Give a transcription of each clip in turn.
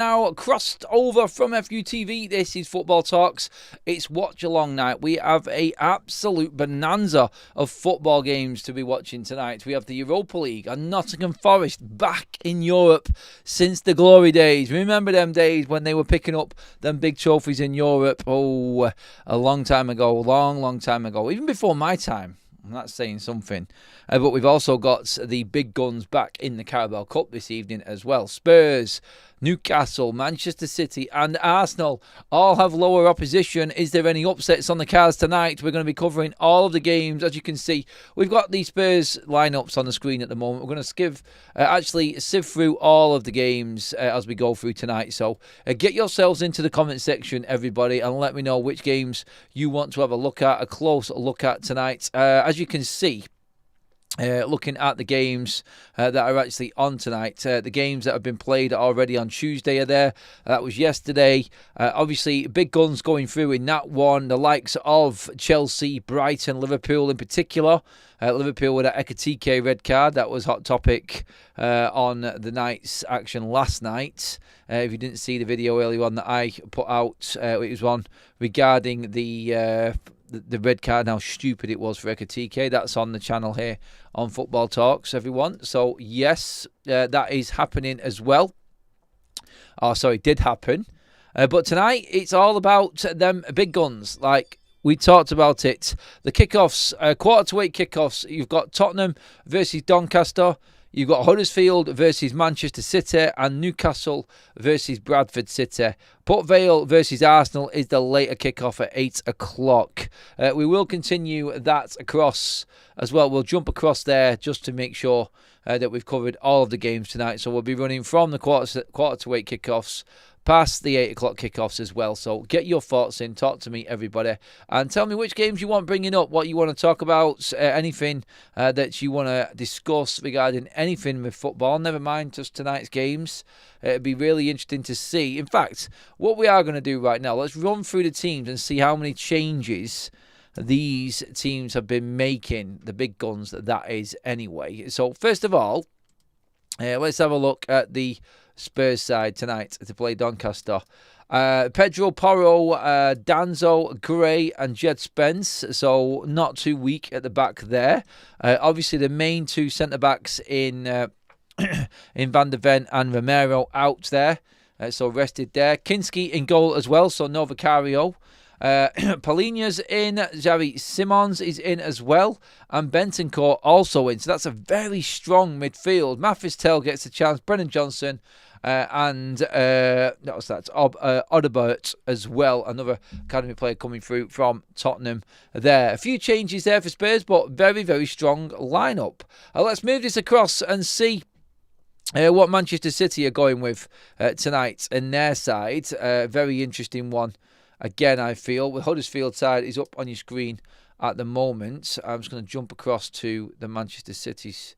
Now, crossed over from FUTV, this is Football Talks. It's Watchalong night. We have a absolute bonanza of football games to be watching tonight. We have the Europa League and Nottingham Forest back in Europe since the glory days. Remember them days when they were picking up them big trophies in Europe? Oh, a long time ago, long time ago. Even before my time. That's saying something. But we've also got the big guns back in the Carabao Cup this evening as well. Spurs, Newcastle, Manchester City and Arsenal all have lower opposition. Is there any upsets on the cards tonight? We're going to be covering all of the games. As you can see, we've got the Spurs lineups on the screen at the moment. We're going to sieve through all of the games as we go through tonight. So get yourselves into the comment section, everybody, and let me know which games you want to have a close look at tonight. As you can see, looking at the games that are actually on tonight, the games that have been played already on Tuesday are there. That was yesterday. Obviously, big guns going through in that one. The likes of Chelsea, Brighton, Liverpool in particular. Liverpool with an Ekitike red card. That was hot topic on the night's action last night. If you didn't see the video earlier on that I put out, it was one regarding the red card, how stupid it was for Ekitike. That's on the channel here on Football Talks, everyone. So, yes, that is happening as well. Oh, sorry, did happen. But tonight, it's all about them big guns. Like we talked about it. The kickoffs, quarter to 8 kickoffs. You've got Tottenham versus Doncaster. You've got Huddersfield versus Manchester City and Newcastle versus Bradford City. Port Vale versus Arsenal is the later kickoff at 8 o'clock. We will continue that across as well. We'll jump across there just to make sure that we've covered all of the games tonight. So we'll be running from the quarter to 8 kickoffs past the 8 o'clock kickoffs as well. So get your thoughts in, talk to me, everybody, and tell me which games you want bringing up, what you want to talk about, anything that you want to discuss regarding anything with football. Never mind just tonight's games. It'd be really interesting to see. In fact, what we are going to do right now, let's run through the teams and see how many changes these teams have been making, the big guns that is anyway. So first of all, let's have a look at the Spurs side tonight to play Doncaster. Pedro Porro, Danzo, Gray and Jed Spence, so not too weak at the back there. Obviously the main two centre-backs in Van der Ven and Romero out there, so rested there. Kinski in goal as well, so no Vicario. Palhinha's in, Xavi Simons is in as well, and Bentancur also in. So that's a very strong midfield. Mathis-Tel gets a chance, Brennan Johnson, and Odebert as well, another academy player coming through from Tottenham there. A few changes there for Spurs, but very, very strong lineup. Let's move this across and see what Manchester City are going with tonight in their side. Very interesting one. Again, I feel the Huddersfield side is up on your screen at the moment. I'm just going to jump across to the Manchester City's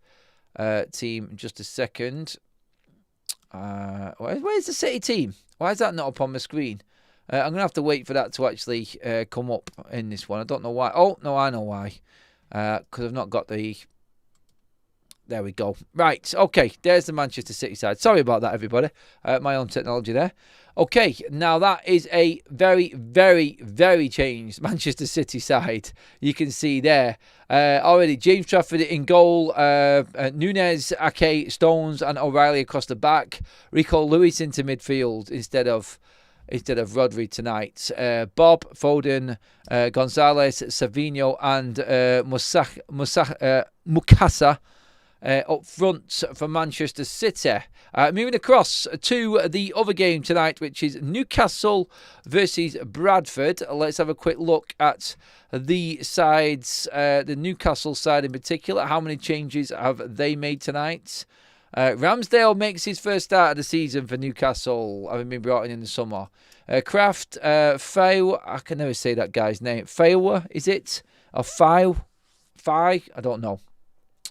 team in just a second. Where's the City team? Why is that not up on the screen? I'm going to have to wait for that to actually come up in this one. I don't know why. Oh, no, I know why. Because I've not got the... There we go. Right, okay, there's the Manchester City side. Sorry about that, everybody. My own technology there. Okay, now that is a very, very, very changed Manchester City side. You can see there. Already, James Trafford in goal. Nunez, Ake, Stones and O'Reilly across the back. Rico Lewis into midfield instead of Rodri tonight. Bob, Foden, Gonzalez, Savinho and Mukasa up front for Manchester City. Moving across to the other game tonight, which is Newcastle versus Bradford. Let's have a quick look at the sides, the Newcastle side in particular. How many changes have they made tonight? Ramsdale makes his first start of the season for Newcastle, having been brought in the summer. Kraft, Fail, I can never say that guy's name. Fail, is it? Or File? I don't know.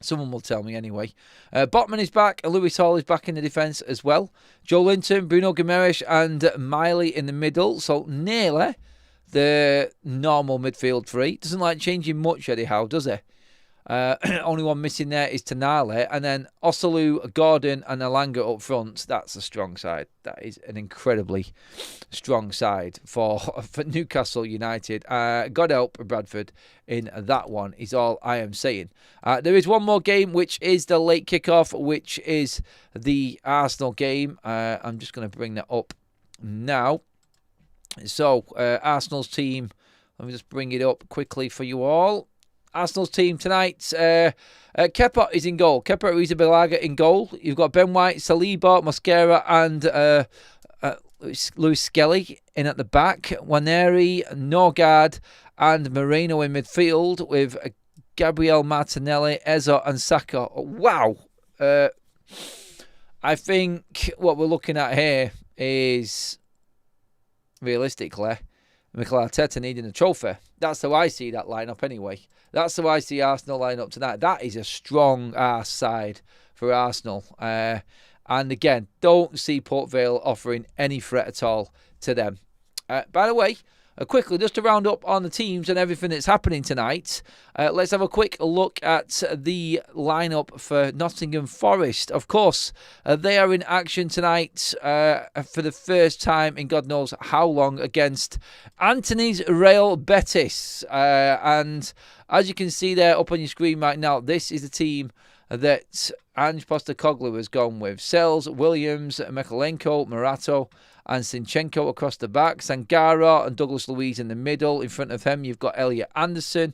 Someone will tell me anyway. Botman is back. Lewis Hall is back in the defence as well. Joe Linton, Bruno Guimaraes and Miley in the middle. So nearly the normal midfield three. Doesn't like changing much, Eddie Howe, does he? Only one missing there is Tonali. And then Osalu, Gordon and Alanga up front. That's a strong side. That is an incredibly strong side for Newcastle United. God help Bradford in that one is all I am saying. There is one more game, which is the late kickoff, which is the Arsenal game. I'm just going to bring that up now. So, Arsenal's team, let me just bring it up quickly for you all. Arsenal's team tonight, Kepa is in goal. Kepa Arrizabalaga in goal. You've got Ben White, Saliba, Mosquera and Lewis Skelly in at the back. Waneri, Norgard and Moreno in midfield with Gabriel Martinelli, Eza and Saka. Wow. I think what we're looking at here is, realistically, Mikel Arteta needing a trophy. That's how I see that lineup anyway. That's how I see Arsenal line up tonight. That is a strong arse side for Arsenal. And again, don't see Port Vale offering any threat at all to them. By the way, quickly, just to round up on the teams and everything that's happening tonight, let's have a quick look at the lineup for Nottingham Forest. Of course, they are in action tonight for the first time in God knows how long against Anthony's Real Betis. And as you can see there up on your screen right now, this is the team that Ange Postecoglou has gone with. Sells, Williams, Mikalenko, Murato and Sinchenko across the back. Sangara and Douglas Luiz in the middle. In front of him, you've got Elliot Anderson,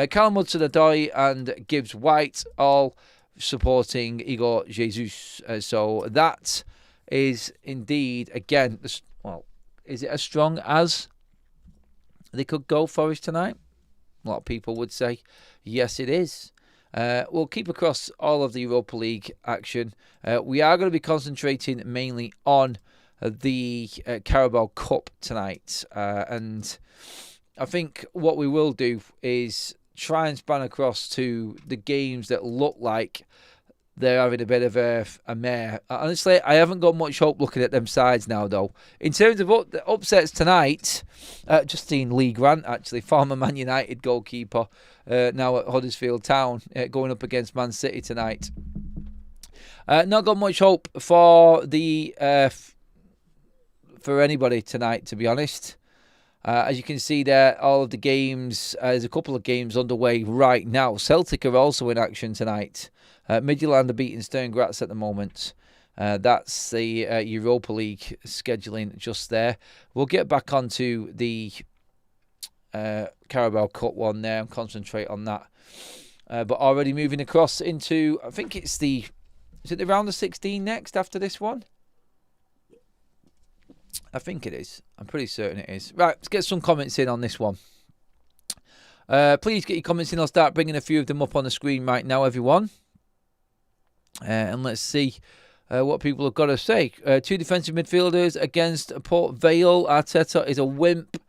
Callum Hudson-Odoi and Gibbs White, all supporting Igor Jesus. So that is indeed, again, well, is it as strong as they could go Forest tonight? A lot of people would say, yes, it is. We'll keep across all of the Europa League action. We are going to be concentrating mainly on the Carabao Cup tonight. And I think what we will do is try and span across to the games that look like they're having a bit of a mare. Honestly, I haven't got much hope looking at them sides now, though. In terms of upsets tonight, just seen Lee Grant, actually, former Man United goalkeeper, now at Huddersfield Town, going up against Man City tonight. Not got much hope for the for anybody tonight, to be honest. As you can see there, all of the games, there's a couple of games underway right now. Celtic are also in action tonight. Midtjylland are beating Sturm Graz at the moment. That's the Europa League scheduling just there. We'll get back onto the Carabao Cup one there and concentrate on that. But already moving across into, I think it's is it the round of 16 next after this one? I think it is. I'm pretty certain it is. Right, let's get some comments in on this one. Please get your comments in. I'll start bringing a few of them up on the screen right now, everyone. And let's see what people have got to say. Two defensive midfielders against Port Vale. Arteta is a wimp.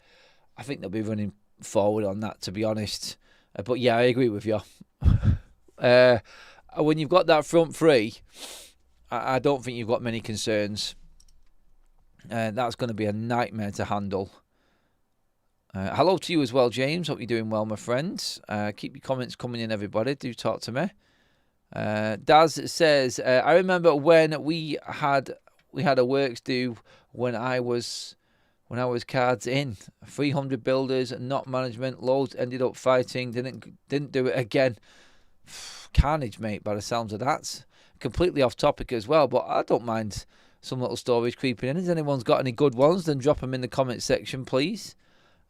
I think they'll be running forward on that, to be honest. But yeah, I agree with you. When you've got that front three, I don't think you've got many concerns. That's going to be a nightmare to handle. Hello to you as well, James. Hope you're doing well, my friends. Keep your comments coming in, everybody. Do talk to me. Daz says, I remember when we had a works due when I was cards in. 300 builders, not management. Loads ended up fighting. Didn't do it again. Carnage, mate, by the sounds of that. Completely off topic as well, but I don't mind some little stories creeping in. Has anyone's got any good ones, then drop them in the comment section, please.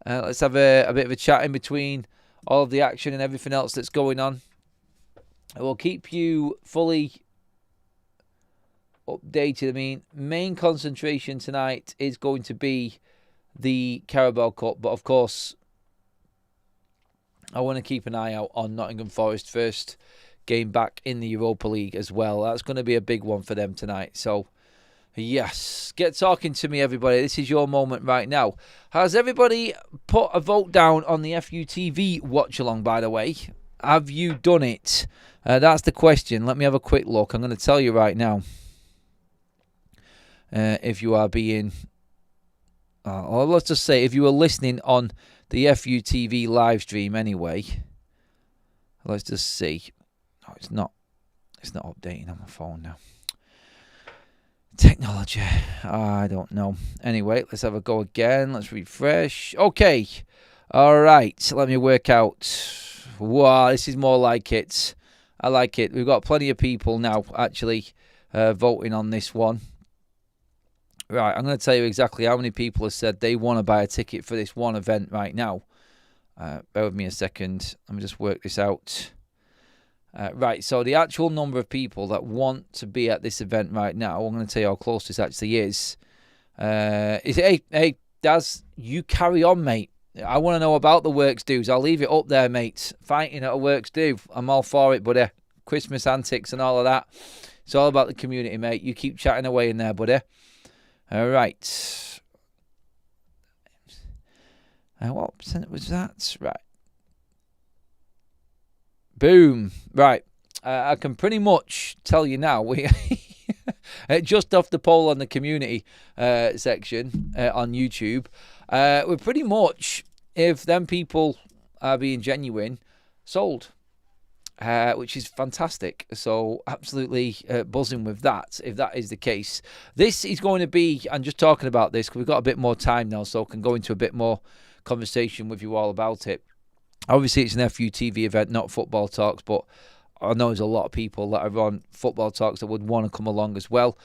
Let's have a bit of a chat in between all of the action and everything else that's going on. We'll keep you fully updated. I mean, main concentration tonight is going to be the Carabao Cup, but of course, I want to keep an eye out on Nottingham Forest first game back in the Europa League as well. That's going to be a big one for them tonight. So, yes, get talking to me, everybody. This is your moment right now. Has everybody put a vote down on the FUTV watch-along, by the way? Have you done it? That's the question. Let me have a quick look. I'm going to tell you right now. If you are being... or let's just say, if you were listening on the FUTV live stream anyway, Let's just see. No, it's not. It's not updating on my phone now. Technology. I don't know. Anyway, let's have a go again. Let's refresh. Okay. All right. Let me work out. Wow, this is more like it. I like it. We've got plenty of people now actually voting on this one. Right, I'm going to tell you exactly how many people have said they want to buy a ticket for this one event right now. Bear with me a second. Let me just work this out. Right, so the actual number of people that want to be at this event right now, I'm going to tell you how close this actually is. Hey, Daz, you carry on, mate. I want to know about the works dues. I'll leave it up there, mate. Fighting at a works do. I'm all for it, buddy. Christmas antics and all of that. It's all about the community, mate. You keep chatting away in there, buddy. All right. What percent was that? Right. Boom. Right. I can pretty much tell you now, we just off the poll on the community section on YouTube, we're pretty much, if them people are being genuine, sold, which is fantastic. So absolutely buzzing with that, if that is the case. This is going to be, I'm just talking about this because we've got a bit more time now, so I can go into a bit more conversation with you all about it. Obviously, it's an FUTV event, not Football Talks, but I know there's a lot of people that are on Football Talks that would want to come along as well.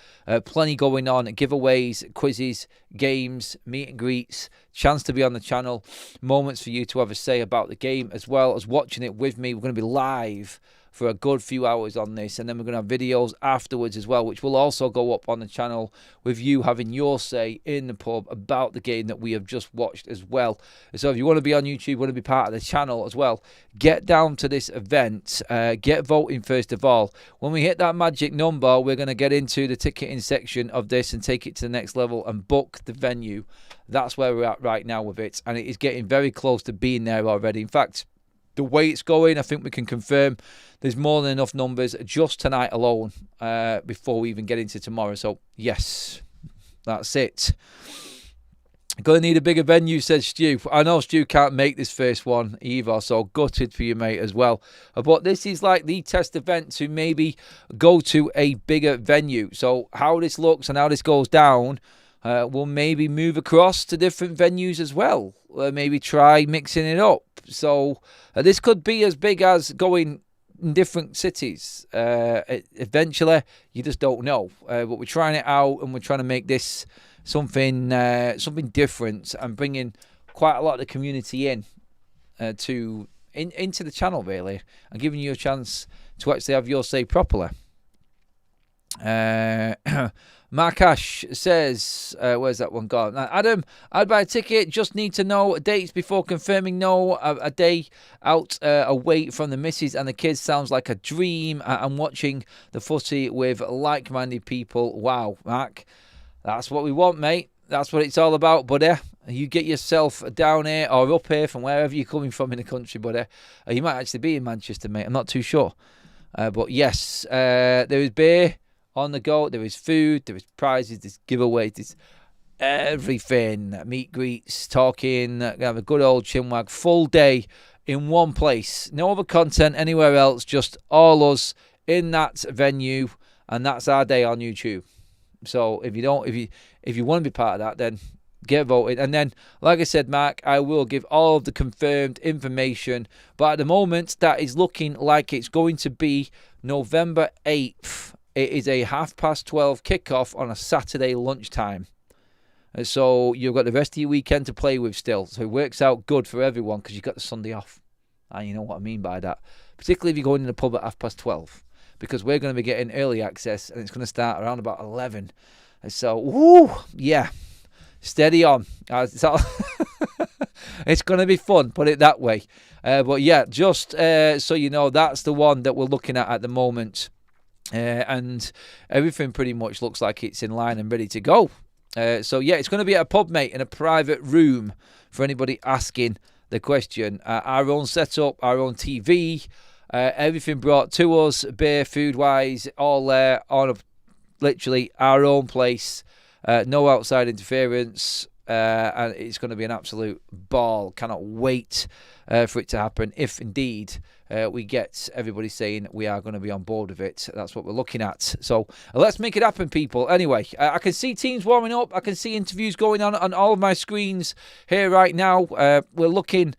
Plenty going on, giveaways, quizzes, games, meet and greets, chance to be on the channel, moments for you to have a say about the game, as well as watching it with me. We're going to be live for a good few hours on this, and then we're going to have videos afterwards as well, which will also go up on the channel with you having your say in the pub about the game that we have just watched as well. So if you want to be on YouTube, want to be part of the channel as well, get down to this event, get voting first of all. When we hit that magic number, we're going to get into the ticketing section of this and take it to the next level and book the venue. That's where we're at right now with it, and it is getting very close to being there already. In fact, the way it's going, I think we can confirm there's more than enough numbers just tonight alone before we even get into tomorrow. So, yes, that's it. Going to need a bigger venue, says Stu. I know Stu can't make this first one either, so gutted for you, mate, as well. But this is like the test event to maybe go to a bigger venue. So how this looks and how this goes down, we'll maybe move across to different venues as well. Maybe try mixing it up. So this could be as big as going in different cities. Eventually, you just don't know. But we're trying it out, and we're trying to make this something different and bringing quite a lot of the community into the channel, really, and giving you a chance to actually have your say properly. Mark Ash says, where's that one gone? Adam, I'd buy a ticket, just need to know dates before confirming. No, a day out away from the missus and the kids sounds like a dream. I'm watching the footy with like-minded people. Wow, Mark, that's what we want, mate. That's what it's all about, buddy. You get yourself down here or up here from wherever you're coming from in the country, buddy. You might actually be in Manchester, mate. I'm not too sure. But yes, there is beer on the go, there is food, there is prizes, there's giveaways, there's everything. Meet greets, talking, have a good old chinwag, full day in one place. No other content anywhere else, just all us in that venue, and that's our day on YouTube. So if you want to be part of that, then get voted. And then, like I said, Mark, I will give all of the confirmed information. But at the moment, that is looking like it's going to be November 8th. It is a 12:30 kickoff on a Saturday lunchtime. So you've got the rest of your weekend to play with still. So it works out good for everyone because you've got the Sunday off. And you know what I mean by that. Particularly if you're going in the pub at 12:30. Because we're going to be getting early access and it's going to start around about 11. So, woo, yeah. Steady on. It's going to be fun, put it that way. But yeah, just so you know, that's the one that we're looking at the moment. And everything pretty much looks like it's in line and ready to go. So yeah, it's going to be at a pub, mate, in a private room for anybody asking the question. Our own setup, our own TV, everything brought to us, beer, food-wise, all there on literally our own place. No outside interference. and it's going to be an absolute ball. Cannot wait for it to happen. If indeed we get everybody saying we are going to be on board with it, that's what we're looking at. So let's make it happen, people. Anyway, I can see teams warming up. I can see interviews going on all of my screens here right now. We're looking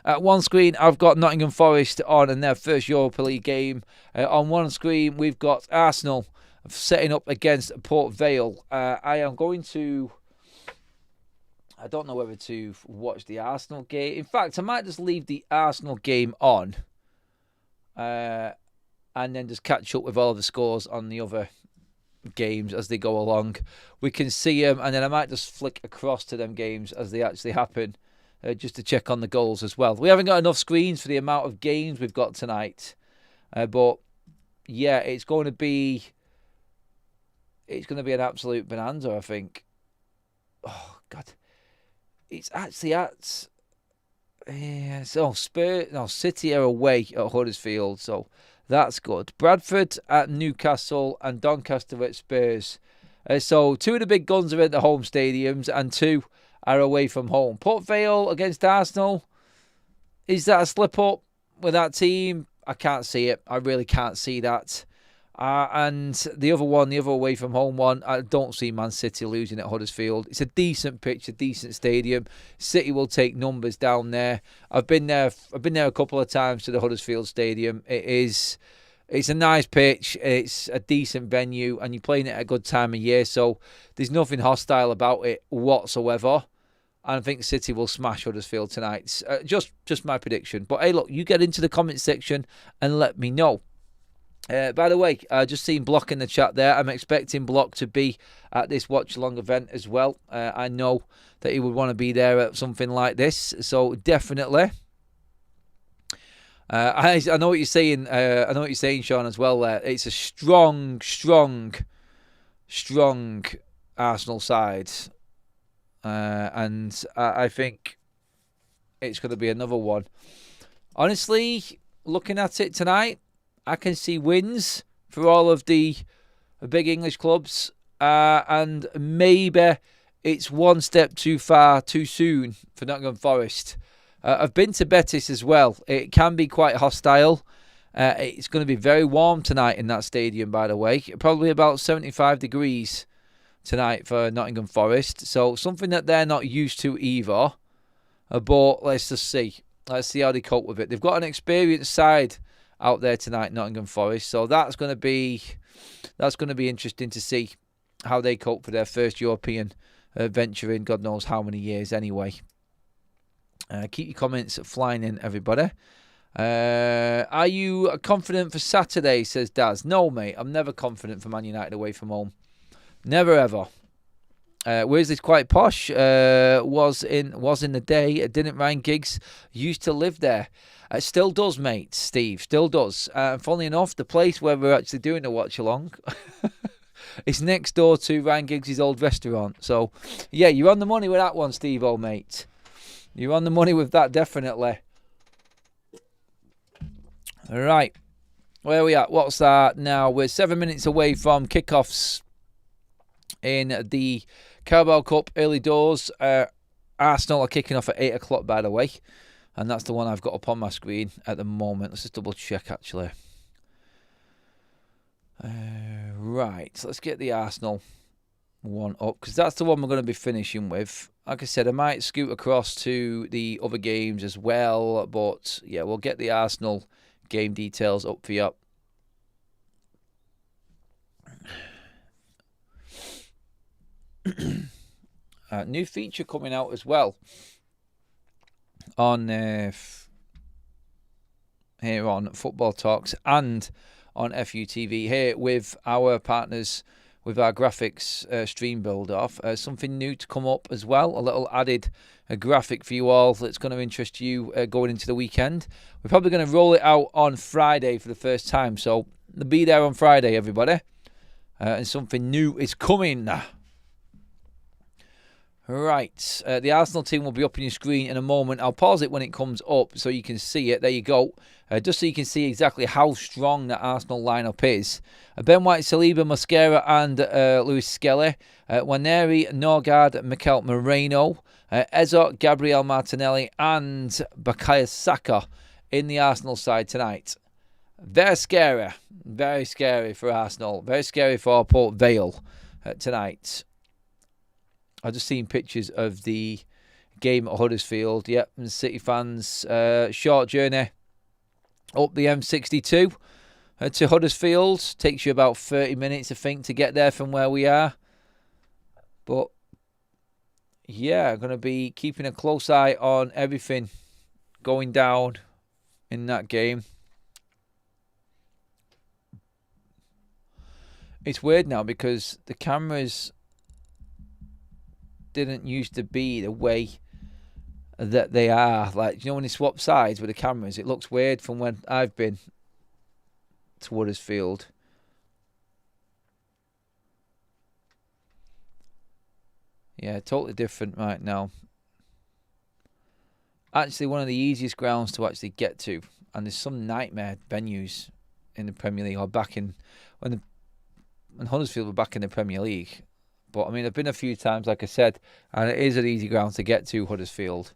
at one screen. I've got Nottingham Forest on in their first Europa League game. On one screen, we've got Arsenal setting up against Port Vale. I don't know whether to watch the Arsenal game. In fact, I might just leave the Arsenal game on and then just catch up with all the scores on the other games as they go along. We can see them, and then I might just flick across to them games as they actually happen, just to check on the goals as well. We haven't got enough screens for the amount of games we've got tonight. But, yeah, it's going to be an absolute bonanza, I think. Oh, God. It's actually at City are away at Huddersfield, so that's good. Bradford at Newcastle and Doncaster at Spurs. So 2 of the big guns are at the home stadiums and 2 are away from home. Port Vale against Arsenal. Is that a slip up with that team? I can't see it. I really can't see that. And the other away from home one, I don't see Man City losing at Huddersfield. It's a decent pitch, a decent stadium. City will take numbers down there. I've been there a couple of times to the Huddersfield Stadium. It's a nice pitch. It's a decent venue, and you're playing it at a good time of year. So there's nothing hostile about it whatsoever. And I think City will smash Huddersfield tonight. Just my prediction. But hey, look, you get into the comment section and let me know. By the way, just seen Block in the chat there. I'm expecting Block to be at this Watchalong event as well. I know that he would want to be there at something like this, so definitely. I know what you're saying. I know what you're saying, Sean, as well. It's a strong Arsenal side, and I think it's going to be another one. Honestly, looking at it tonight, I can see wins for all of the big English clubs, and maybe it's one step too far, too soon for Nottingham Forest. I've been to Betis as well. It can be quite hostile. It's going to be very warm tonight in that stadium, by the way. Probably about 75 degrees tonight for Nottingham Forest. So something that they're not used to either. But let's just see. Let's see how they cope with it. They've got an experienced side out there tonight, Nottingham Forest. So that's going to be interesting to see how they cope for their first European venture in God knows how many years anyway. Keep your comments flying in, everybody. Are you confident for Saturday, says Daz? No, mate. I'm never confident for Man United away from home. Never, ever. Where's this quite posh? Was in the day. Didn't Ryan Giggs used to live there? Still does, mate, Steve. Still does. Funnily enough, the place where we're actually doing the watch-along is next door to Ryan Giggs' old restaurant. So, yeah, you're on the money with that one, Steve-o, mate. You're on the money with that, definitely. All right. Where are we at? What's that now? We're 7 minutes away from kickoffs in the Carabao Cup early doors. Arsenal are kicking off at 8 o'clock, by the way. And that's the one I've got up on my screen at the moment. Let's just double check, actually. Right. So let's get the Arsenal one up, because that's the one we're going to be finishing with. Like I said, I might scoot across to the other games as well. But, yeah, we'll get the Arsenal game details up for you. New feature coming out as well on here on Football Talks and on FUTV here with our partners with our graphics stream build off. Something new to come up as well, a little added graphic for you all that's going to interest you going into the weekend. We're probably going to roll it out on Friday for the first time, so be there on Friday, everybody. And something new is coming. Right, the Arsenal team will be up on your screen in a moment. I'll pause it when it comes up so you can see it. There you go. Just so you can see exactly how strong the Arsenal lineup is. Ben White, Saliba, Mosquera and Luis Skelly. Waneri, Norgard, Mikel Moreno. Ezot, Gabriel Martinelli and Bukayo Saka in the Arsenal side tonight. Very scary. Very scary for Arsenal. Very scary for Port Vale tonight. I've just seen pictures of the game at Huddersfield. Yep, and City fans, short journey up the M62 to Huddersfield. Takes you about 30 minutes, I think, to get there from where we are. But, yeah, I'm going to be keeping a close eye on everything going down in that game. It's weird now because the cameras didn't used to be the way that they are. Like, you know, when they swap sides with the cameras, it looks weird from when I've been to Huddersfield. Yeah, totally different right now. Actually, one of the easiest grounds to actually get to, and there's some nightmare venues in the Premier League, or back in when Huddersfield were back in the Premier League. But, I mean, I've been a few times, like I said, and it is an easy ground to get to, Huddersfield.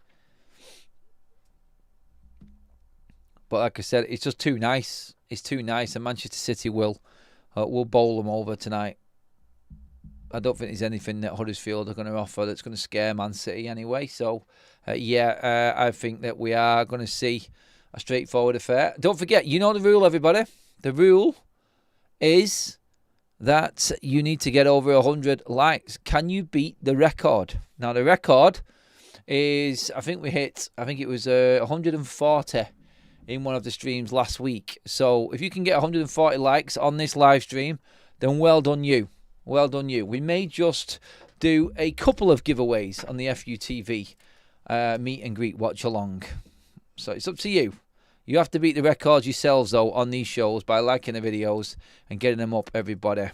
But, like I said, it's just too nice. It's too nice, and Manchester City will bowl them over tonight. I don't think there's anything that Huddersfield are going to offer that's going to scare Man City anyway. So, I think that we are going to see a straightforward affair. Don't forget, you know the rule, everybody. The rule is that you need to get over 100 likes. Can you beat the record? Now, the record is, I think it was 140 in one of the streams last week. So if you can get 140 likes on this live stream, then well done you. Well done you. We may just do a couple of giveaways on the FUTV meet and greet watch along. So it's up to you. You have to beat the records yourselves, though, on these shows by liking the videos and getting them up, everybody.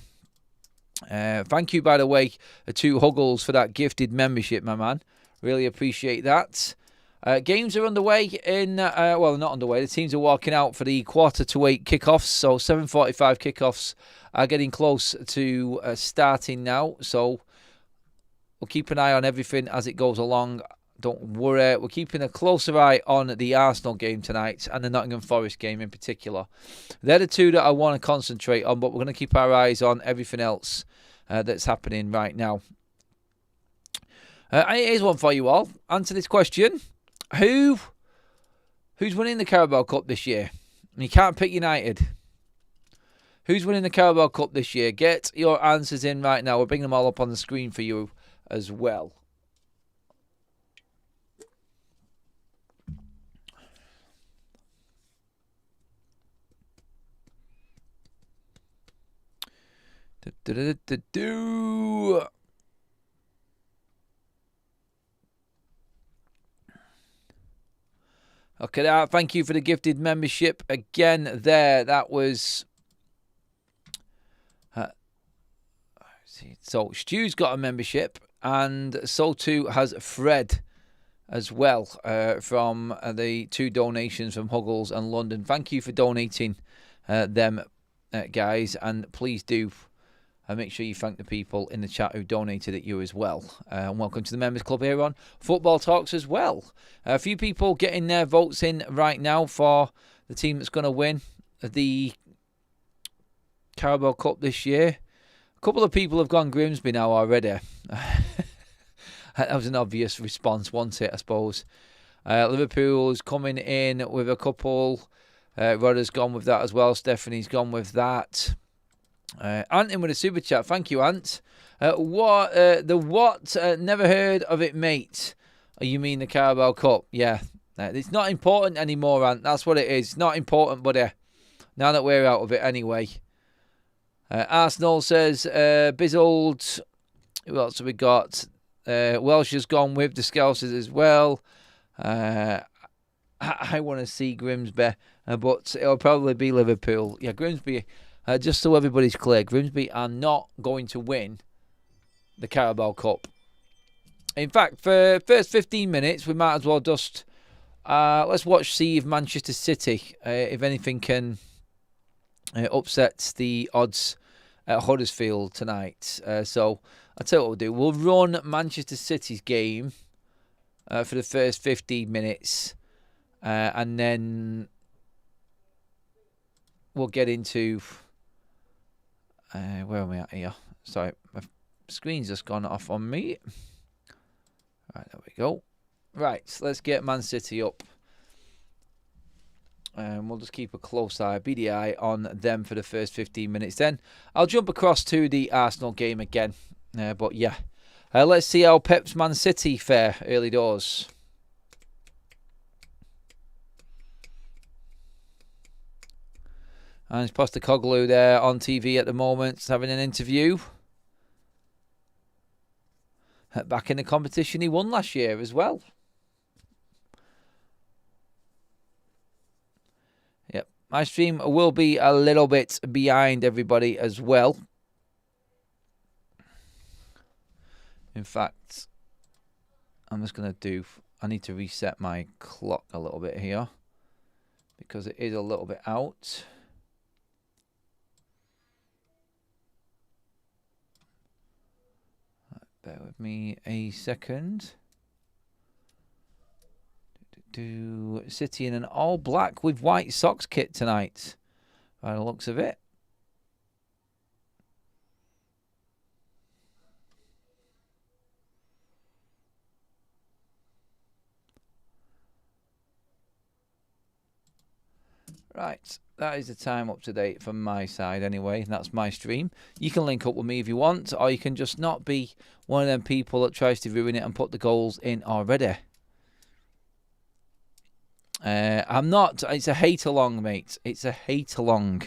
Thank you, by the way, to Huggles for that gifted membership, my man. Really appreciate that. Games are underway in, well, not underway. The teams are walking out for the 7:45 kickoffs. So 7:45 kickoffs are getting close to starting now. So we'll keep an eye on everything as it goes along. Don't worry. We're keeping a closer eye on the Arsenal game tonight and the Nottingham Forest game in particular. They're the two that I want to concentrate on, but we're going to keep our eyes on everything else that's happening right now. Here's one for you all. Answer this question. Who's winning the Carabao Cup this year? And you can't pick United. Who's winning the Carabao Cup this year? Get your answers in right now. We'll bring them all up on the screen for you as well. Okay, thank you for the gifted membership again there. That was... so, Stu's got a membership, and so too has Fred as well from the two donations from Huggles and London. Thank you for donating them, guys, and please do make sure you thank the people in the chat who donated at you as well. And welcome to the Members Club here on Football Talks as well. A few people getting their votes in right now for the team that's going to win the Carabao Cup this year. A couple of people have gone Grimsby now already. That was an obvious response, wasn't it, I suppose. Liverpool's coming in with a couple. Rodder's gone with that as well. Stephanie's gone with that. Ant in with a super chat. Thank you, Ant. Never heard of it, mate. Oh, you mean the Carabao Cup? Yeah. It's not important anymore, Ant. That's what it is. It's not important, buddy. Now that we're out of it anyway. Arsenal says, Bizold. Who else have we got? Welsh has gone with the Scousers as well. I want to see Grimsby, but it'll probably be Liverpool. Yeah, Grimsby... just so everybody's clear, Grimsby are not going to win the Carabao Cup. In fact, for first 15 minutes, we might as well just let's see if Manchester City, if anything, can upset the odds at Huddersfield tonight. So I'll tell you what we'll do. We'll run Manchester City's game for the first 15 minutes, and then we'll get into where am I at here? Sorry, my screen's just gone off on me. Right, there we go. Right, so let's get Man City up. We'll just keep a close eye, beady eye on them for the first 15 minutes. Then I'll jump across to the Arsenal game again. But yeah, let's see how Pep's Man City fare early doors. And it's Postecoglou there on TV at the moment, having an interview. Back in the competition he won last year as well. Yep, my stream will be a little bit behind everybody as well. In fact, I'm just going to I need to reset my clock a little bit here because it is a little bit out. Bear with me a second. City in an all black with white socks kit tonight, by the looks of it. Right, that is the time up to date from my side anyway. That's my stream. You can link up with me if you want, or you can just not be one of them people that tries to ruin it and put the goals in already. I'm not. It's a hate along, mate. It's a hate along.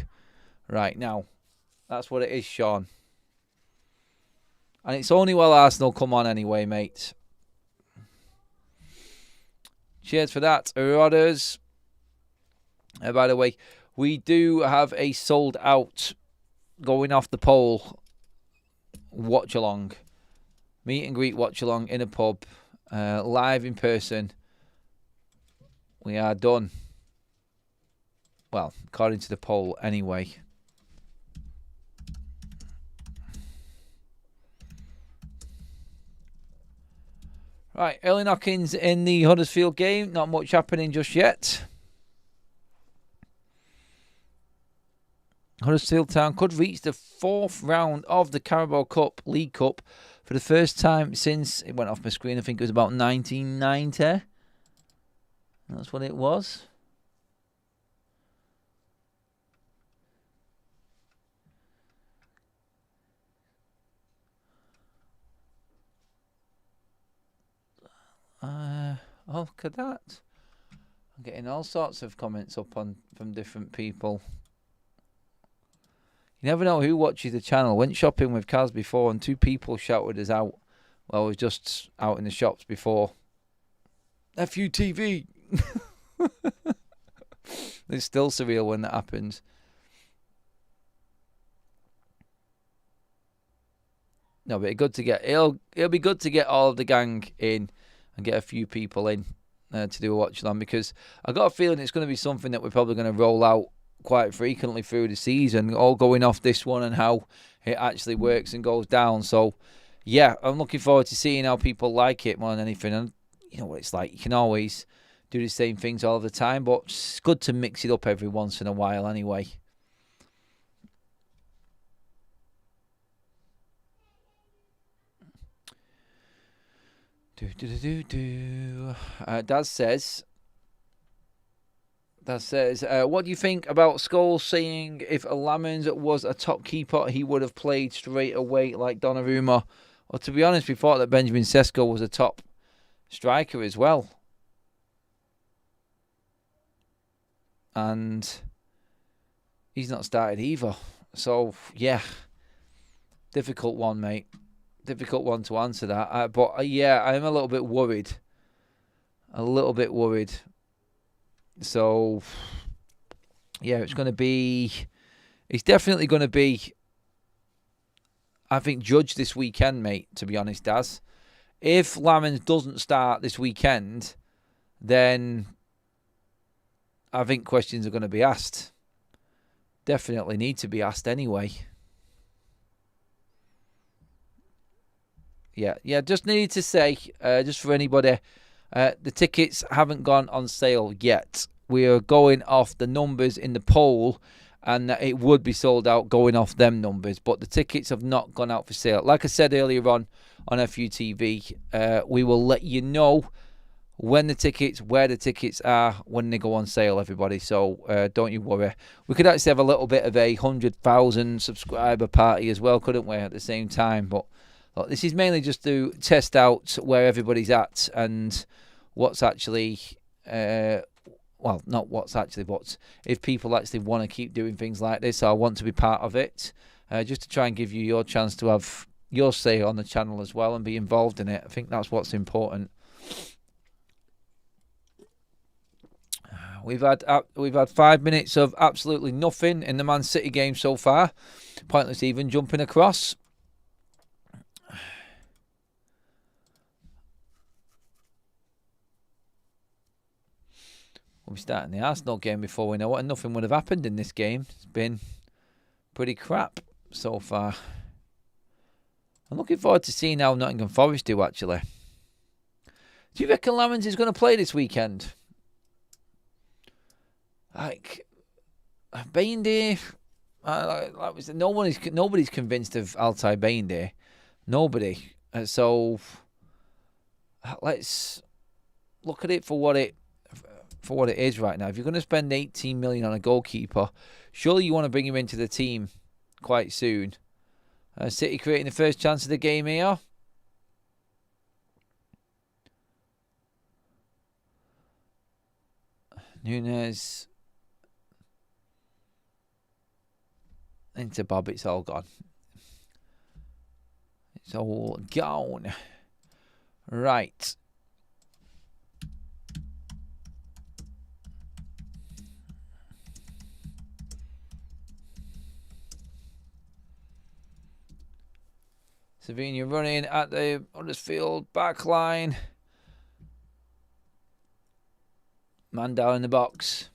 Right, now. That's what it is, Sean. And it's only while Arsenal come on anyway, mate. Cheers for that, Rodders. By the way, we do have a sold out going off the poll watch-along. Meet and greet watch-along in a pub. Live in person. We are done. Well, according to the poll anyway. Right, early knock-ins in the Huddersfield game. Not much happening just yet. Huddersfield Town could reach the fourth round of the Carabao Cup, League Cup, for the first time since, it went off my screen, I think it was about 1990. That's what it was. Oh, look at that. I'm getting all sorts of comments up from different people. You never know who watches the channel. Went shopping with Kaz before and 2 people shouted us out while I was just out in the shops before. FUTV. It's still surreal when that happens. No, but it'll be good to get all of the gang in and get a few people in to do a watch along, because I got a feeling it's going to be something that we're probably going to roll out quite frequently through the season, all going off this one and how it actually works and goes down. So yeah, I'm looking forward to seeing how people like it more than anything. And you know what it's like, you can always do the same things all the time, but it's good to mix it up every once in a while anyway. Daz says, what do you think about Scholes saying if Lamens was a top keeper, he would have played straight away like Donnarumma? Well, to be honest, we thought that Benjamin Sesko was a top striker as well. And he's not started either. So, yeah. Difficult one, mate. Difficult one to answer that. But, yeah, I'm a little bit worried. So, yeah, it's definitely going to be, I think, judged this weekend, mate, to be honest, Daz. if Lamans doesn't start this weekend, then I think questions are going to be asked. Definitely need to be asked anyway. Yeah, just needed to say, just for anybody, the tickets haven't gone on sale yet. We are going off the numbers in the poll, and it would be sold out going off them numbers, but the tickets have not gone out for sale. Like I said earlier on FUTV, we will let you know when the tickets, where the tickets are, when they go on sale, everybody. So don't you worry. We could actually have a little bit of a 100,000 subscriber party as well, couldn't we, at the same time? But look, this is mainly just to test out where everybody's at and what's actually, well, not what's actually, but if people actually want to keep doing things like this or want to be part of it, just to try and give you your chance to have your say on the channel as well and be involved in it. I think that's what's important. We've had 5 minutes of absolutely nothing in the Man City game so far. Pointless even jumping across. We'll be starting the Arsenal game before we know it, and nothing would have happened in this game. It's been pretty crap so far. I'm looking forward to seeing how Nottingham Forest do, actually. Do you reckon Lamans is going to play this weekend? Like, Banter, nobody's convinced of Altay Banter. Nobody. So let's look at it for what it is right now. If you're going to spend 18 million on a goalkeeper, surely you want to bring him into the team quite soon. City creating the first chance of the game here. Nunes into Bob. It's all gone. It's all gone. Right. Savina running at the Huddersfield back line. Man down in the box.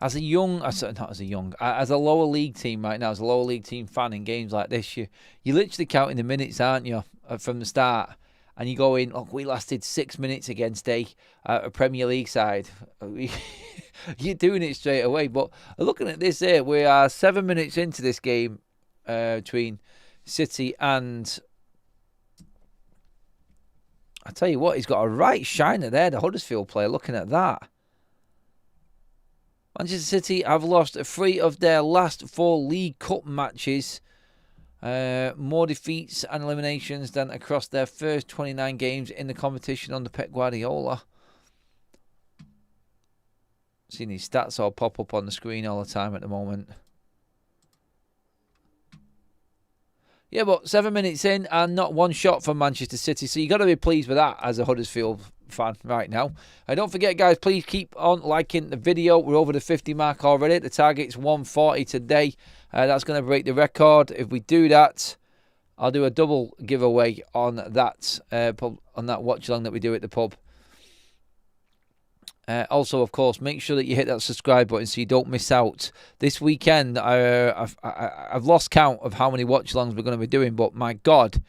As a lower league team right now, as a lower league team fan in games like this, you're literally counting the minutes, aren't you, from the start? And you go in, look, we lasted 6 minutes against a Premier League side. You're doing it straight away. But looking at this here, we are 7 minutes into this game between City and... I tell you what, he's got a right shiner there, the Huddersfield player, looking at that. Manchester City have lost 3 of their last 4 League Cup matches. More defeats and eliminations than across their first 29 games in the competition under Pep Guardiola. Seeing these stats all pop up on the screen all the time at the moment. Yeah, but 7 minutes in and not one shot from Manchester City. So you got to be pleased with that as a Huddersfield fan right now. Don't forget, guys, please keep on liking the video. We're over the 50 mark already. The target's 140 today. That's going to break the record. If we do that, I'll do a double giveaway on that watch along that we do at the pub. Also, of course, make sure that you hit that subscribe button so you don't miss out. This weekend, I've lost count of how many watch-alongs we're going to be doing, but my God,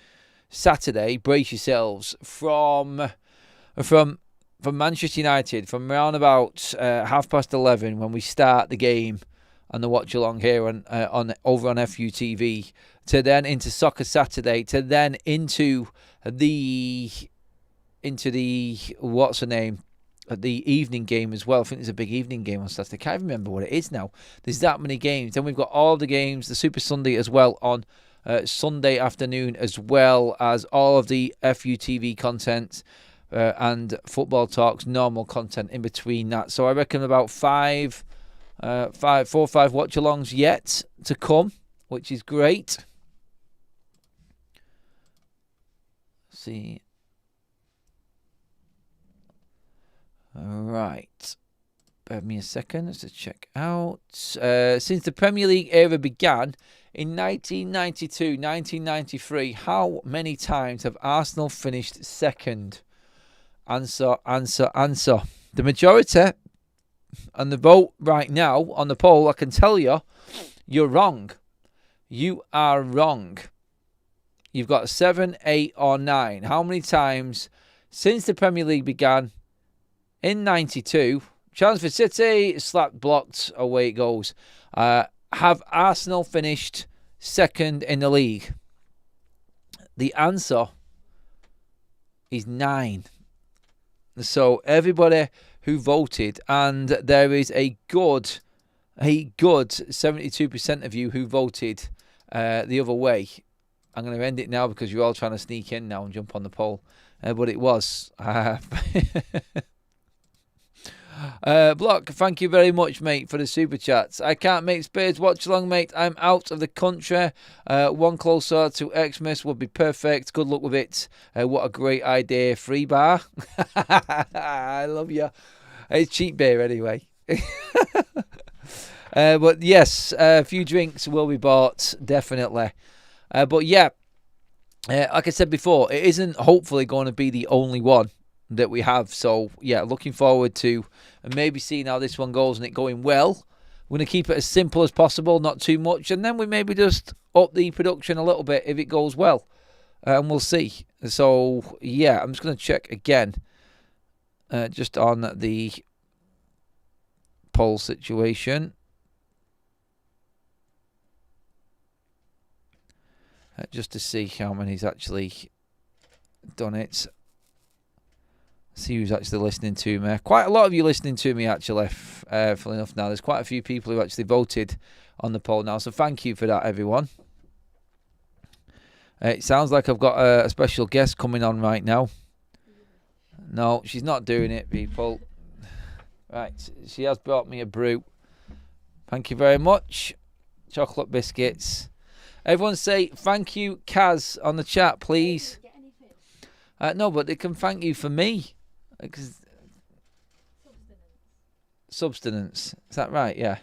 Saturday, brace yourselves, from Manchester United, from around about 11:30 when we start the game and the watch-along here over on FUTV, to then into Soccer Saturday, to then into the what's the name? The evening game as well. I think there's a big evening game on Saturday. I can't remember what it is now. There's that many games. Then we've got all the games, the Super Sunday as well on Sunday afternoon, as well as all of the FUTV content and Football Talks normal content in between that. So I reckon about 4 or 5 watch-alongs yet to come, which is great. See. Right. Bear me a second. Let's just check out. Since the Premier League era began in 1992, 1993, how many times have Arsenal finished second? Answer. The majority and the vote right now on the poll, I can tell you, you're wrong. You are wrong. You've got 7, 8, or 9. How many times since the Premier League began in 92, chance for City, slapped, blocked, away it goes. Have Arsenal finished second in the league? The answer is 9. So everybody who voted, and there is a good 72% of you who voted the other way. I'm going to end it now because you're all trying to sneak in now and jump on the poll. But it was. Block, thank you very much, mate, for the super chats. I can't make Spurs Watchalong, mate. I'm out of the country. One closer to Xmas would be perfect. Good luck with it. What a great idea. Free bar. I love you. It's cheap beer anyway. But yes, a few drinks will be bought, definitely. But yeah, like I said before, it isn't hopefully going to be the only one that we have. So yeah, looking forward to maybe seeing how this one goes and it going well. We're going to keep it as simple as possible, not too much, and then we maybe just up the production a little bit if it goes well, and we'll see. So yeah, I'm just going to check again, just on the poll situation. Just to see how many's actually done it. See who's actually listening to me. Quite a lot of you listening to me, actually, funnily enough now. There's quite a few people who actually voted on the poll now, so thank you for that, everyone. It sounds like I've got a special guest coming on right now. No, she's not doing it, people. Right, she has brought me a brew. Thank you very much. Chocolate biscuits. Everyone say thank you, Kaz, on the chat, please. No, but they can thank you for me. Substance. Is that right? Yeah.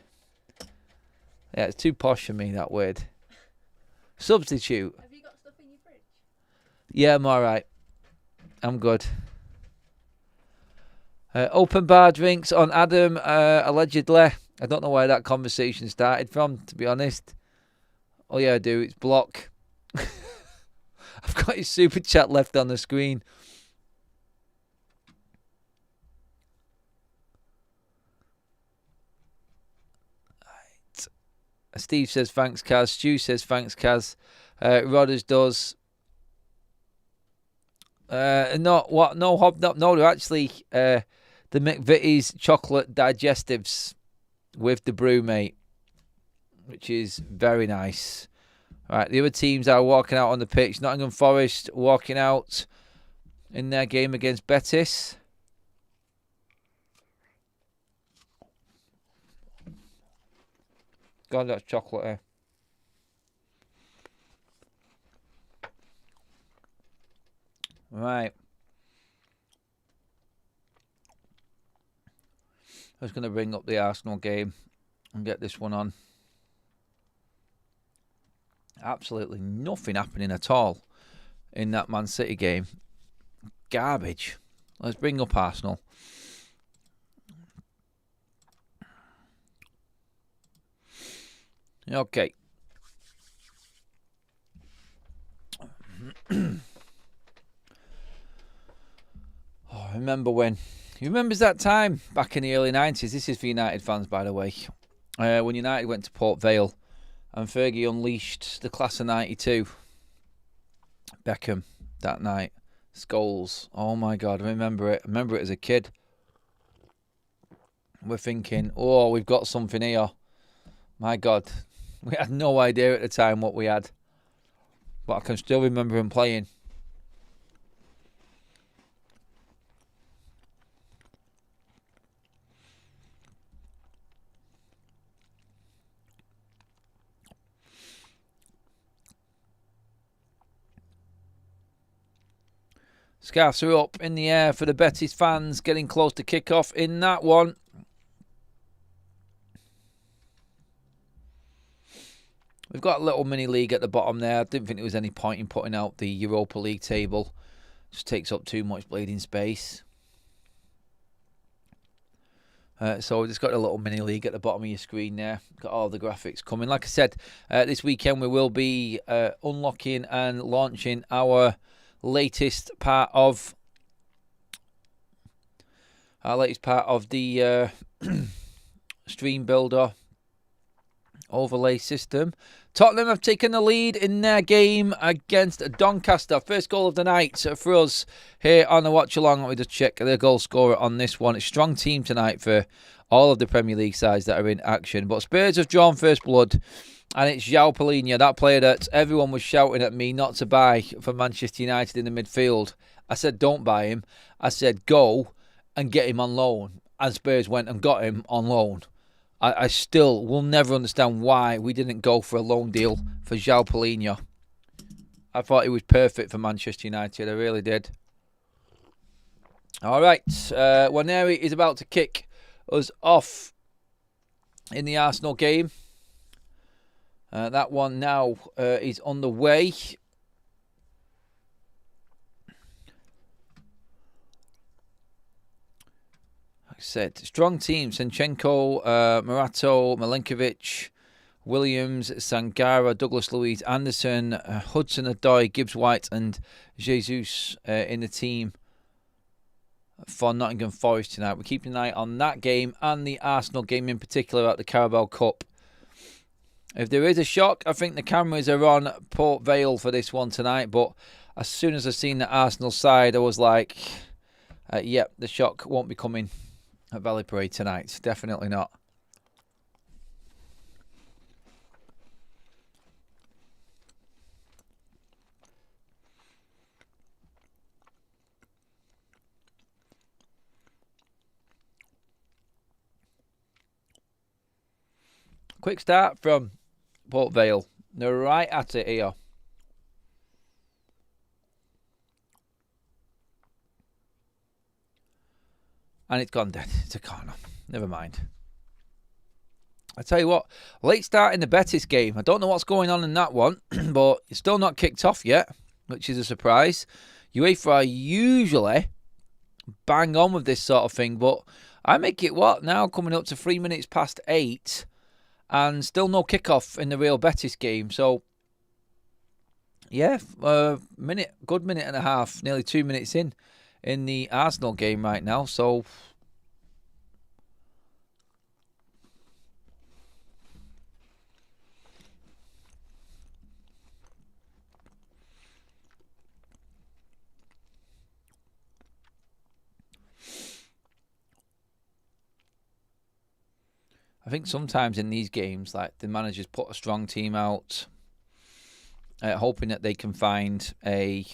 Yeah, it's too posh for me, that word. Substitute. Have you got stuff in your fridge? Yeah, I'm alright. I'm good. Open bar drinks on Adam, allegedly. I don't know where that conversation started from, to be honest. Oh yeah, I do. It's Block. I've got his super chat left on the screen. Right. Steve says thanks, Kaz. Stu says thanks, Kaz. Rodders does. No, they're actually the McVitie's chocolate digestives with the brew, mate, which is very nice. Right, the other teams are walking out on the pitch. Nottingham Forest walking out in their game against Betis. God, that's chocolate here. Right. I was going to bring up the Arsenal game and get this one on. Absolutely nothing happening at all in that Man City game. Garbage. Let's bring up Arsenal. Okay. Remember when? You remembers that time back in the early 90s? This is for United fans, by the way. When United went to Port Vale and Fergie unleashed the class of 92. Beckham that night. Scholes. Oh my God, I remember it. I remember it as a kid. We're thinking, oh, we've got something here. My God. We had no idea at the time what we had. But I can still remember him playing. Scarves are up in the air for the Betis fans, getting close to kick-off in that one. We've got a little mini league at the bottom there. I didn't think there was any point in putting out the Europa League table. Just takes up too much bleeding space. So we've just got a little mini league at the bottom of your screen there. Got all the graphics coming. Like I said, this weekend we will be unlocking and launching our latest part of the stream builder overlay system. Tottenham have taken the lead in their game against Doncaster. First goal of the night for us here on the Watchalong. Let me just check the goal scorer on this one. It's a strong team tonight for all of the Premier League sides that are in action. But Spurs have drawn first blood, and it's João Palhinha, that player that everyone was shouting at me not to buy for Manchester United in the midfield. I said, don't buy him. I said, go and get him on loan. And Spurs went and got him on loan. I still will never understand why we didn't go for a loan deal for João Palhinha. I thought he was perfect for Manchester United. I really did. All right. Waneri is about to kick us off in the Arsenal game. That one now is on the way. Said strong team: Zinchenko, Morato, Milenkovic, Williams, Sangara, Douglas Luiz, Anderson, Hudson-Odoi, Gibbs-White and Jesus in the team for Nottingham Forest tonight. We're keeping an eye on that game and the Arsenal game in particular at the Carabao Cup. If there is a shock, I think the cameras are on Port Vale for this one tonight, but as soon as I seen the Arsenal side, I was like, yep, the shock won't be coming at Valley Parade tonight. Definitely not. Quick start from Port Vale. They're right at it here. And it's gone dead. It's a corner. Never mind. I tell you what, late start in the Betis game. I don't know what's going on in that one, but it's still not kicked off yet, which is a surprise. UEFA are usually bang on with this sort of thing, but I make it what now? Coming up to 3 minutes past 8, and still no kickoff in the Real Betis game. So, yeah, good minute and a half, nearly 2 minutes in the Arsenal game right now. So I think sometimes in these games, like, the managers put a strong team out, hoping that they can find a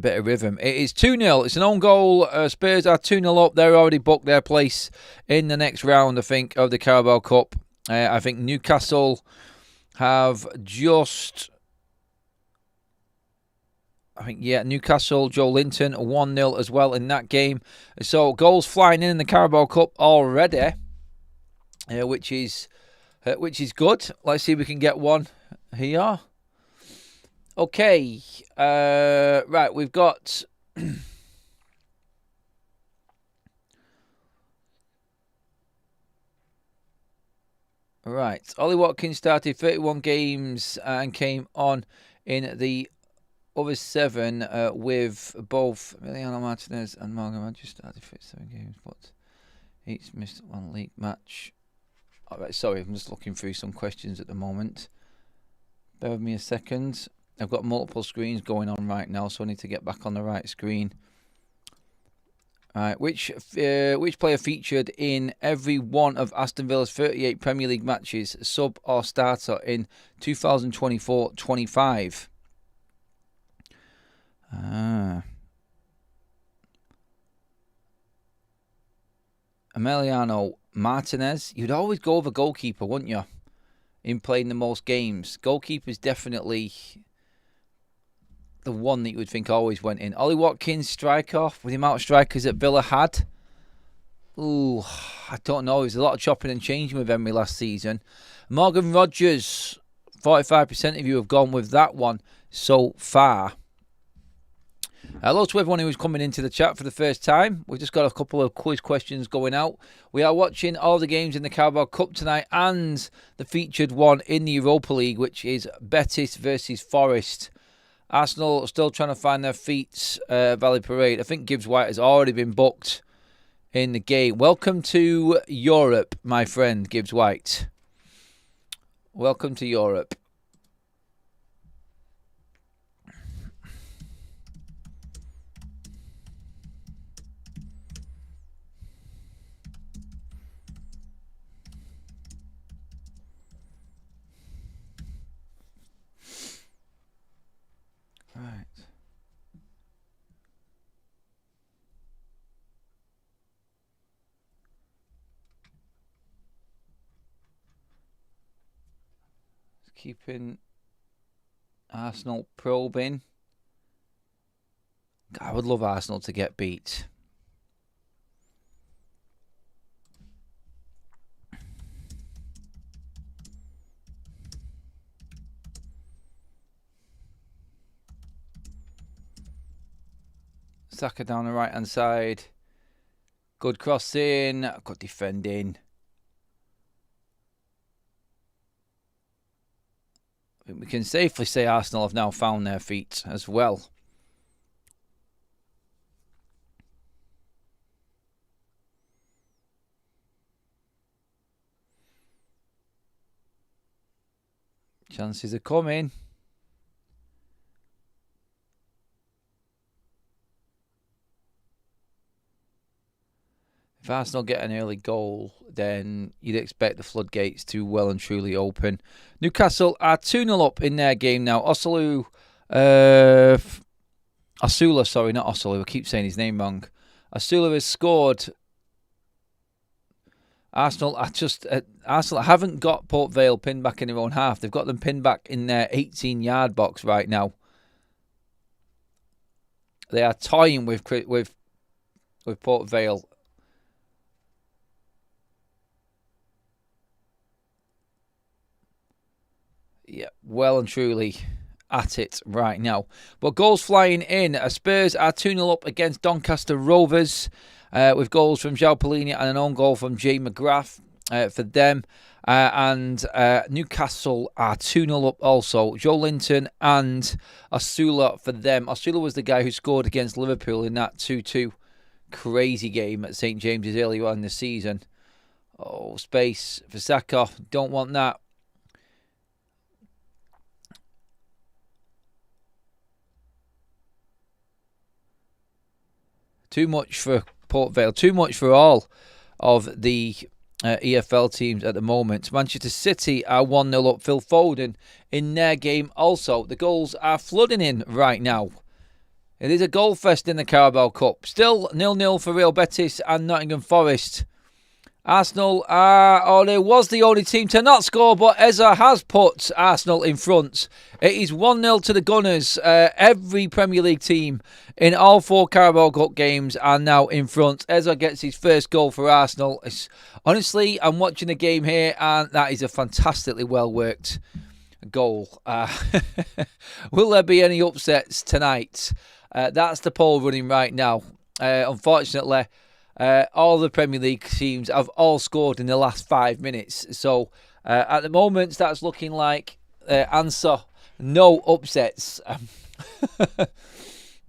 bit of rhythm. It is 2-0. It's an own goal. Spurs are 2-0 up. They're already booked their place in the next round, I think, of the Carabao Cup. I think Newcastle have just... Newcastle, Joe Linton, 1-0 as well in that game. So goals flying in the Carabao Cup already, which is good. Let's see if we can get one here. Okay, right, we've got... Right, Ollie Watkins started 31 games and came on in the other 7 with both Emiliano Martinez and Morgan Manchester. Started 57 games, but he's missed one league match. All right, sorry, I'm just looking through some questions at the moment. Bear with me a second. I've got multiple screens going on right now, so I need to get back on the right screen. All right, which player featured in every one of Aston Villa's 38 Premier League matches, sub or starter, in 2024-25? Emiliano Martinez. You'd always go over goalkeeper, wouldn't you, in playing the most games? Goalkeeper's definitely the one that you would think always went in. Ollie Watkins, striker, with the amount of strikers that Villa had. Ooh, I don't know. There's a lot of chopping and changing with Emery last season. Morgan Rogers, 45% of you have gone with that one so far. Hello to everyone who's coming into the chat for the first time. We've just got a couple of quiz questions going out. We are watching all the games in the Carabao Cup tonight and the featured one in the Europa League, which is Betis versus Forest. Arsenal still trying to find their feet, Valley Parade. I think Gibbs White has already been booked in the game. Welcome to Europe, my friend Gibbs White. Welcome to Europe. Right. Keeping Arsenal probing. I would love Arsenal to get beat. Saka down the right hand side. Good crossing. Good defending. I think we can safely say Arsenal have now found their feet as well. Chances are coming. If Arsenal get an early goal, then you'd expect the floodgates to well and truly open. Newcastle are 2-0 up in their game now. Osulu, sorry, not Osulu. I keep saying his name wrong. Osulu has scored. Arsenal haven't got Port Vale pinned back in their own half. They've got them pinned back in their 18-yard box right now. They are toying with Port Vale. Yeah, well and truly at it right now. But goals flying in. Spurs are 2-0 up against Doncaster Rovers with goals from João Palhinha and an own goal from Jay McGrath for them. And Newcastle are 2-0 up also. Joe Linton and Osula for them. Osula was the guy who scored against Liverpool in that 2-2 crazy game at St James's earlier on in the season. Oh, space for Saka. Don't want that. Too much for Port Vale. Too much for all of the EFL teams at the moment. Manchester City are 1-0 up. Phil Foden in their game also. The goals are flooding in right now. It is a goal fest in the Carabao Cup. Still 0-0 for Real Betis and Nottingham Forest. Arsenal they was the only team to not score, but Eza has put Arsenal in front. It is 1-0 to the Gunners. Every Premier League team in all 4 Carabao Cup games are now in front. Eza gets his first goal for Arsenal. Honestly, I'm watching the game here, and that is a fantastically well-worked goal. Will there be any upsets tonight? That's the poll running right now. Unfortunately, all the Premier League teams have all scored in the last 5 minutes. So at the moment, that's looking like answer no upsets.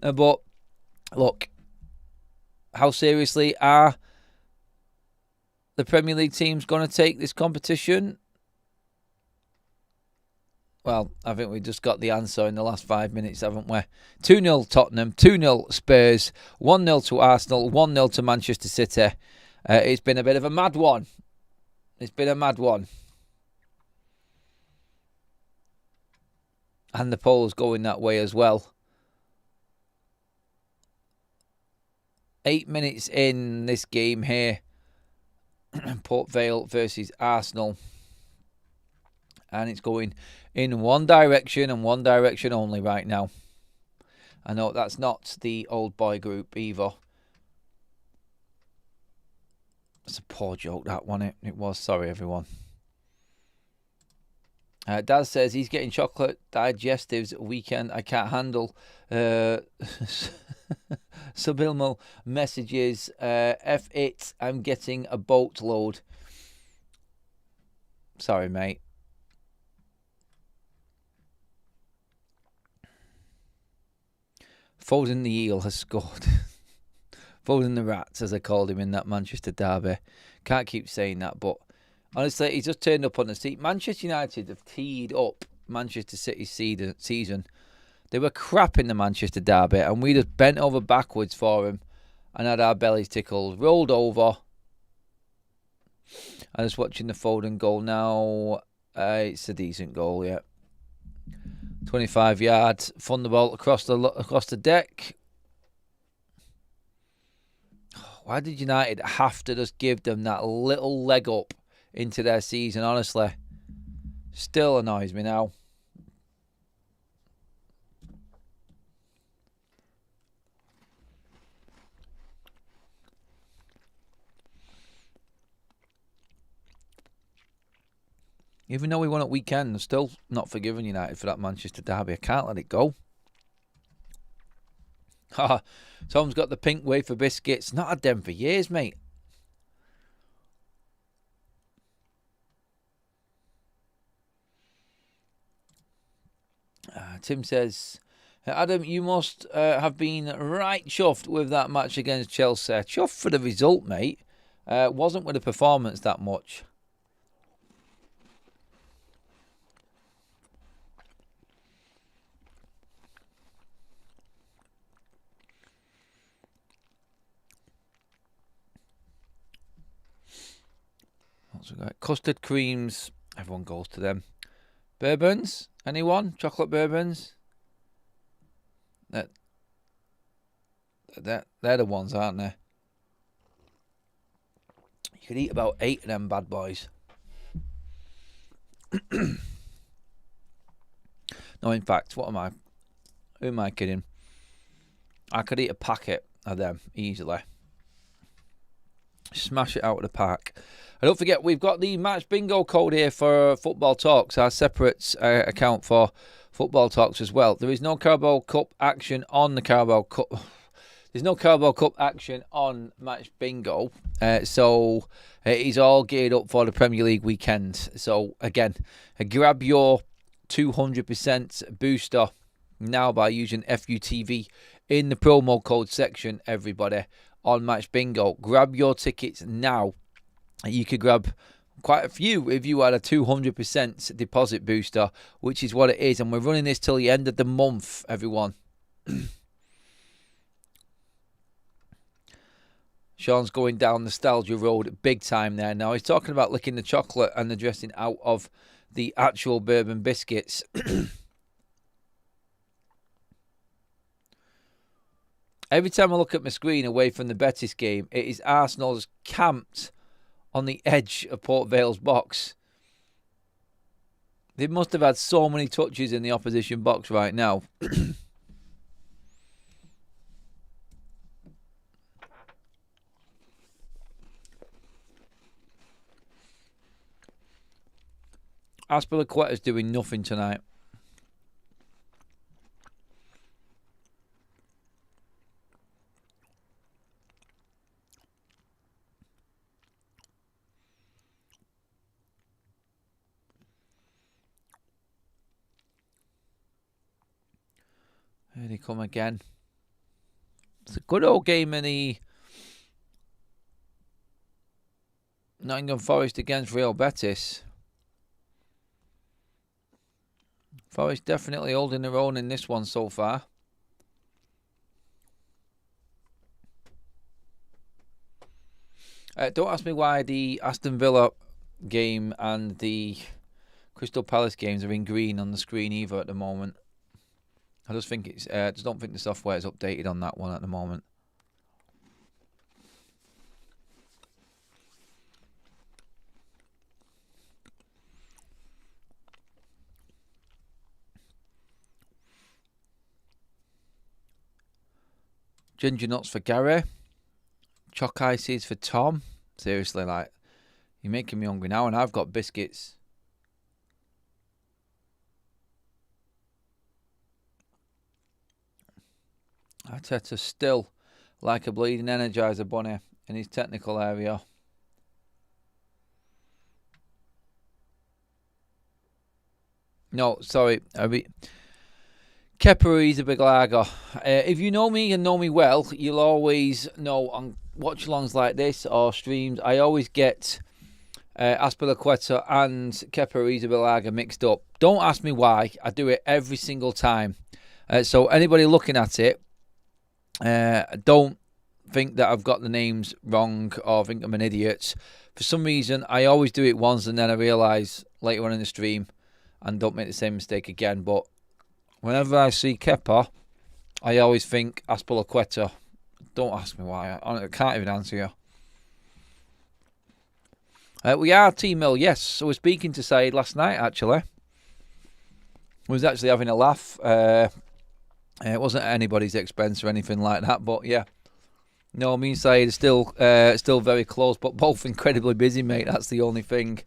But look, how seriously are the Premier League teams going to take this competition? Well, I think we just got the answer in the last 5 minutes, haven't we? 2-0 Tottenham, 2-0 Spurs, 1-0 to Arsenal, 1-0 to Manchester City. It's been a bit of a mad one. It's been a mad one. And the poll's going that way as well. 8 minutes in this game here. Port Vale versus Arsenal. And it's going in one direction and one direction only right now. I know that's not the old boy group either. It's a poor joke, that one. It was. Sorry, everyone. Dad says he's getting chocolate digestives weekend. I can't handle subliminal messages. F it. I'm getting a boatload. Sorry, mate. Foden the Eel has scored. Foden the Rats, as I called him in that Manchester derby. Can't keep saying that, but honestly, he's just turned up on the seat. Manchester United have teed up Manchester City's season. They were crap in the Manchester derby, and we just bent over backwards for him and had our bellies tickled. Rolled over. I'm just watching the Foden goal now. It's a decent goal, yeah. 25 yards, thunderbolt across the deck. Why did United have to just give them that little leg up into their season, honestly? Still annoys me now. Even though we won at weekend, I'm still not forgiving United for that Manchester derby. I can't let it go. Tom's got the pink wafer biscuits. Not had them for years, mate. Tim says, Adam, you must have been right chuffed with that match against Chelsea. Chuffed for the result, mate. Wasn't with the performance that much. What's we got? Custard creams. Everyone goes to them. Bourbons? Anyone? Chocolate bourbons? They're the ones, aren't they? You could eat about 8 of them bad boys. No, in fact, what am I? Who am I kidding? I could eat a packet of them easily. Smash it out of the pack. And don't forget, we've got the match bingo code here for Football Talks, our separate account for Football Talks as well. There is no Carabao Cup action on the Carabao Cup. There's no Carabao Cup action on match bingo. So it is all geared up for the Premier League weekend. So again, grab your 200% booster now by using FUTV in the promo code section, everybody, on match bingo. Grab your tickets now. You could grab quite a few if you had a 200% deposit booster, which is what it is. And we're running this till the end of the month, everyone. Sean's going down nostalgia road big time there now. He's talking about licking the chocolate and the dressing out of the actual bourbon biscuits. Every time I look at my screen away from the Betis game, it is Arsenal's camped on the edge of Port Vale's box. They must have had so many touches in the opposition box right now. Aspilicueta's doing nothing tonight. Here they come again. It's a good old game in the Nottingham Forest against Real Betis. Forest definitely holding their own in this one so far. Don't ask me why the Aston Villa game and the Crystal Palace games are in green on the screen either at the moment. I just think it's. Just don't think the software is updated on that one at the moment. Ginger nuts for Gary. Choc ices for Tom. Seriously, like, you're making me hungry now, and I've got biscuits. Arteta still like a bleeding Energizer bunny in his technical area. No, sorry. Kepa Arrizabalaga. If you know me and know me well, you'll always know on watch-alongs like this or streams, I always get Azpilicueta and Kepa Arrizabalaga mixed up. Don't ask me why. I do it every single time. So anybody looking at it, don't think that I've got the names wrong or think I'm an idiot. For some reason, I always do it once and then I realise later on in the stream and don't make the same mistake again. But whenever I see Kepa, I always think Azpilicueta. Don't ask me why. I can't even answer you. We are Team Mill, yes. So we're speaking to Said last night, actually. We was actually having a laugh. It wasn't at anybody's expense or anything like that, but yeah. No, me and Said are still very close, but both incredibly busy, mate. That's the only thing.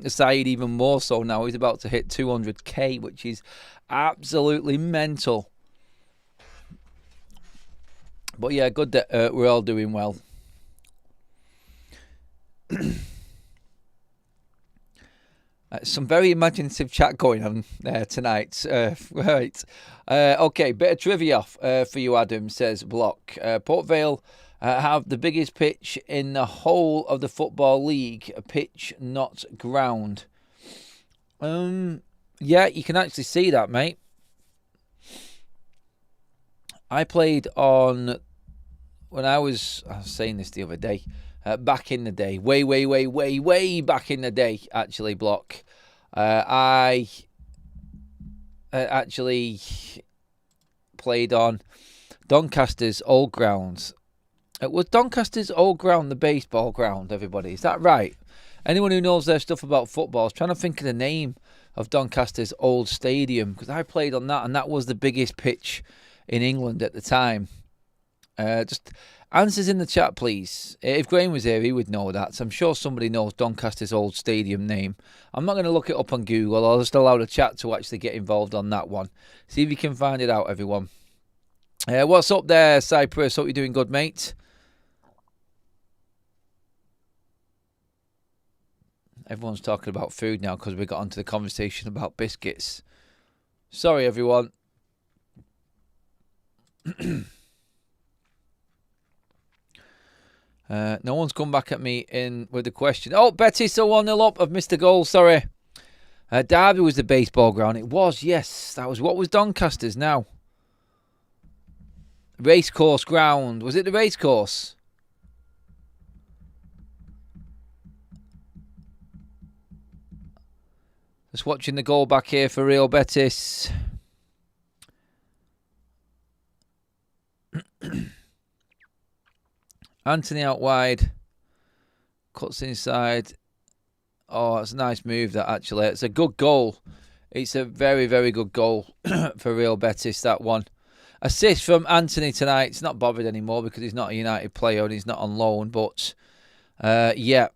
Said even more so now. He's about to hit 200k, which is absolutely mental. But yeah, good that we're all doing well. Some very imaginative chat going on tonight. Right. Okay, bit of trivia for you, Adam, says Block. Port Vale have the biggest pitch in the whole of the Football League. A pitch, not ground. Yeah, you can actually see that, mate. I played on, when I was saying this the other day, back in the day, way back in the day, actually, Block. I actually played on Doncaster's old grounds. Was Doncaster's old ground the baseball ground, everybody? Is that right? Anyone who knows their stuff about football is trying to think of the name of Doncaster's old stadium, because I played on that, and that was the biggest pitch in England at the time. Just answers in the chat, please. If Graham was here, he would know that. So I'm sure somebody knows Doncaster's old stadium name. I'm not going to look it up on Google. I'll just allow the chat to actually get involved on that one. See if you can find it out, everyone. What's up there, Cyprus? Hope you're doing good, mate. Everyone's talking about food now because we got onto the conversation about biscuits. Sorry, everyone. No one's come back at me in with the question. Oh, Betty, so 1-0 up. I've missed a goal, sorry. Derby was the baseball ground. It was, yes. That was what was Doncaster's now. Racecourse ground. Was it the racecourse? Just watching the goal back here for Real Betis. Anthony out wide. Cuts inside. Oh, it's a nice move, that, actually. It's a good goal. It's a very, very good goal for Real Betis, that one. Assist from Anthony tonight. It's not bothered anymore because he's not a United player and he's not on loan. But, yeah.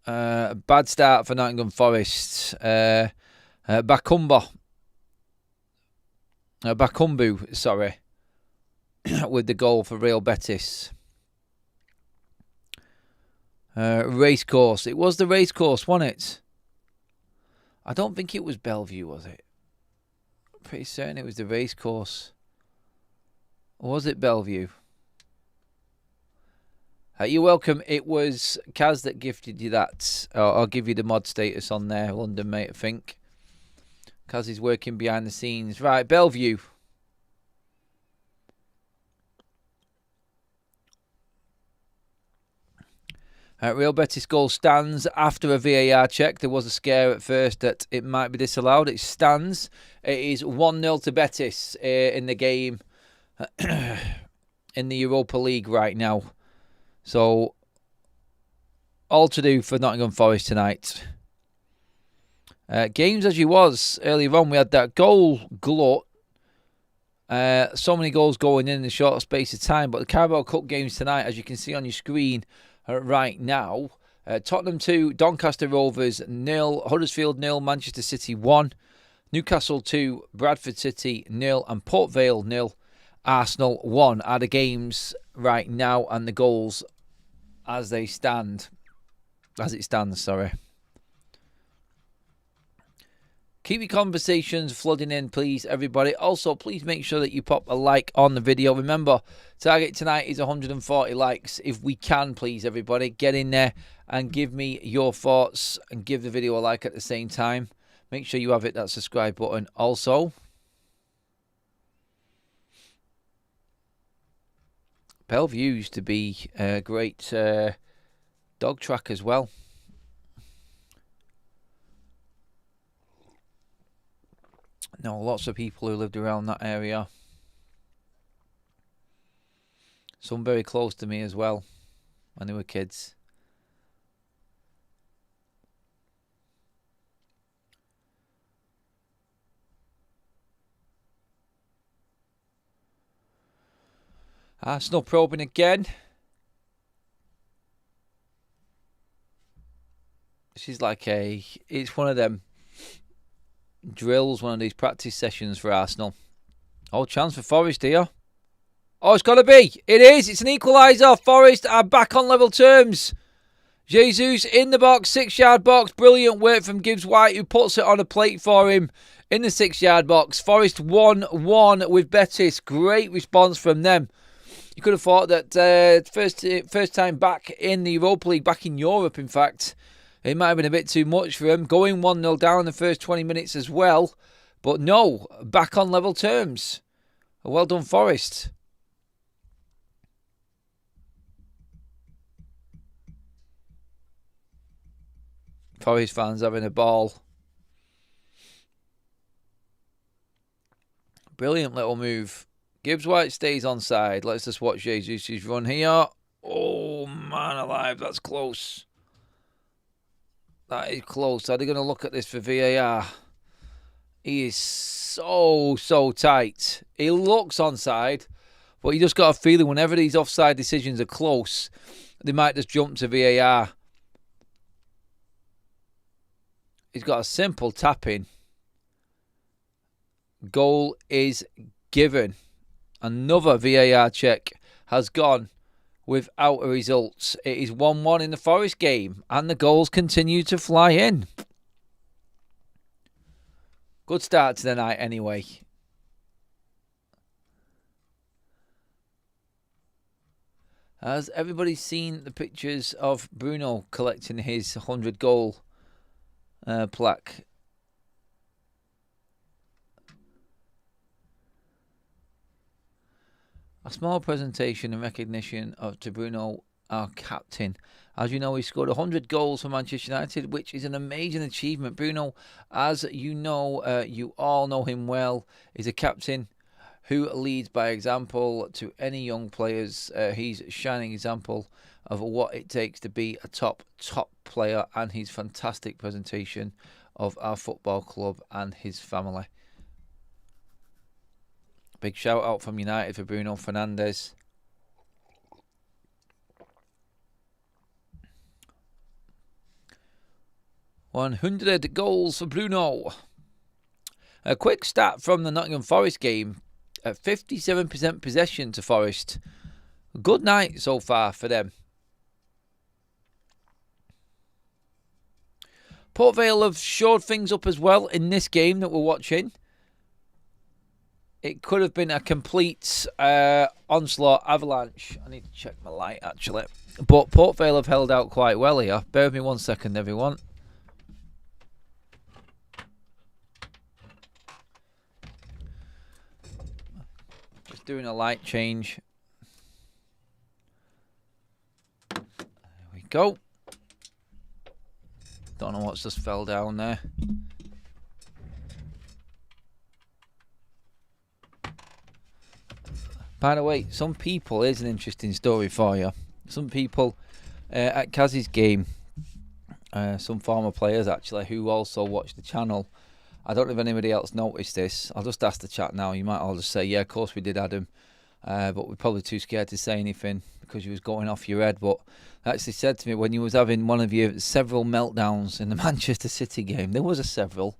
Bad start for Nottingham Forest. Bakumbu, sorry. With the goal for Real Betis. Racecourse. It was the racecourse, wasn't it? I don't think it was Bellevue, was it? Pretty certain it was the racecourse. Or was it Bellevue? You're welcome. It was Kaz that gifted you that. I'll give you the mod status on there, London, mate, I think. Kaz is working behind the scenes. Right, Bellevue. Real Betis goal stands after a VAR check. There was a scare at first that it might be disallowed. It stands. It is 1-0 to Betis in the game in the Europa League right now. So, all to do for Nottingham Forest tonight. Games as you was earlier on, we had that goal glut. So many goals going in a short space of time. But the Carabao Cup games tonight, as you can see on your screen, right now. Tottenham 2, Doncaster Rovers 0, Huddersfield 0, Manchester City 1, Newcastle 2, Bradford City 0, and Port Vale 0, Arsenal 1 are the games right now and the goals as it stands, sorry. Keep your conversations flooding in, please, everybody. Also, please make sure that you pop a like on the video. Remember, target tonight is 140 likes. If we can, please, everybody, get in there and give me your thoughts and give the video a like at the same time. Make sure you have that subscribe button. Also, Bellevue used to be a great dog track as well. No, lots of people who lived around that area. Some very close to me as well when they were kids. Arsenal probing again. This is like it's one of them drills, one of these practice sessions for Arsenal. Oh, chance for Forest here. Oh, it's got to be. It is. It's an equaliser. Forest are back on level terms. Jesus in the box, 6-yard box. Brilliant work from Gibbs White, who puts it on a plate for him in the 6-yard box. Forest 1-1 with Betis. Great response from them. You could have thought that first time back in the Europa League, back in Europe, in fact, it might have been a bit too much for him. Going 1-0 down in the first 20 minutes as well. But no, back on level terms. Well done, Forest. Forest fans having a ball. Brilliant little move. Gibbs White stays onside. Let's just watch Jesus' run here. Oh, man alive, that's close. That is close. Are they going to look at this for VAR? He is so tight. He looks onside, but you just got a feeling whenever these offside decisions are close, they might just jump to VAR. He's got a simple tap-in. Goal is given. Another VAR check has gone without a result. It is 1-1 in the Forest game, and the goals continue to fly in. Good start to the night anyway. Has everybody seen the pictures of Bruno collecting his 100-goal plaque? A small presentation and recognition to Bruno, our captain. As you know, he scored 100 goals for Manchester United, which is an amazing achievement. Bruno, as you know, you all know him well, is a captain who leads by example to any young players. He's a shining example of what it takes to be a top player, and his fantastic presentation of our football club and his family. Big shout out from United for Bruno Fernandes. "100 goals for Bruno." A quick stat from the Nottingham Forest game. 57% possession to Forest. Good night so far for them. Port Vale have shored things up as well in this game that we're watching. It could have been a complete onslaught avalanche. I need to check my light, actually. But Port Vale have held out quite well here. Bear with me 1 second, everyone. Just doing a light change. There we go. Don't know what's just fell down there. By the way, some people, here's an interesting story for you. Some people at Kaz's game, some former players actually, who also watch the channel. I don't know if anybody else noticed this. I'll just ask the chat now. You might all just say, yeah, of course we did, Adam. but we're probably too scared to say anything because you was going off your head. But actually said to me when you was having one of your several meltdowns in the Manchester City game, there was a several.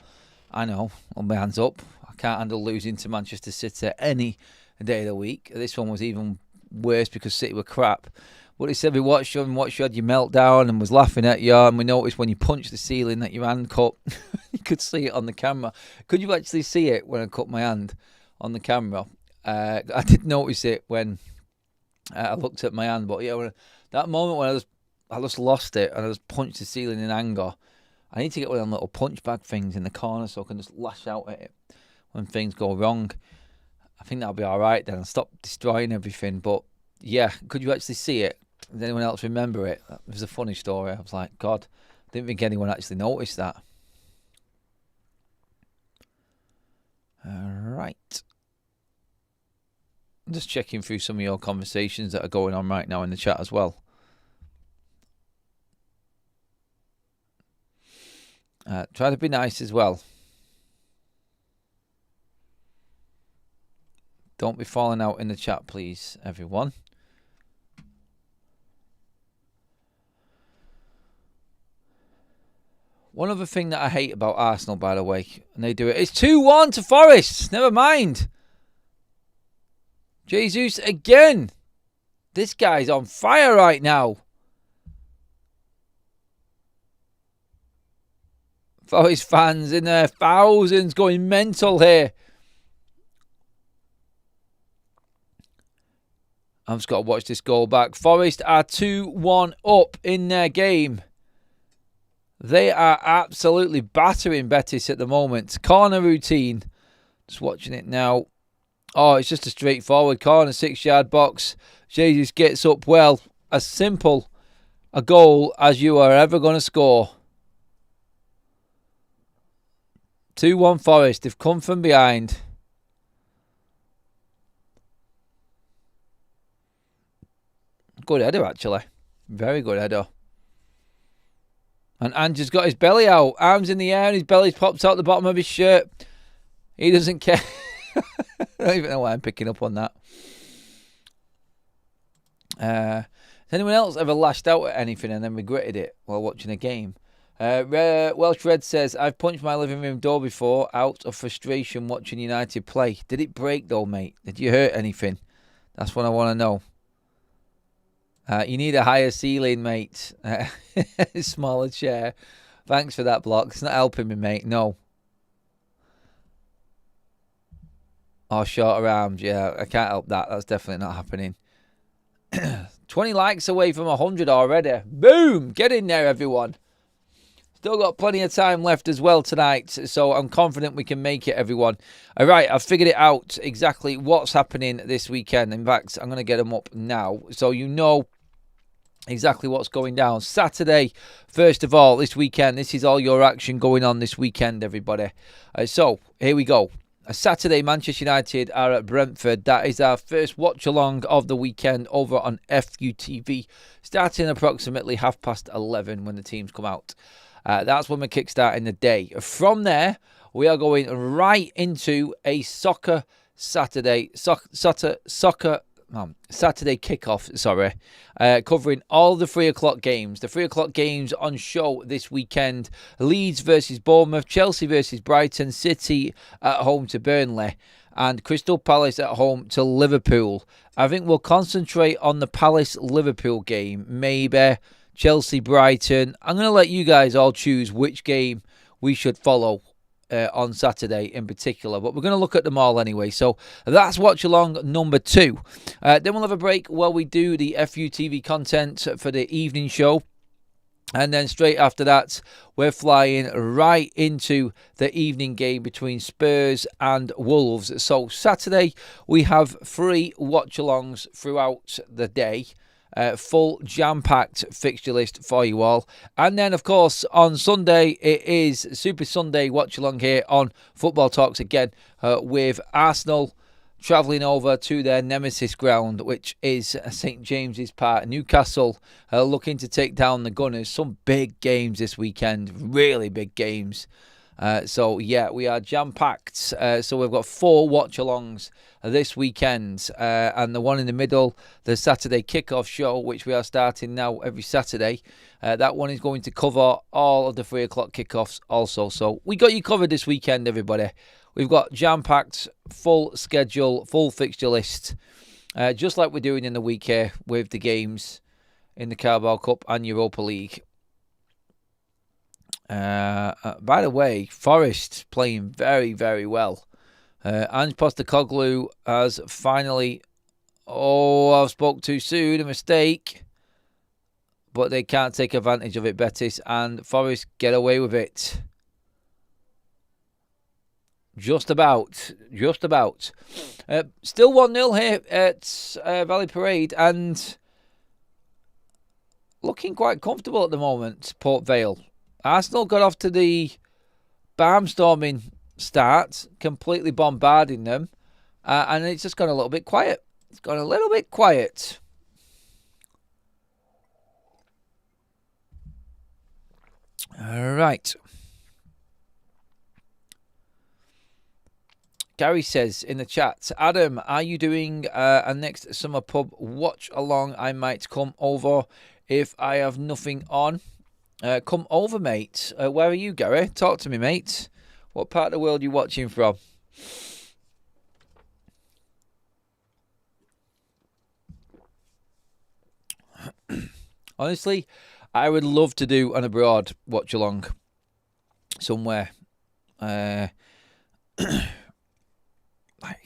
I know, on my hands up. I can't handle losing to Manchester City any day of the week. This one was even worse because City were crap. But he said we watched you and watched you had your meltdown and was laughing at you, and we noticed when you punched the ceiling that your hand cut. You could see it on the camera. Could you actually see it when I cut my hand on the camera? I did notice it when I looked at my hand, but yeah, that moment when I just lost it and I just punched the ceiling in anger. I need to get one of them little punch bag things in the corner so I can just lash out at it when things go wrong. I think that'll be all right then. I'll stop destroying everything. But yeah, could you actually see it? Does anyone else remember it? It was a funny story. I was like, God, I didn't think anyone actually noticed that. All right. I'm just checking through some of your conversations that are going on right now in the chat as well. Try to be nice as well. Don't be falling out in the chat, please, everyone. One other thing that I hate about Arsenal, by the way, and they do it, it's 2-1 to Forest. Never mind. Jesus again. This guy's on fire right now. Forest fans in their thousands going mental here. I've just got to watch this goal back. Forest are 2-1 up in their game. They are absolutely battering Betis at the moment. Corner routine. Just watching it now. Oh, it's just a straightforward corner, 6-yard box. Jesus gets up well. As simple a goal as you are ever going to score. 2-1 Forest. They've come from behind. Good header, actually. Very good header. And Ange's got his belly out. Arms in the air and his belly pops out the bottom of his shirt. He doesn't care. I don't even know why I'm picking up on that. Has anyone else ever lashed out at anything and then regretted it while watching a game? Welsh Red says, I've punched my living room door before out of frustration watching United play. Did it break though, mate? Did you hurt anything? That's what I want to know. You need a higher ceiling, mate. Smaller chair. Thanks for that block. It's not helping me, mate. No. Oh, shorter arms. Yeah, I can't help that. That's definitely not happening. 20 likes away from 100 already. Boom! Get in there, everyone. Still got plenty of time left as well tonight, so I'm confident we can make it, everyone. All right, I've figured it out exactly what's happening this weekend. In fact, I'm going to get them up now so you know exactly what's going down. Saturday, first of all, this weekend. This is all your action going on this weekend, everybody. So, here we go. Saturday, Manchester United are at Brentford. That is our first watch-along of the weekend over on FUTV, starting approximately 11:30 when the teams come out. That's when we're kickstarting the day. From there, we are going right into a soccer Saturday, Saturday kickoff, covering all the 3 o'clock games. The 3 o'clock games on show this weekend: Leeds versus Bournemouth, Chelsea versus Brighton, City at home to Burnley, and Crystal Palace at home to Liverpool. I think we'll concentrate on the Palace-Liverpool game, maybe Chelsea-Brighton. I'm going to let you guys all choose which game we should follow on Saturday in particular, but we're going to look at them all anyway. So that's watch along number 2. Then we'll have a break while we do the FUTV content for the evening show, and then straight after that we're flying right into the evening game between Spurs and Wolves. So Saturday we have 3 watch alongs throughout the day. Full jam-packed fixture list for you all. And then, of course, on Sunday, it is Super Sunday watch-along here on Football Talks again, with Arsenal travelling over to their nemesis ground, which is St James's Park. Newcastle looking to take down the Gunners. Some big games this weekend, really big games. So, yeah, we are jam-packed. So we've got 4 watch-alongs this weekend. And the one in the middle, the Saturday kickoff show, which we are starting now every Saturday. That one is going to cover all of the 3 o'clock kickoffs also. So we got you covered this weekend, everybody. We've got jam-packed, full schedule, full fixture list. Just like we're doing in the week here with the games in the Carabao Cup and Europa League. By the way, Forest playing very, very well. Ange Postecoglou has finally... I've spoke too soon, a mistake. But they can't take advantage of it, Betis, and Forest get away with it. Just about. Still 1-0 here at Valley Parade, and looking quite comfortable at the moment, Port Vale. Arsenal got off to the barnstorming start, completely bombarding them, and it's just gone a little bit quiet. All right. Gary says in the chat, Adam, are you doing a next summer pub watch along? I might come over if I have nothing on. Come over, mate. Where are you, Gary? Talk to me, mate. What part of the world are you watching from? Honestly, I would love to do an abroad watch along somewhere. Like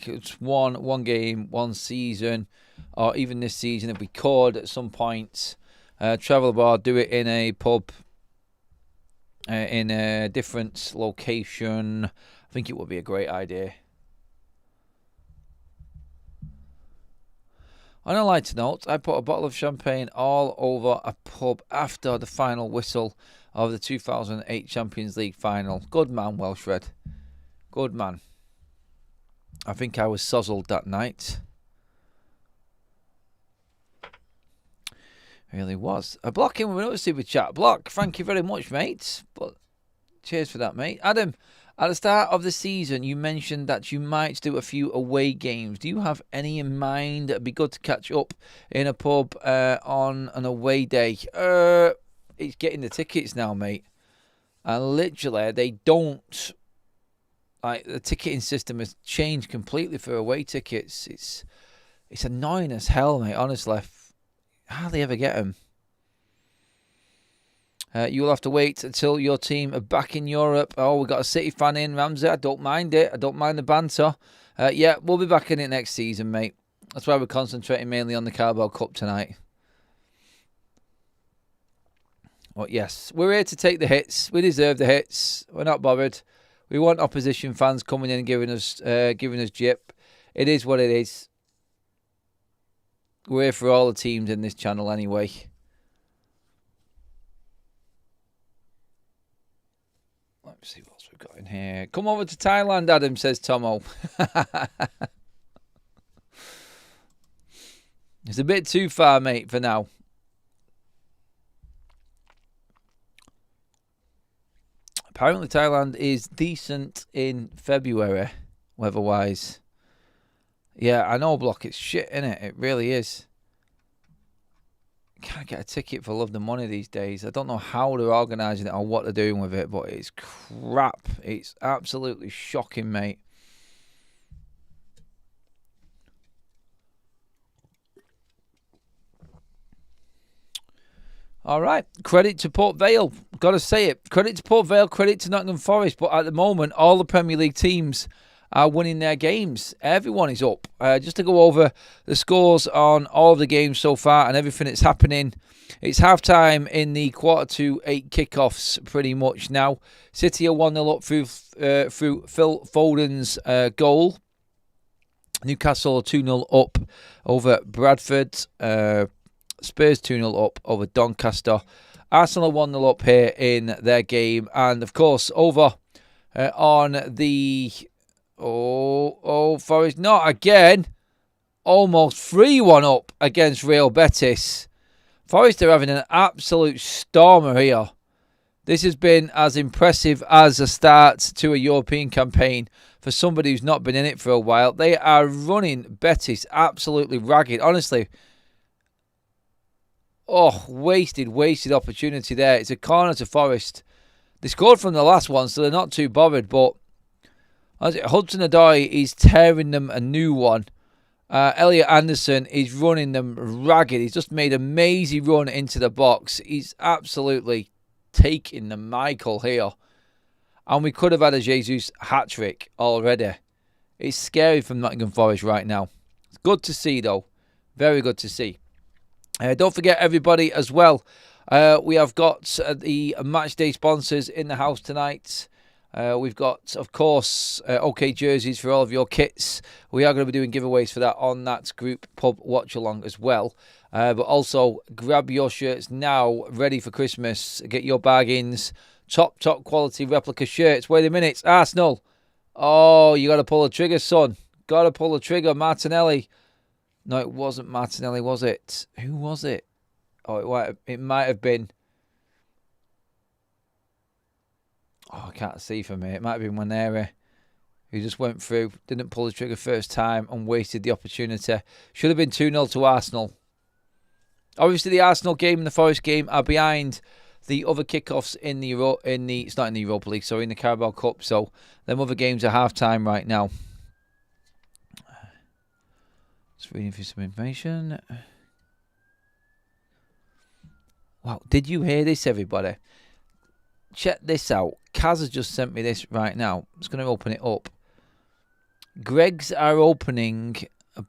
it's one game, one season, or even this season if we could at some point travel abroad, do it in a pub in a different location. I think it would be a great idea. On a lighter note, I put a bottle of champagne all over a pub after the final whistle of the 2008 Champions League final. Good man, Welshred. Good man. I think I was sozzled that night. Really was. A block in with another super chat. Block, thank you very much, mate. But cheers for that, mate. Adam, at the start of the season, you mentioned that you might do a few away games. Do you have any in mind? It'd be good to catch up in a pub on an away day. It's getting the tickets now, mate. And literally, they don't... Like, the ticketing system has changed completely for away tickets. It's annoying as hell, mate, honestly. Hardly ever get them. You'll have to wait until your team are back in Europe. Oh, we've got a City fan in, Ramsey. I don't mind it. I don't mind the banter. Yeah, we'll be back in it next season, mate. That's why we're concentrating mainly on the Carabao Cup tonight. But yes, we're here to take the hits. We deserve the hits. We're not bothered. We want opposition fans coming in and giving us jip. It is what it is. We're here for all the teams in this channel anyway. Let's see what else we've got in here. Come over to Thailand, Adam, says Tomo. It's a bit too far, mate, for now. Apparently Thailand is decent in February, weather-wise. Yeah, I know, Block. It's shit, innit? It really is. Can't get a ticket for love the money these days. I don't know how they're organising it or what they're doing with it, but it's crap. It's absolutely shocking, mate. All right, credit to Port Vale. Got to say it. Credit to Port Vale, credit to Nottingham Forest. But at the moment, all the Premier League teams are winning their games. Everyone is up. Just to go over the scores on all of the games so far and everything that's happening. It's half-time in the 7:45 kickoffs pretty much now. City are 1-0 up through Phil Foden's goal. Newcastle are 2-0 up over Bradford. Spurs 2-0 up over Doncaster. Arsenal 1-0 up here in their game. And, of course, over on the... Forest not again. Almost 3-1 up against Real Betis. Forest are having an absolute stormer here. This has been as impressive as a start to a European campaign for somebody who's not been in it for a while. They are running Betis absolutely ragged. Honestly, wasted opportunity there. It's a corner to Forest. They scored from the last one, so they're not too bothered. But Hudson-Odoi is tearing them a new one. Elliot Anderson is running them ragged. He's just made a mazy run into the box. He's absolutely taking the Michael here. And we could have had a Jesus hat-trick already. It's scary from Nottingham Forest right now. It's good to see, though. Very good to see. Don't forget, everybody, as well, we have got the match day sponsors in the house tonight. We've got, of course, OK jerseys for all of your kits. We are going to be doing giveaways for that on that group pub watch-along as well. But also, grab your shirts now, ready for Christmas. Get your bargains. Top quality replica shirts. Wait a minute, Arsenal. Oh, you got to pull the trigger, son. Got to pull the trigger, Martinelli. No, it wasn't Martinelli, was it? Who was it? Oh, it might have been. Oh, I can't see for me. It might have been Waneri, who just went through, didn't pull the trigger first time and wasted the opportunity. Should have been 2-0 to Arsenal. Obviously, the Arsenal game and the Forest game are behind the other kickoffs in the it's not in the Europa League, sorry, in the Carabao Cup. So them other games are half time right now. Just reading through some information. Wow, did you hear this, everybody? Check this out. Kaz has just sent me this right now. I'm just going to open it up. Greggs are opening a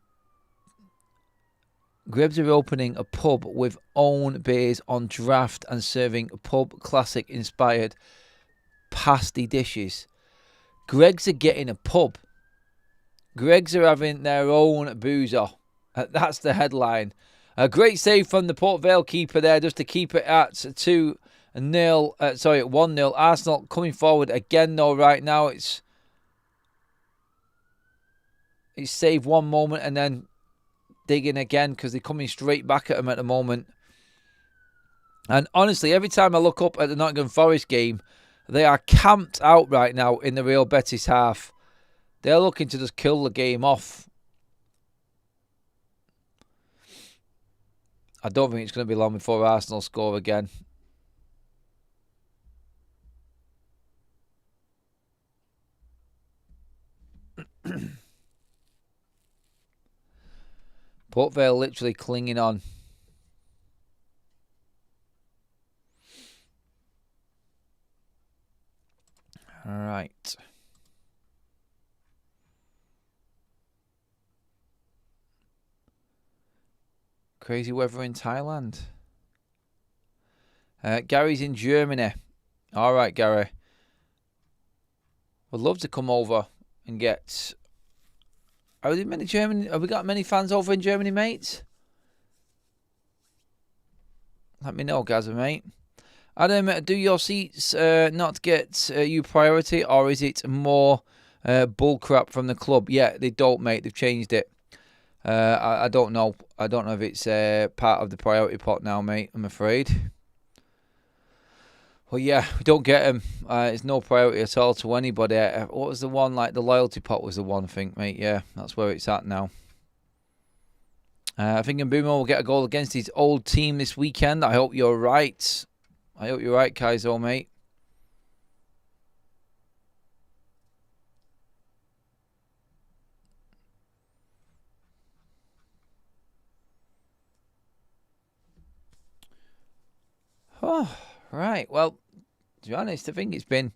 pub with own beers on draft and serving pub classic inspired pasty dishes. Greggs are getting a pub. Greggs are having their own boozer. That's the headline. A great save from the Port Vale keeper there just to keep it at 1-0. Arsenal coming forward again though right now. It's saved one moment and then digging again because they're coming straight back at them at the moment. And honestly, every time I look up at the Nottingham Forest game, they are camped out right now in the Real Betis half. They're looking to just kill the game off. I don't think it's going to be long before Arsenal score again. Port Vale literally clinging on. All right. Crazy weather in Thailand. Gary's in Germany. All right, Gary. Would love to come over and get. Have we got many fans over in Germany, mate? Let me know, Gaza, mate. Adam, do your seats not get you priority, or is it more bullcrap from the club? Yeah, they don't, mate. They've changed it. I don't know. I don't know if it's part of the priority pot now, mate. I'm afraid. Well, yeah, we don't get them. It's no priority at all to anybody. What was the one? Like the loyalty pot was the one, I think, mate. Yeah, that's where it's at now. I think Mbeumo will get a goal against his old team this weekend. I hope you're right. I hope you're right, Kaizo, mate. Oh, right. Well, to be honest, I think it's been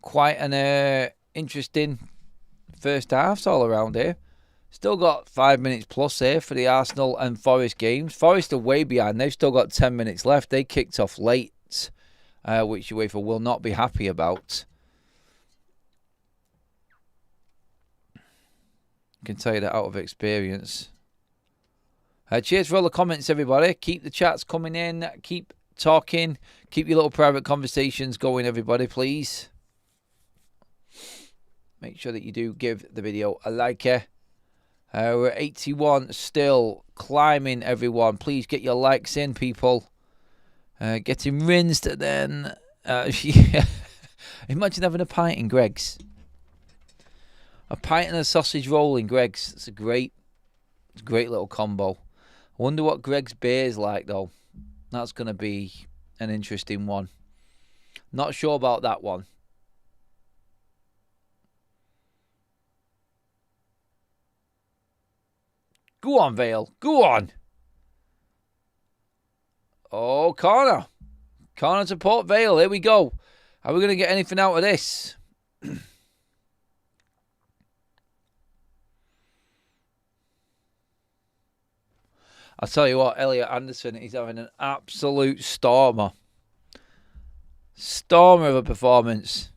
quite an interesting first half all around here. Still got 5 minutes plus here for the Arsenal and Forest games. Forest are way behind. They've still got 10 minutes left. They kicked off late, which UEFA will not be happy about. I can tell you that out of experience. Cheers for all the comments, everybody. Keep the chats coming in. Keep talking. Keep your little private conversations going, everybody, please. Make sure that you do give the video a like. We're at 81 still. Climbing, everyone. Please get your likes in, people. Getting rinsed then. Yeah. Imagine having a pint in Greg's. A pint and a sausage roll in Greg's. It's a great little combo. I wonder what Greg's beer's like, though. That's going to be an interesting one. Not sure about that one. Go on, Vale. Go on. Oh, corner. Corner to Port Vale. Here we go. Are we going to get anything out of this? I'll tell you what, Elliot Anderson is having an absolute stormer. Stormer of a performance.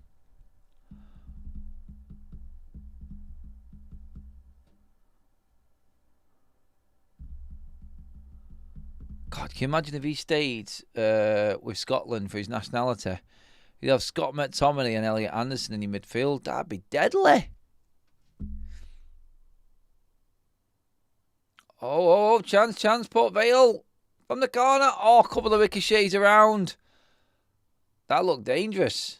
God, can you imagine if he stayed with Scotland for his nationality? You'd have Scott McTominay and Elliot Anderson in your midfield. That'd be deadly. Oh, chance, Port Vale. From the corner. Oh, a couple of ricochets around. That looked dangerous.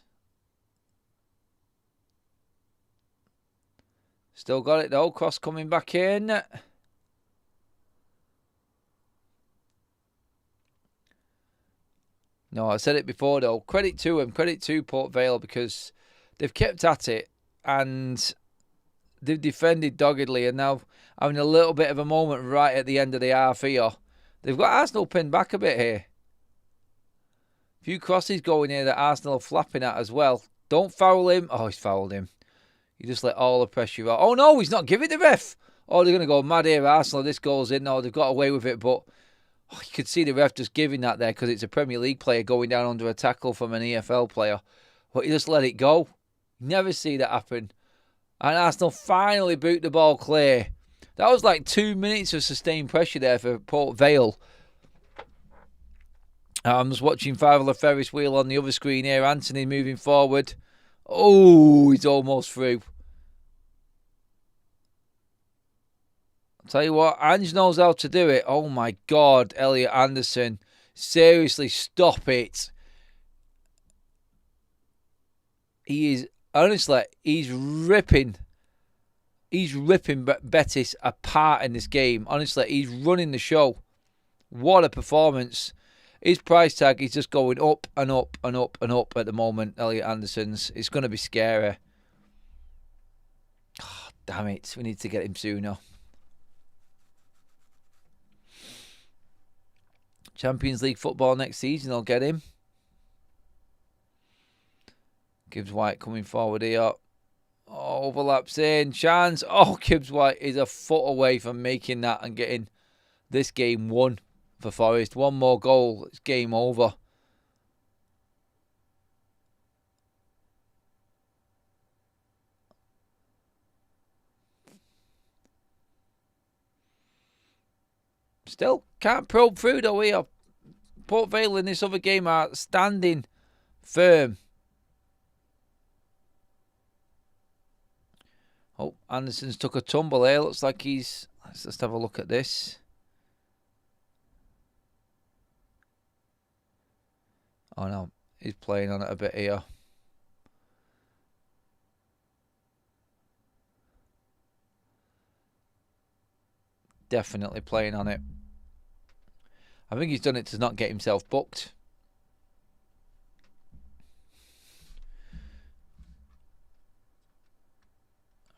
Still got it though. Cross coming back in. No, I said it before though. Credit to him. Credit to Port Vale because they've kept at it and they've defended doggedly and now having a little bit of a moment right at the end of the half here. They've got Arsenal pinned back a bit here. A few crosses going here that Arsenal are flapping at as well. Don't foul him. Oh, he's fouled him. You just let all the pressure out. Oh, no, he's not giving the ref. Oh, they're going to go mad here, Arsenal. This goes in. No, they've got away with it, but you could see the ref just giving that there because it's a Premier League player going down under a tackle from an EFL player. But you just let it go. Never see that happen. And Arsenal finally boot the ball clear. That was like 2 minutes of sustained pressure there for Port Vale. I'm just watching Fowler Ferris wheel on the other screen here. Anthony moving forward. Oh, he's almost through. I'll tell you what, Ange knows how to do it. Oh my God, Elliot Anderson. Seriously, stop it. He is, honestly, he's ripping Betis apart in this game. Honestly, he's running the show. What a performance. His price tag is just going up and up and up and up at the moment, Elliot Anderson's. It's going to be scary. Oh, damn it. We need to get him sooner. Champions League football next season, I'll get him. Gibbs White coming forward here. Oh, overlaps in. Chance. Oh, Gibbs White is a foot away from making that and getting this game won for Forest. One more goal. It's game over. Still can't probe through though here. Port Vale in this other game are standing firm. Oh, Anderson's took a tumble here. Looks like he's... Let's just have a look at this. Oh no, he's playing on it a bit here. Definitely playing on it. I think he's done it to not get himself booked.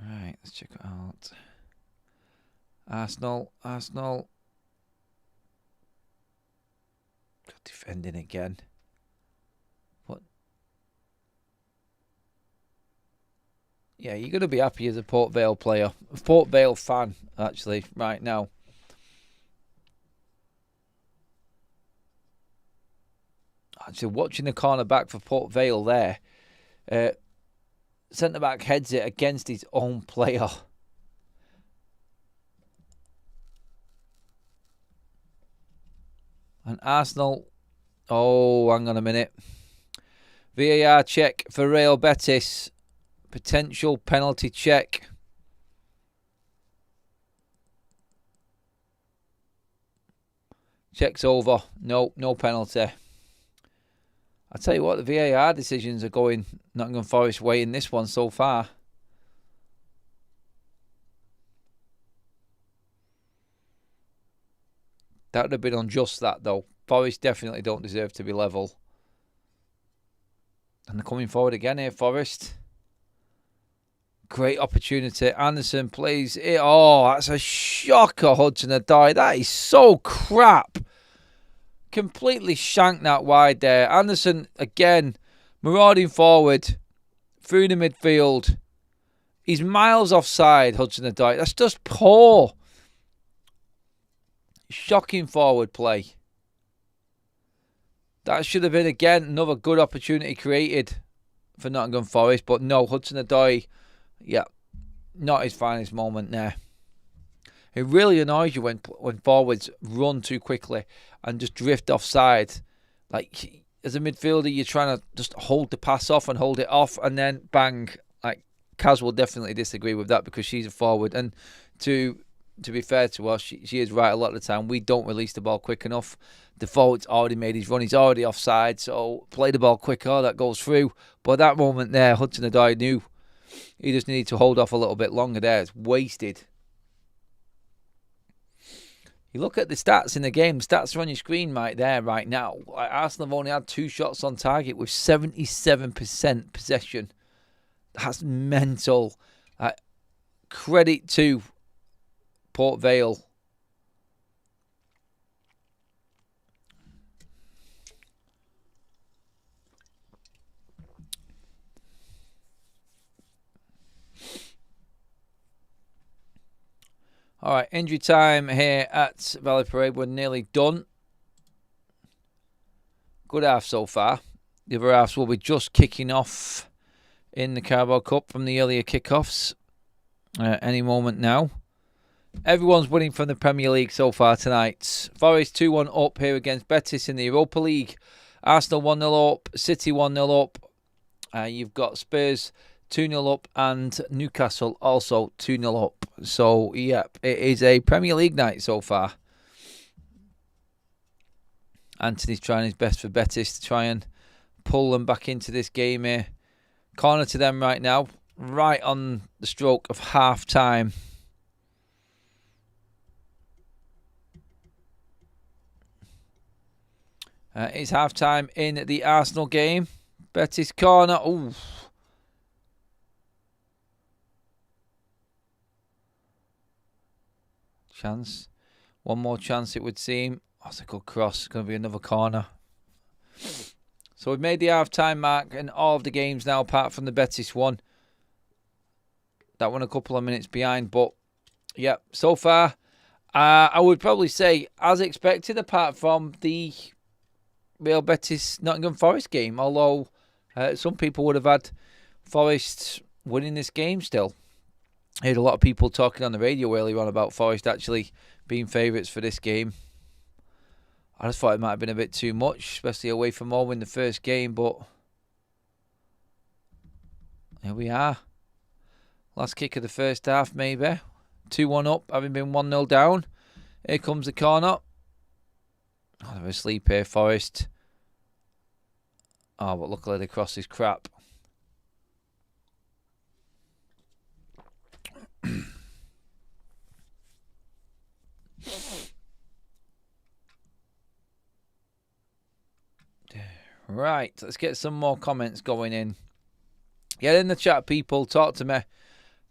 Alright, let's check it out. Arsenal. Defending again. What? Yeah, you're going to be happy as a Port Vale player. A Port Vale fan, actually, right now. Actually, watching the corner back for Port Vale there. Centre back heads it against his own player. And Arsenal. Oh, hang on a minute. VAR check for Real Betis. Potential penalty check. Check's over. No penalty. I tell you what, the VAR decisions are going Nottingham Forest way in this one so far. That would have been unjust, that, though. Forest definitely don't deserve to be level. And they're coming forward again here, Forest. Great opportunity. Anderson plays it. Oh, that's a shocker, Hudson-Odoi. That is so crap. Completely shanked that wide there. Anderson, again, marauding forward through the midfield. He's miles offside, Hudson-Odoi. That's just poor. Shocking forward play. That should have been, again, another good opportunity created for Nottingham Forest. But no, Hudson-Odoi, yeah, not his finest moment there. It really annoys you when forwards run too quickly and just drift offside. Like, as a midfielder, you're trying to just hold the pass off and hold it off, and then bang. Like, Kaz will definitely disagree with that because she's a forward. And to be fair to her, she is right a lot of the time. We don't release the ball quick enough. The forward's already made his run. He's already offside, so play the ball quicker. That goes through. But that moment there, Hudson-Odoi knew he just needed to hold off a little bit longer there. It's wasted. You look at the stats in the game. Stats are on your screen right there, right now. Arsenal have only had 2 shots on target with 77% possession. That's mental. Credit to Port Vale. All right, injury time here at Valley Parade. We're nearly done. Good half so far. The other halves will be just kicking off in the Carabao Cup from the earlier kickoffs. Any moment now. Everyone's winning from the Premier League so far tonight. Forest 2-1 up here against Betis in the Europa League. Arsenal 1-0 up. City 1-0 up. You've got Spurs 2-0 up and Newcastle also 2-0 up. So, yep, it is a Premier League night so far. Anthony's trying his best for Betis to try and pull them back into this game here. Corner to them right now. Right on the stroke of half-time. It's half-time in the Arsenal game. Betis corner. Ooh. Chance. One more chance, it would seem. Oh, that's a good cross. It's going to be another corner. So we've made the half-time mark in all of the games now, apart from the Betis one. That one a couple of minutes behind. But, yeah, so far, I would probably say, as expected, apart from the Real Betis Nottingham Forest game. Although, some people would have had Forest winning this game still. I heard a lot of people talking on the radio earlier on about Forest actually being favourites for this game. I just thought it might have been a bit too much, especially away from home in the first game, but here we are. Last kick of the first half, maybe. 2-1 up, having been 1-0 down. Here comes the corner. Oh, they're asleep here, Forest. Oh, but luckily the cross is crap. Right, let's get some more comments going in. Get in the chat, people. Talk to me.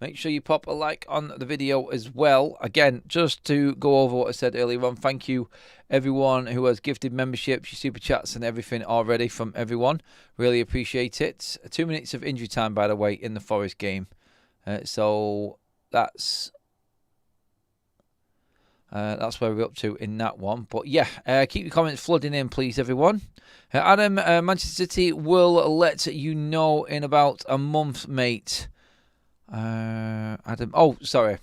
Make sure you pop a like on the video as well. Again, just to go over what I said earlier on, thank you everyone who has gifted memberships, your super chats and everything already from everyone. Really appreciate it. 2 minutes of injury time, by the way, in the Forest game. So that's where we're up to in that one. But yeah, keep your comments flooding in, please, everyone. Adam, Manchester City will let you know in about a month, mate. Adam, oh, sorry.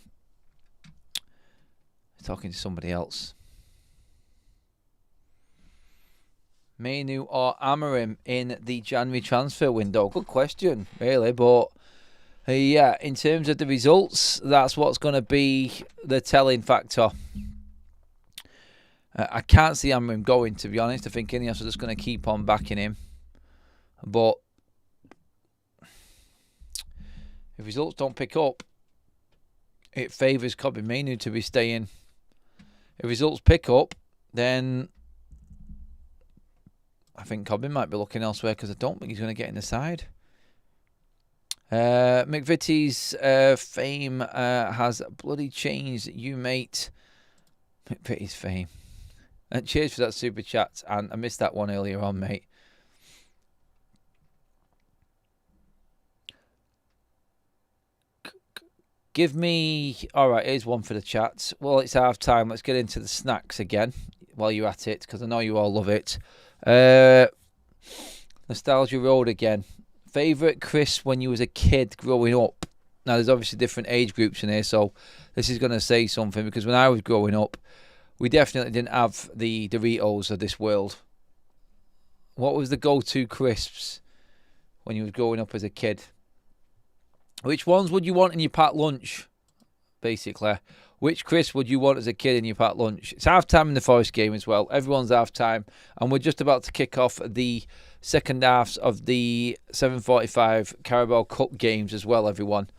Talking to somebody else. Menu or Amorim in the January transfer window? Good question, really. But yeah, in terms of the results, that's what's going to be the telling factor. I can't see Amorim going, to be honest. I think Ineos are just going to keep on backing him. But if results don't pick up, it favours Kobbie Mainoo to be staying. If results pick up, then I think Kobbie might be looking elsewhere because I don't think he's going to get in the side. McVitie's fame has bloody changed you, mate. McVitie's fame. And cheers for that super chat. And I missed that one earlier on, mate. Give me... Alright, here's one for the chats. Well, it's half time. Let's get into the snacks again while you're at it, because I know you all love it. Nostalgia Road again. Favourite crisp when you was a kid growing up? Now, there's obviously different age groups in here, so this is going to say something, because when I was growing up, we definitely didn't have the Doritos of this world. What was the go-to crisps when you was growing up as a kid? Which ones would you want in your packed lunch, basically? Which crisp would you want as a kid in your packed lunch? It's half-time in the Forest game as well. Everyone's half-time. And we're just about to kick off the second halves of the 7:45 Carabao Cup games as well, everyone.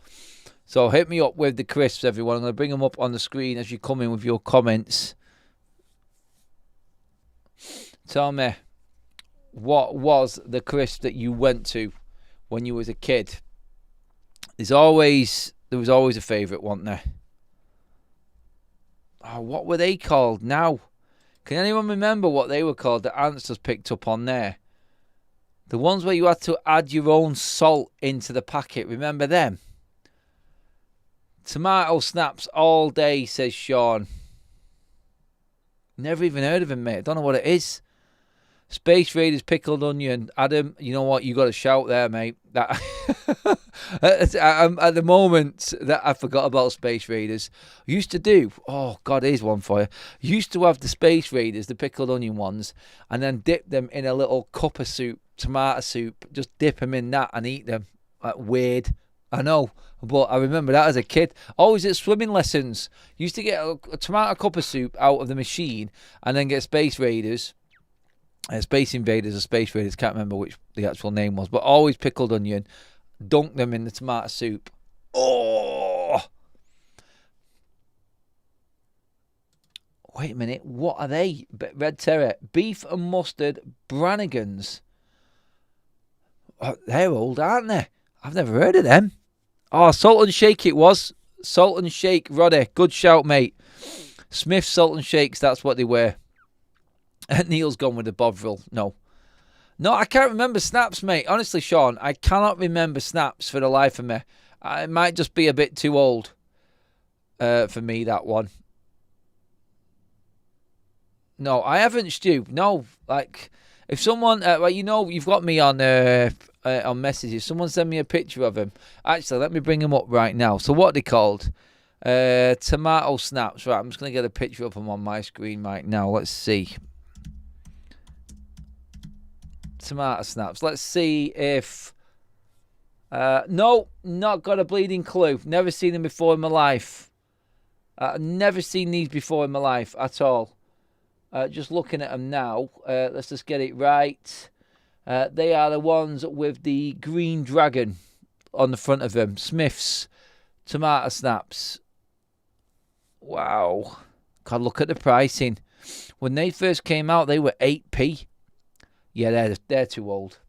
So hit me up with the crisps, everyone. I'm going to bring them up on the screen as you come in with your comments. Tell me, what was the crisp that you went to when you was a kid? There was always a favourite, wasn't there? Oh, what were they called now? Can anyone remember what they were called that Ants just picked up on there? The ones where you had to add your own salt into the packet. Remember them? Tomato snaps all day, says Sean. Never even heard of him, mate. I don't know what it is. Space Raiders pickled onion. Adam, you know what? You got to shout there, mate. That at the moment that I forgot about Space Raiders. I used to do. Oh God, here's one for you. I used to have the Space Raiders, the pickled onion ones, and then dip them in a little cup of soup, tomato soup. Just dip them in that and eat them. Weird, I know, but I remember that as a kid. Always at swimming lessons, used to get a tomato cup of soup out of the machine and then get Space Raiders. Space Invaders or Space Raiders, can't remember which the actual name was, but always pickled onion, dunk them in the tomato soup. Oh! Wait a minute, what are they? Red Terror, beef and mustard Brannigan's. Oh, they're old, aren't they? I've never heard of them. Oh, Salt and Shake it was. Salt and Shake, Roddy, good shout, mate. Smith's Salt and Shakes, that's what they were. Neil's gone with the Bovril. No, I can't remember snaps, mate. Honestly, Sean, I cannot remember snaps for the life of me. It might just be a bit too old for me, that one. No, I haven't, Stu. No, like, if someone, you've got me on messages. Someone send me a picture of him. Actually, let me bring him up right now. So what are they called? Tomato snaps. Right, I'm just going to get a picture of them on my screen right now. Let's see. Tomato snaps. Let's see if... no, not got a bleeding clue. Never seen them before in my life. Never seen these before in my life at all. Just looking at them now. Let's just get it right. They are the ones with the green dragon on the front of them. Smith's tomato snaps. Wow. God, look at the pricing. When they first came out, they were 8p. Yeah, they're too old.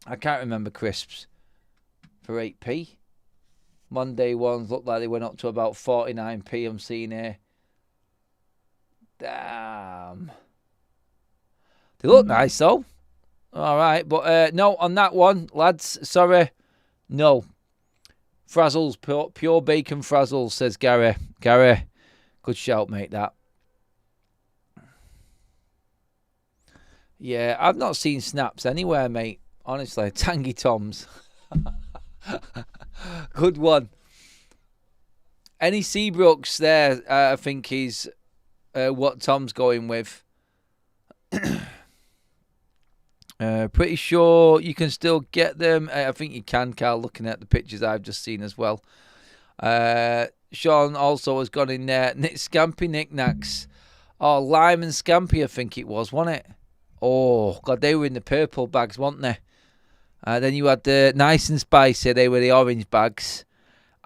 I can't remember crisps for 8p. Monday ones look like they went up to about 49p. I'm seeing here. Damn. They look nice though. All right, but no, on that one, lads, sorry. No. Frazzles, pure bacon frazzles, says Gary. Gary, good shout, mate, that. Yeah, I've not seen snaps anywhere, mate. Honestly, Tangy Toms. Good one. Any Seabrooks there, I think is what Tom's going with. Pretty sure you can still get them. I think you can, Carl, looking at the pictures I've just seen as well. Sean also has gone in there. Scampi Knickknacks. Oh, Lime and Scampi, I think it was, wasn't it? Oh, God, they were in the purple bags, weren't they? Then you had the Nice and Spicy. They were the orange bags.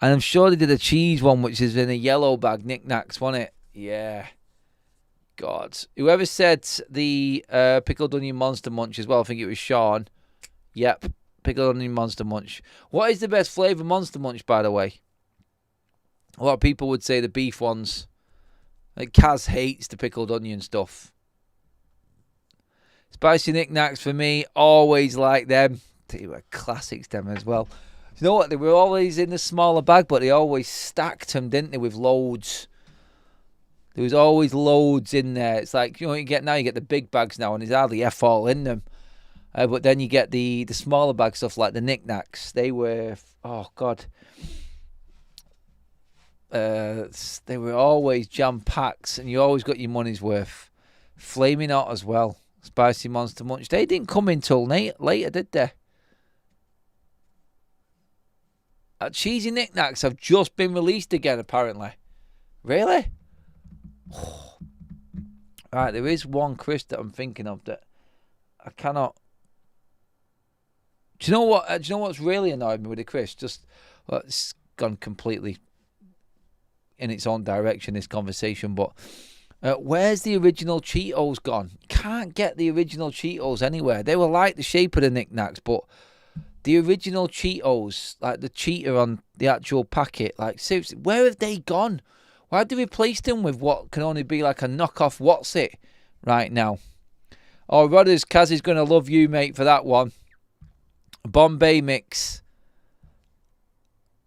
And I'm sure they did a cheese one, which is in a yellow bag. Knickknacks, wasn't it? Yeah. God. Whoever said the pickled onion monster munch as well, I think it was Sean. Yep. Pickled onion monster munch. What is the best flavour monster munch, by the way? A lot of people would say the beef ones. Like Kaz hates the pickled onion stuff. Spicy knickknacks for me, always like them. They were classics, them as well. You know what? They were always in the smaller bag, but they always stacked them, didn't they, with loads. There was always loads in there. It's like, you know what you get now? You get the big bags now, and there's hardly F all in them. But then you get the smaller bag stuff like the knickknacks. They were, oh, God. They were always jam-packed, and you always got your money's worth. Flaming hot as well. Spicy Monster Munch. They didn't come in till later, did they? Cheesy knickknacks have just been released again, apparently. Really? Right, there is one crisp that I'm thinking of that I cannot. Do you know what? Do you know what's really annoyed me with the crisp? It's gone completely in its own direction, this conversation, but where's the original Cheetos gone? Can't get the original Cheetos anywhere. They were like the shape of the knickknacks, but the original Cheetos, like the cheetah on the actual packet, like seriously, where have they gone? Why do we replace them with what can only be like a knockoff What's It right now? Oh, Rodders, Kaz is going to love you, mate, for that one. Bombay mix.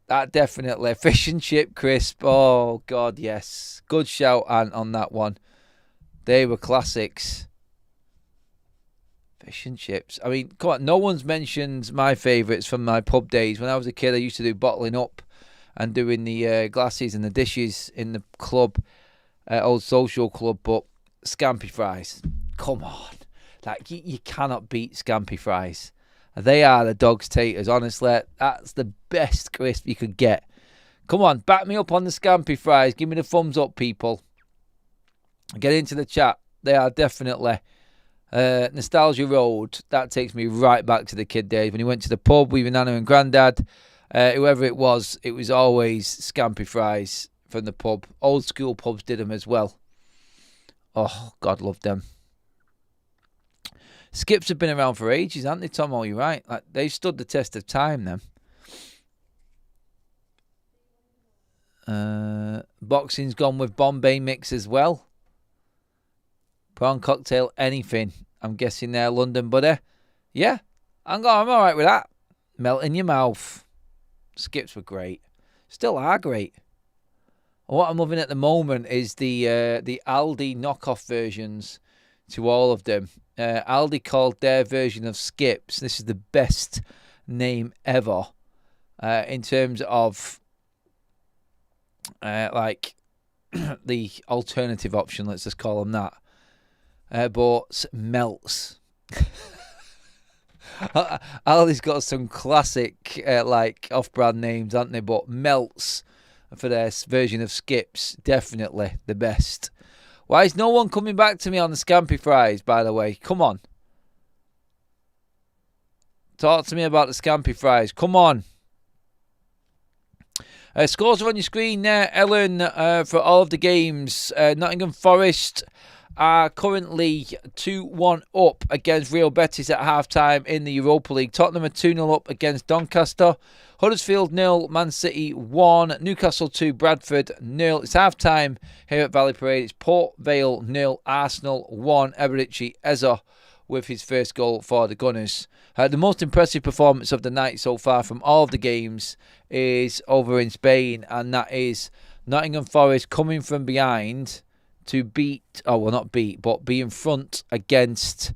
That definitely. Fish and chip crisp. Oh, God, yes. Good shout, Ant, on that one. They were classics. Fish and chips. I mean, come on. No one's mentioned my favourites from my pub days. When I was a kid, I used to do bottling up and doing the glasses and the dishes in the club, old social club. But scampi fries. Come on. Like, you cannot beat scampi fries. They are the dog's taters, honestly. That's the best crisp you could get. Come on, back me up on the scampi fries. Give me the thumbs up, people. Get into the chat. They are definitely nostalgia road. That takes me right back to the kid days. When you went to the pub with your nana and granddad, whoever it was always scampi fries from the pub. Old school pubs did them as well. Oh, God, loved them. Skips have been around for ages, haven't they, Tom? Oh, you're right. Like, they've stood the test of time, then. Boxing's gone with Bombay mix as well. Prawn cocktail, anything. I'm guessing there, London buddy. Yeah, I'm all right with that. Melt in your mouth. Skips were great. Still are great. What I'm loving at the moment is the Aldi knockoff versions to all of them. Aldi called their version of Skips. This is the best name ever in terms of like the alternative option. Let's just call them that. But melts. Aldi's got some classic like off-brand names, haven't they? But melts for their version of Skips, definitely the best. Why is no one coming back to me on the scampi fries, by the way? Come on. Talk to me about the scampi fries. Come on. Scores are on your screen there, Ellen, for all of the games. Nottingham Forest are currently 2-1 up against Real Betis at half-time in the Europa League. Tottenham are 2-0 up against Doncaster. Huddersfield 0, Man City 1, Newcastle 2, Bradford 0. It's half-time here at Valley Parade. It's Port Vale 0, Arsenal 1. Eberici Eza with his first goal for the Gunners. The most impressive performance of the night so far from all of the games is over in Spain, and that is Nottingham Forest coming from behind to beat, not beat, but be in front against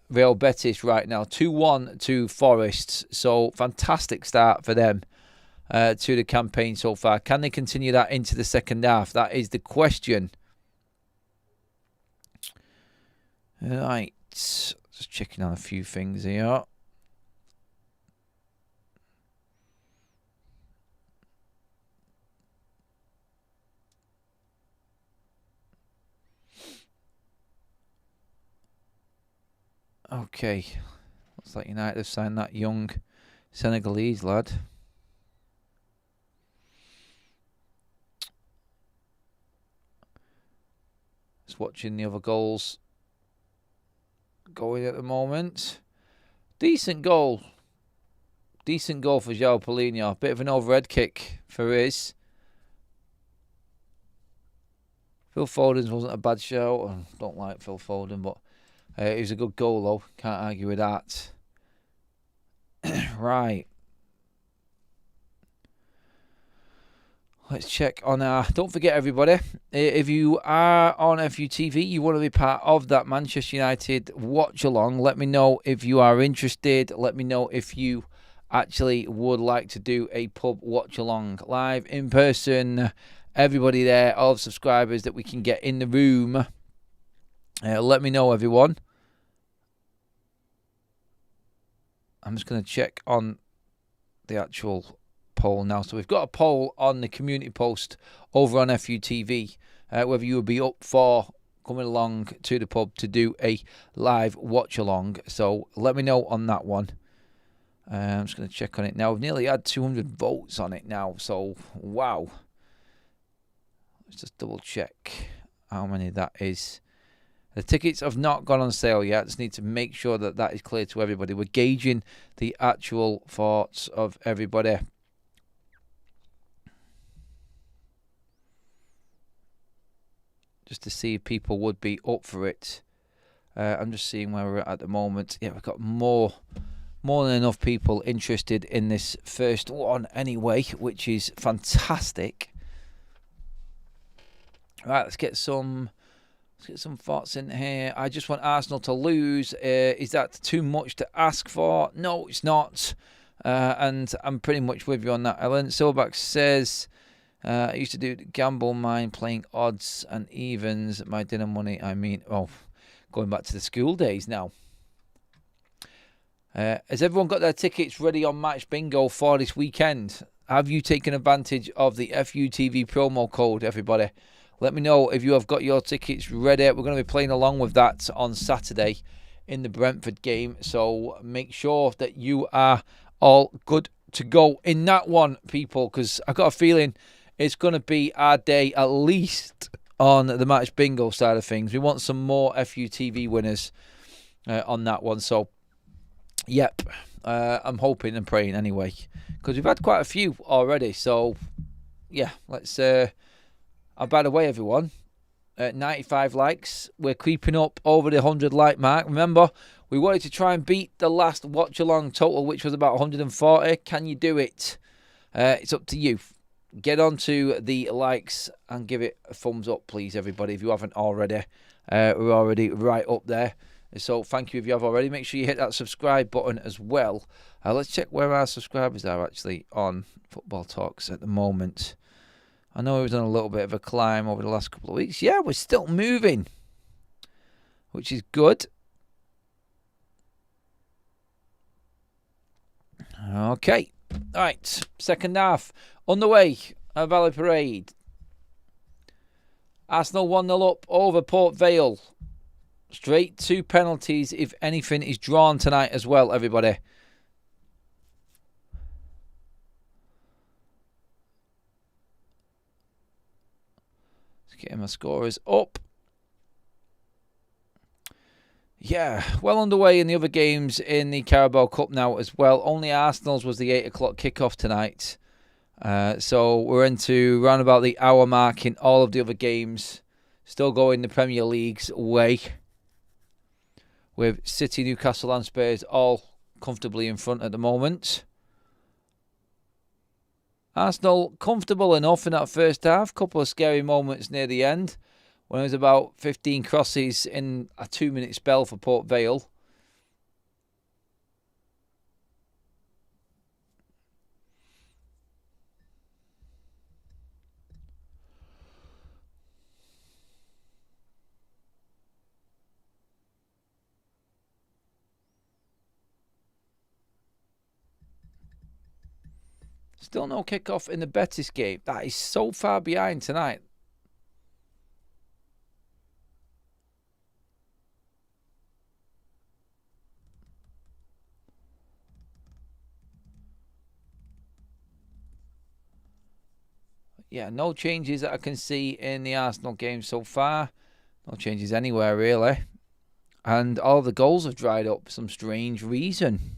Real Betis right now. 2-1 to Forest. So fantastic start for them to the campaign so far. Can they continue that into the second half? That is the question. Right. Just checking on a few things here. Okay, Looks like United have signed that young Senegalese lad. Just watching the other goals going at the moment. Decent goal. Decent goal for João Paulinho. Bit of an overhead kick for his. Phil Foden's wasn't a bad shout. I don't like Phil Foden, but it was a good goal though. Can't argue with that. Right. Let's check on our... Don't forget, everybody, if you are on FUTV, you want to be part of that Manchester United watch-along, let me know if you are interested. Let me know if you actually would like to do a pub watch-along live, in person. Everybody there, all the subscribers that we can get in the room. Let me know, everyone. I'm just going to check on the actual poll now. So we've got a poll on the community post over on FUTV, whether you would be up for coming along to the pub to do a live watch along. So let me know on that one. I'm just going to check on it now. We've nearly had 200 votes on it now. So wow. Let's just double check how many that is. The tickets have not gone on sale yet. Just need to make sure that that is clear to everybody. We're gauging the actual thoughts of everybody. Just to see if people would be up for it. I'm just seeing where we're at the moment. Yeah, we've got more than enough people interested in this first one anyway, which is fantastic. Right, let's get some thoughts in here. I just want Arsenal to lose. Is that too much to ask for? No, it's not. And I'm pretty much with you on that, Ellen. Silverback says, I used to do gamble mine playing odds and evens. My dinner money, going back to the school days now. Has everyone got their tickets ready on Match Bingo for this weekend? Have you taken advantage of the FUTV promo code, everybody? Let me know if you have got your tickets ready. We're going to be playing along with that on Saturday in the Brentford game. So make sure that you are all good to go in that one, people, because I've got a feeling it's going to be our day, at least on the Match Bingo side of things. We want some more FUTV winners on that one. So, yep, I'm hoping and praying anyway, because we've had quite a few already. So, yeah, let's... by the way, everyone, 95 likes. We're creeping up over the 100 like mark. Remember, we wanted to try and beat the last watch along total, which was about 140. Can you do it? It's up to you. Get onto the likes and give it a thumbs up, please, everybody, if you haven't already. We're already right up there. So thank you if you have already. Make sure you hit that subscribe button as well. Let's check where our subscribers are actually on Football Talks at the moment. I know we've done a little bit of a climb over the last couple of weeks. Yeah, we're still moving, which is good. Okay. All right. Second half underway at Valley Parade. Arsenal 1-0 up over Port Vale. Straight to penalties if anything is drawn tonight as well, everybody. Getting my scorers up. Yeah, well underway in the other games in the Carabao Cup now as well. Only Arsenal's was the 8 o'clock kickoff tonight. So we're into round about the hour mark in all of the other games. Still going the Premier League's way. With City, Newcastle and Spurs all comfortably in front at the moment. Arsenal comfortable enough in that first half. Couple of scary moments near the end when it was about 15 crosses in a 2-minute spell for Port Vale. Still no kickoff in the Betis game. That is so far behind tonight. yeah, no changes that I can see in the Arsenal game so far. No changes anywhere, really. And all the goals have dried up for some strange reason.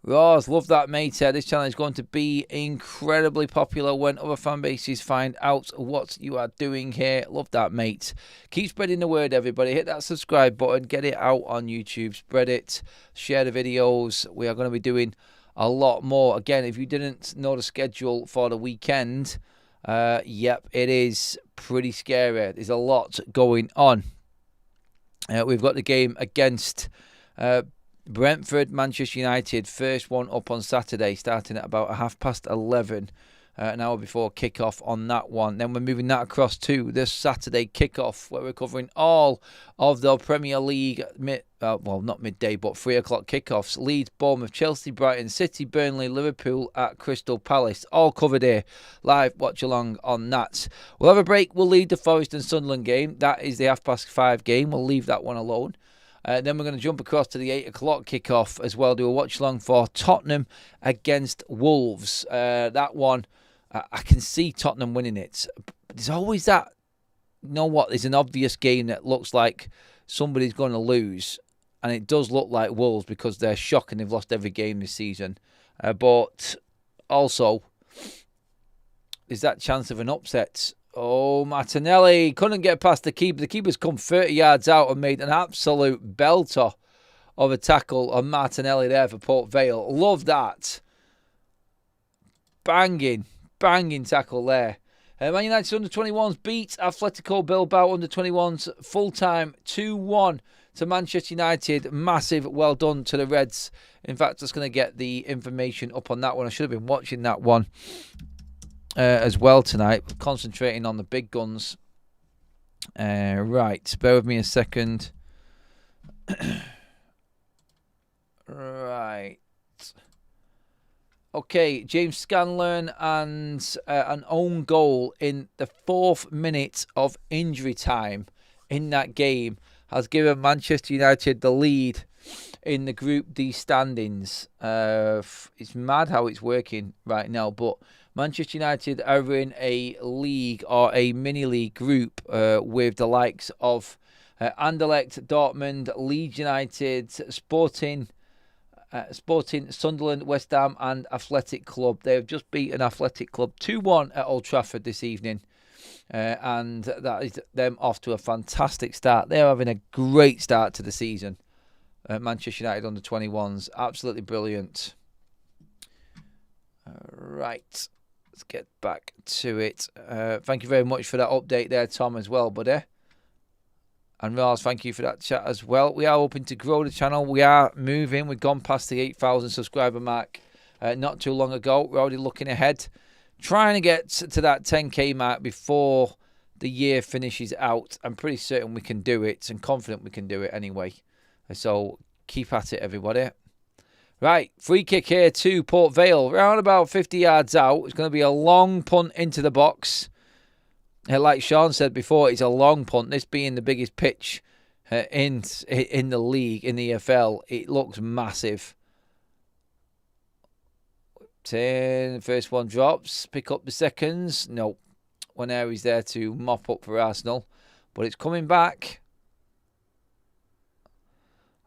Ross, love that, mate. This channel is going to be incredibly popular when other fan bases find out what you are doing here. Love that, mate. Keep spreading the word, everybody. Hit that subscribe button. Get it out on YouTube. Spread it. Share the videos. We are going to be doing a lot more. Again, if you didn't know the schedule for the weekend, yep, it is pretty scary. There's a lot going on. We've got the game against Brentford, Manchester United, first one up on Saturday, starting at about 11:30, an hour before kickoff on that one. Then we're moving that across to this Saturday kickoff, where we're covering all of the Premier League, well, not midday, but 3 o'clock kickoffs. Leeds, Bournemouth, Chelsea, Brighton, City, Burnley, Liverpool at Crystal Palace. All covered here. Live watch along on that. We'll have a break. We'll leave the Forest and Sunderland game. That is the 5:30 game. We'll leave that one alone. Then we're going to jump across to the 8 o'clock kickoff as well. Do a watch along for Tottenham against Wolves. That one, I can see Tottenham winning it. But there's always that, you know what, there's an obvious game that looks like somebody's going to lose. And it does look like Wolves because they're shocking. They've lost every game this season. But also, there's that chance of an upset. Oh, Martinelli couldn't get past the keeper. The keeper's come 30 yards out and made an absolute belter of a tackle on Martinelli there for Port Vale. Love that. Banging tackle there. Man United under-21s beat Atletico Bilbao under-21s full-time 2-1 to Manchester United. Massive well done to the Reds. In fact, just going to get the information up on that one. I should have been watching that one as well tonight, concentrating on the big guns. Right, bear with me a second. Right. Okay, James Scanlon and an own goal in the 4th minute of injury time in that game has given Manchester United the lead in the Group D standings. It's mad how it's working right now, but Manchester United are in a league or a mini-league group with the likes of Anderlecht, Dortmund, Leeds United, Sporting, Sunderland, West Ham and Athletic Club. They have just beaten Athletic Club 2-1 at Old Trafford this evening. And that is them off to a fantastic start. They're having a great start to the season. Manchester United under-21s. Absolutely brilliant. Right. Let's get back to it. Thank you very much for that update there, Tom, as well, buddy. And Ross, thank you for that chat as well. We are hoping to grow the channel. We are moving. We've gone past the 8,000 subscriber mark not too long ago. We're already looking ahead. Trying to get to that 10k mark before the year finishes out. I'm pretty certain we can do it and confident we can do it anyway. So keep at it, everybody. Right, free kick here to Port Vale. Round about 50 yards out. It's going to be a long punt into the box. Like Sean said before, it's a long punt. This being the biggest pitch in the league, in the EFL. It looks massive. 10, first one drops. Pick up the seconds. No. One area's there to mop up for Arsenal. But it's coming back.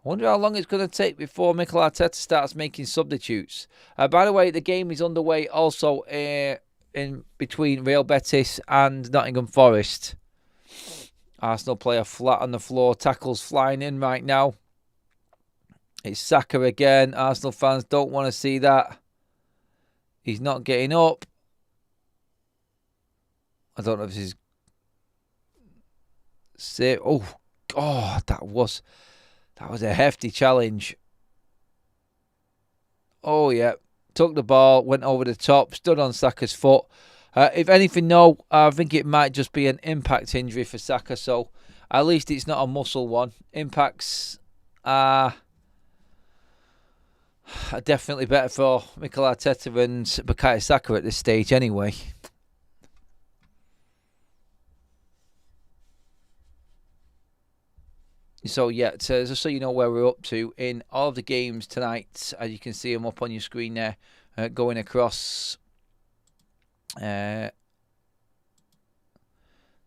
I wonder how long it's going to take before Mikel Arteta starts making substitutes. By the way, the game is underway also in between Real Betis and Nottingham Forest. Arsenal player flat on the floor. Tackles flying in right now. It's Saka again. Arsenal fans don't want to see that. He's not getting up. I don't know if this is... Oh, God, that was a hefty challenge. Oh, yeah. Took the ball, went over the top, stood on Saka's foot. If anything, no, I think it might just be an impact injury for Saka. So at least it's not a muscle one. Impacts are definitely better for Mikel Arteta and Bukayo Saka at this stage anyway. So, yeah, just so you know where we're up to in all of the games tonight, as you can see them up on your screen there, going across.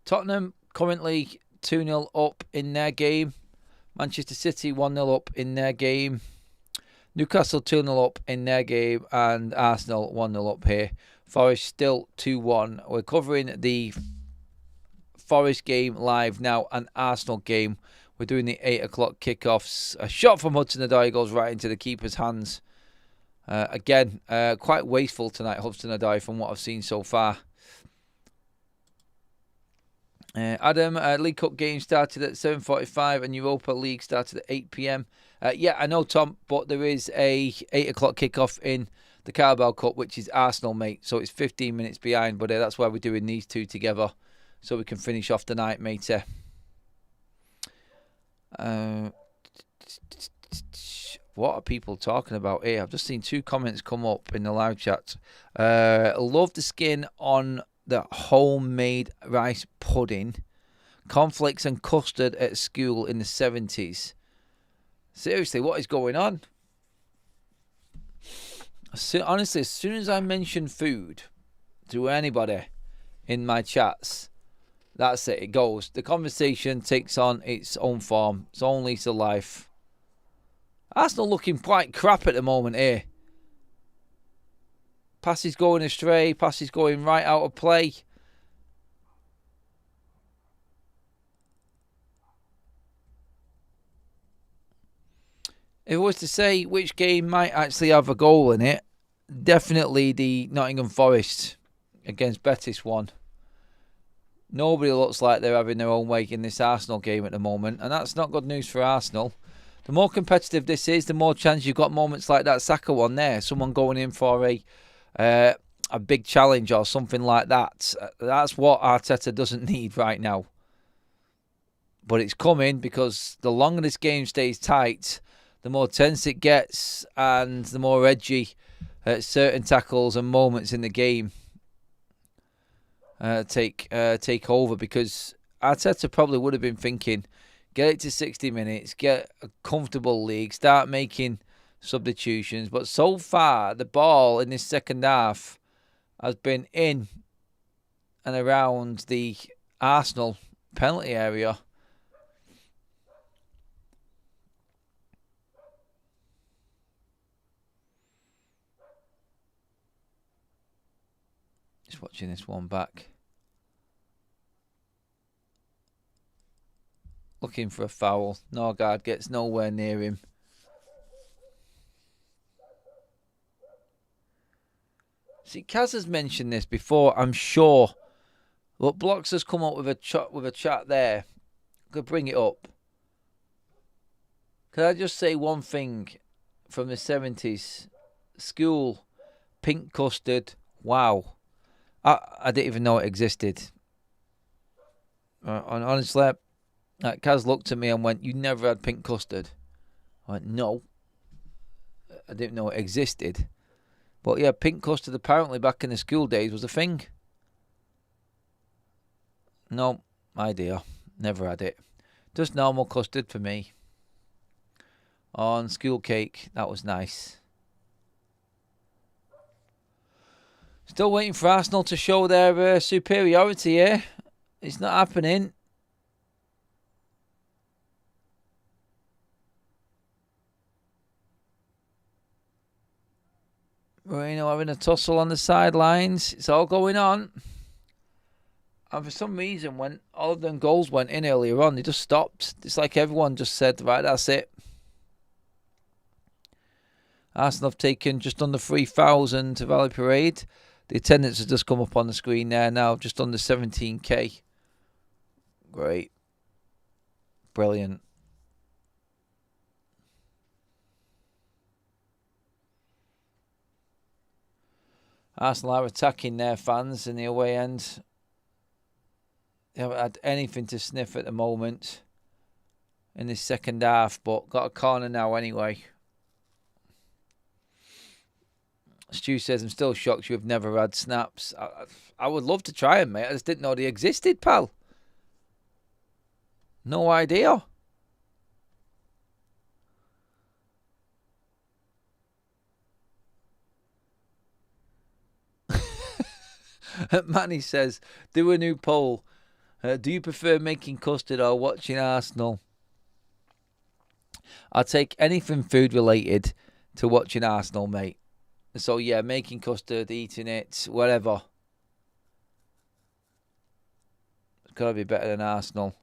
Tottenham currently 2-0 up in their game. Manchester City 1-0 up in their game. Newcastle 2-0 up in their game. And Arsenal 1-0 up here. Forest still 2-1. We're covering the Forest game live now and Arsenal game. We're doing the 8 o'clock kickoffs. A shot from Hudson-Odoi goes right into the keeper's hands. Again, quite wasteful tonight, Hudson-Odoi, from what I've seen so far. Adam, League Cup game started at 7:45 and Europa League started at 8 p.m. Yeah, I know, Tom, but there is a 8 o'clock kickoff in the Carabao Cup, which is Arsenal, mate. So it's 15 minutes behind, but that's why we're doing these two together, so we can finish off the night, mate. What are people talking about here? I've just seen 2 comments come up in the live chat. Love the skin on the homemade rice pudding, cornflakes and custard at school in the 70s. Seriously, what is going on? Honestly, as soon as I mention food to anybody in my chats, that's it. It goes. The conversation takes on its own form, its own lease of life. Arsenal looking quite crap at the moment here. Passes going astray, passes going right out of play. If I was to say which game might actually have a goal in it, definitely the Nottingham Forest against Betis one. Nobody looks like they're having their own way in this Arsenal game at the moment, and that's not good news for Arsenal. The more competitive this is, the more chance you've got moments like that Saka one there. Someone going in for a big challenge or something like that. That's what Arteta doesn't need right now. But it's coming, because the longer this game stays tight, the more tense it gets and the more edgy certain tackles and moments in the game take over, because Arteta probably would have been thinking, get it to 60 minutes, get a comfortable league, start making substitutions. But so far, the ball in this second half has been in and around the Arsenal penalty area. Just watching this one back. Looking for a foul. Norgard gets nowhere near him. See, Kaz has mentioned this before, I'm sure. But Blocks has come up with a chat there. Could bring it up. Can I just say one thing from the 70s? School, pink custard, wow. I didn't even know it existed. And honestly, Kaz looked at me and went, "You never had pink custard?" I went, "No. I didn't know it existed." But yeah, pink custard apparently back in the school days was a thing. No idea. Never had it. Just normal custard for me. On school cake. That was nice. Still waiting for Arsenal to show their superiority here. It's not happening. Moreno having a tussle on the sidelines. It's all going on. And for some reason, when all of them goals went in earlier on, they just stopped. It's like everyone just said, right, that's it. Arsenal have taken just under 3,000 to Valley Parade. The attendance has just come up on the screen there now, just under 17k. Great. Brilliant. Arsenal are attacking their fans in the away end. They haven't had anything to sniff at the moment in this second half, but got a corner now anyway. Stu says, I'm still shocked you have never had snaps. I would love to try them, mate. I just didn't know they existed, pal. No idea. Manny says, do a new poll. Do you prefer making custard or watching Arsenal? I'll take anything food related to watching Arsenal, mate. So, yeah, making custard, eating it, whatever. It's got to be better than Arsenal.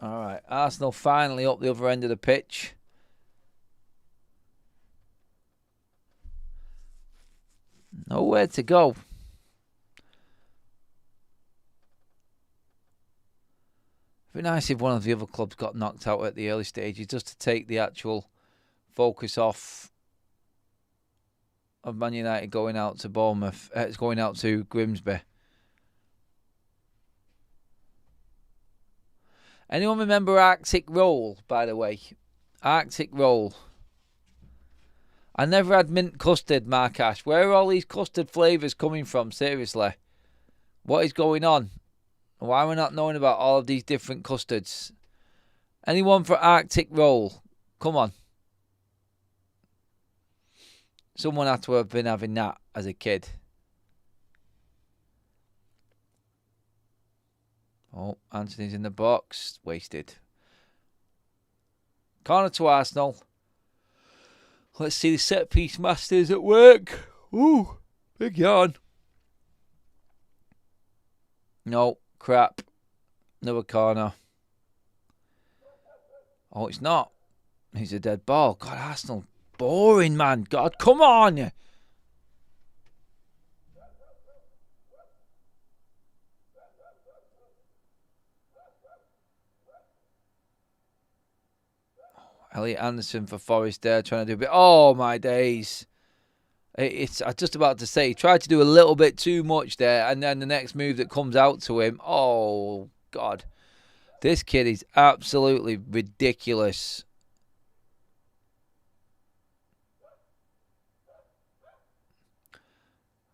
All right, Arsenal finally up the other end of the pitch. Nowhere to go. It'd be nice if one of the other clubs got knocked out at the early stages, just to take the actual focus off of Man United going out to Bournemouth. It's going out to Grimsby. Anyone remember Arctic Roll, by the way? Arctic Roll. I never had mint custard, Mark Ash. Where are all these custard flavours coming from? Seriously. What is going on? Why am I not knowing about all of these different custards? Anyone for Arctic Roll? Come on. Someone had to have been having that as a kid. Oh, Anthony's in the box. Wasted. Corner to Arsenal. Let's see the set-piece masters at work. Ooh, big yawn. No, crap. Another corner. Oh, it's not. He's a dead ball. God, Arsenal. Boring, man. God, come on. Elliot Anderson for Forest there, trying to do a bit. Oh, my days. It's I was just about to say, he tried to do a little bit too much there, and then the next move that comes out to him, oh, God. This kid is absolutely ridiculous.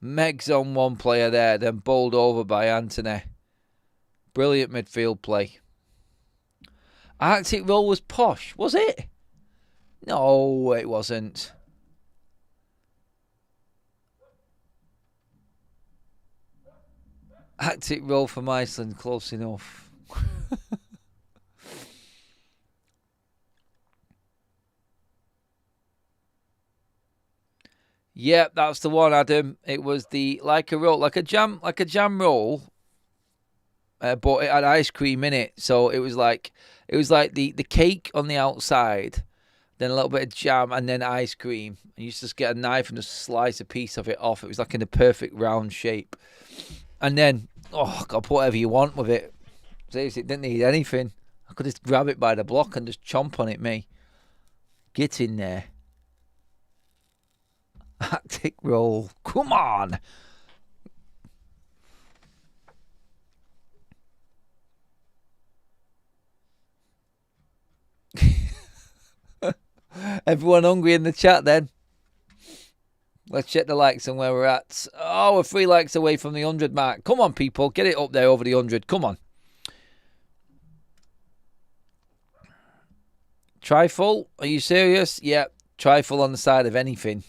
Meg's on one player there, then bowled over by Anthony. Brilliant midfield play. Arctic Roll was posh, was it? No, it wasn't. Arctic Roll from Iceland, close enough. Yep, that's the one, Adam. It was the like a jam roll, but it had ice cream in it. So it was like the cake on the outside, then a little bit of jam, and then ice cream. And you just get a knife and just slice a piece of it off. It was like in a perfect round shape. And then, oh, God, put whatever you want with it. Seriously, it didn't need anything. I could just grab it by the block and just chomp on it, me. Get in there. Arctic Roll. Come on. Everyone hungry in the chat then? Let's check the likes and where we're at. Oh, we're 3 likes away from the 100 mark. Come on, people. Get it up there over the 100. Come on. Trifle? Are you serious? Yeah. Trifle on the side of anything.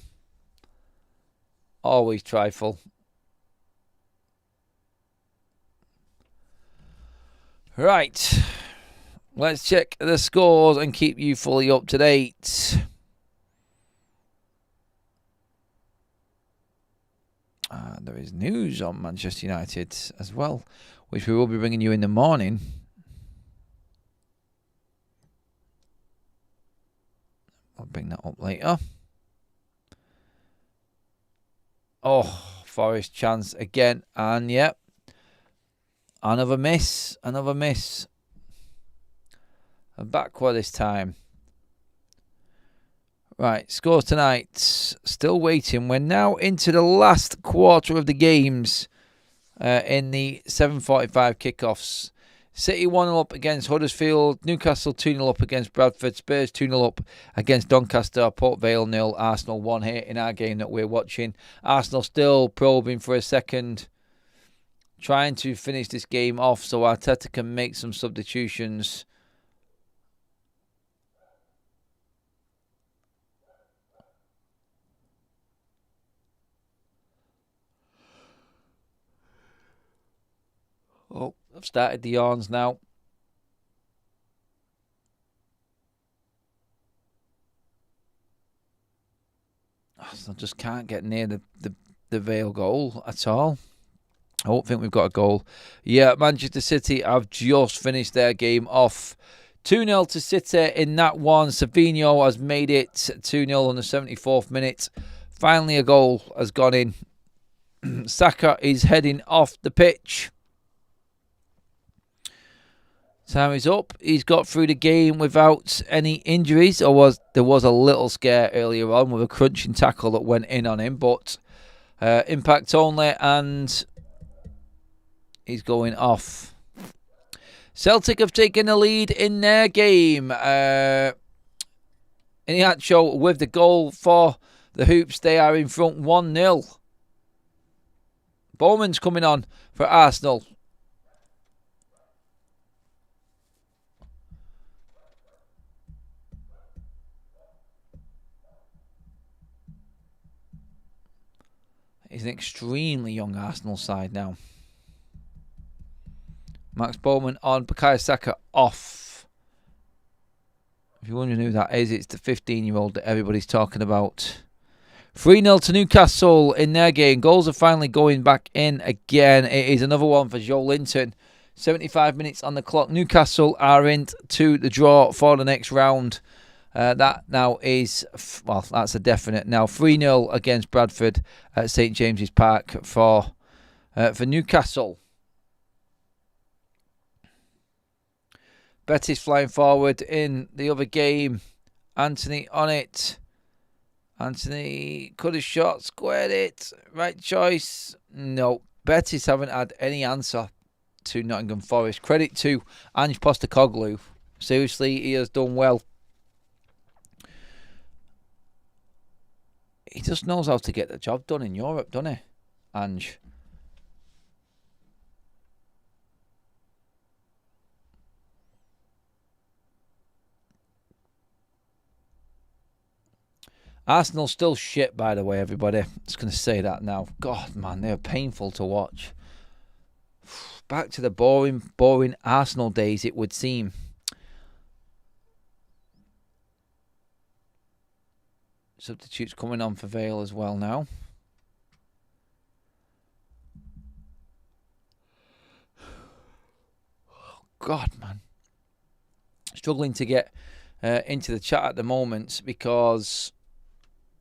Always trifle. Right. Let's check the scores and keep you fully up to date. There is news on Manchester United as well, which we will be bringing you in the morning. I'll bring that up later. Oh, Forest chance again. And, yep. Another miss. Another miss. And backward this time. Right, scores tonight. Still waiting. We're now into the last quarter of the games in the 7:45 kickoffs. City 1-0 up against Huddersfield. Newcastle 2-0 up against Bradford. Spurs 2-0 up against Doncaster. Port Vale 0. Arsenal 1 here in our game that we're watching. Arsenal still probing for a second. Trying to finish this game off so Arteta can make some substitutions. Oh, I've started the yawns now. I just can't get near the Vale goal at all. I don't think we've got a goal. Yeah, Manchester City have just finished their game off. 2-0 to City in that one. Savinho has made it 2-0 on the 74th minute. Finally a goal has gone in. Saka is heading off the pitch. Time is up. He's got through the game without any injuries. There was a little scare earlier on with a crunching tackle that went in on him, but impact only, and he's going off. Celtic have taken the lead in their game. In the actual, with the goal for the Hoops, they are in front 1-0. Bowman's coming on for Arsenal. He's an extremely young Arsenal side now. Max Bowman on, Bukayo Saka off. If you're wondering who that is, it's the 15-year-old that everybody's talking about. 3-0 to Newcastle in their game. Goals are finally going back in again. It is another one for Joe Linton. 75 minutes on the clock. Newcastle are into the draw for the next round. That now is, well, that's a definite now. 3-0 against Bradford at St James's Park for Newcastle. Betis flying forward in the other game. Anthony on it. Anthony could have shot, squared it. Right choice. No. Betis haven't had any answer to Nottingham Forest. Credit to Ange Postecoglou. Seriously, he has done well. He just knows how to get the job done in Europe, doesn't he, Ange? Arsenal still shit, by the way, everybody. Just going to say that now. God, man, they're painful to watch. Back to the boring Arsenal days, it would seem. Substitutes coming on for Vale as well now. Oh, God, man. Struggling to get into the chat at the moment because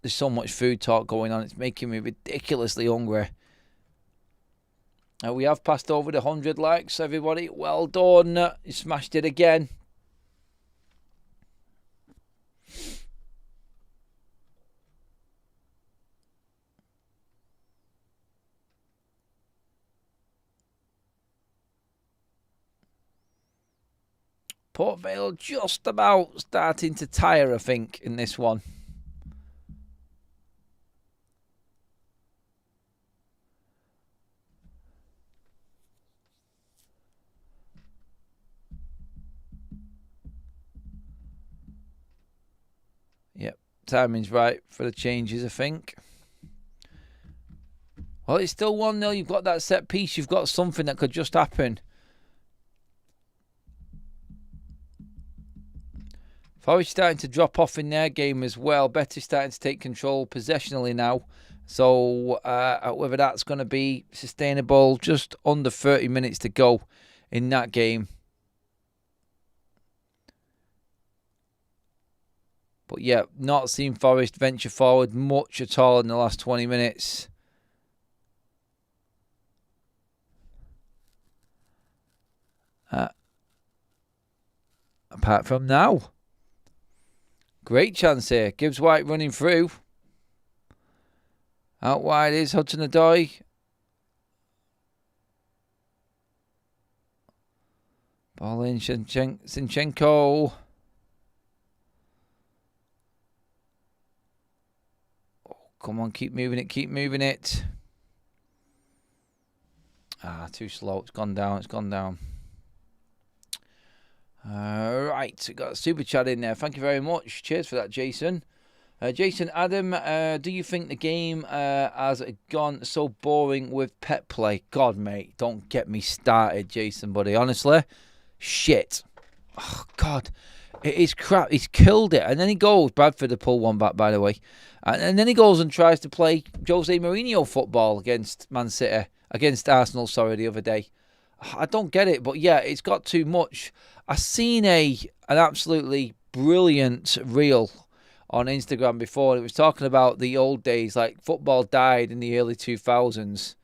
there's so much food talk going on. It's making me ridiculously hungry. We have passed over the 100 likes, everybody. Well done. You smashed it again. Port Vale just about starting to tire, I think, in this one. Yep, timing's right for the changes, I think. Well, it's still 1-0. You've got that set piece. You've got something that could just happen. Forest starting to drop off in their game as well. Betis starting to take control possessionally now. So whether that's going to be sustainable, just under 30 minutes to go in that game. But yeah, not seen Forest venture forward much at all in the last 20 minutes. Apart from now. Great chance here. Gibbs White running through. Out wide is Hudson-Odoi. Ball in, Zinchenko. Oh, come on, keep moving it. Too slow. It's gone down. Right, we got a super chat in there. Thank you very much. Cheers for that, Jason. Jason Adam, do you think the game has gone so boring with pet play? God, mate, don't get me started, Jason, buddy. Honestly, shit. Oh, God. It is crap. He's killed it. And then he goes, Bradford to pull one back, by the way. And then he goes and tries to play Jose Mourinho football against Man City, against Arsenal, the other day. I don't get it, but yeah, it's got too much. I seen an absolutely brilliant reel on Instagram before. It was talking about the old days, like football died in the early 2000s.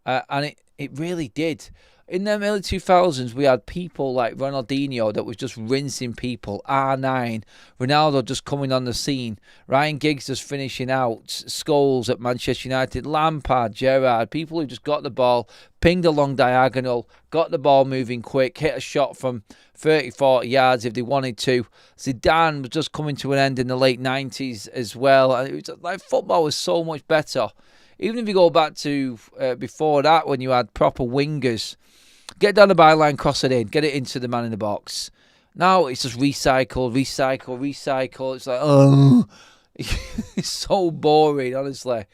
And it really did. In them early 2000s, we had people like Ronaldinho that was just rinsing people. R9, Ronaldo just coming on the scene. Ryan Giggs just finishing out. Scholes at Manchester United. Lampard, Gerrard. People who just got the ball, pinged along diagonal, got the ball moving quick, hit a shot from 30, 40 yards if they wanted to. Zidane was just coming to an end in the late 90s as well. And it was like football was so much better. Even if you go back to before that, when you had proper wingers, get down the byline, cross it in, get it into the man in the box. Now it's just recycle. It's like, oh, it's so boring, honestly.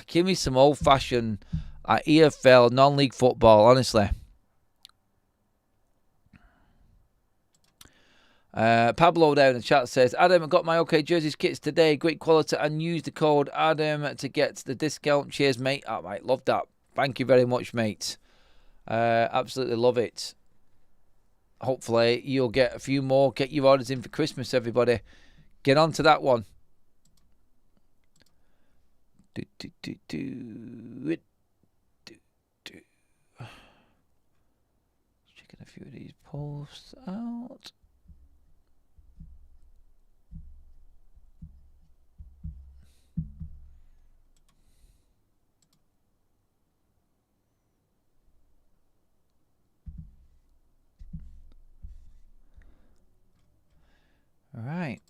Give me some old-fashioned EFL, non-league football, honestly. Pablo down in the chat says, Adam, I got my OK Jerseys kits today. Great quality, and use the code Adam to get the discount. Cheers, mate. I might love that. Thank you very much, mate. Absolutely love it. Hopefully, you'll get a few more. Get your orders in for Christmas, everybody. Get on to that one. Checking a few of these posts out. All right.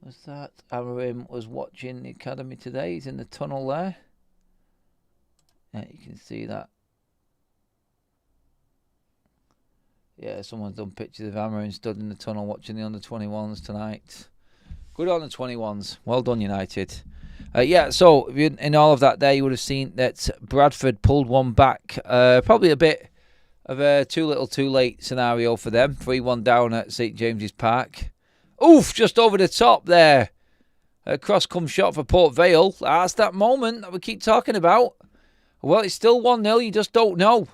Was that Amarim was watching the academy today? He's in the tunnel there. Yeah, you can see that. Yeah, someone's done pictures of Amarim stood in the tunnel watching the under-21s tonight. Good under-21s. Well done, United. Yeah, so in all of that there, you would have seen that Bradford pulled one back. Probably a bit of a too little too late scenario for them. 3-1 down at St James's Park. Oof, just over the top there. A cross-come shot for Port Vale. That's that moment that we keep talking about. Well, it's still 1-0. You just don't know.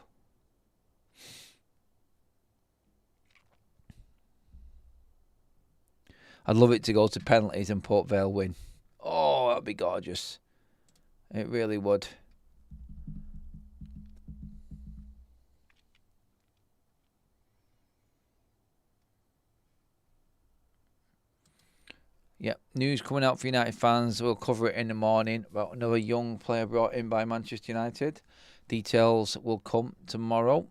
I'd love it to go to penalties and Port Vale win. Oh, that'd be gorgeous. It really would. Yep, news coming out for United fans. We'll cover it in the morning about another young player brought in by Manchester United. Details will come tomorrow.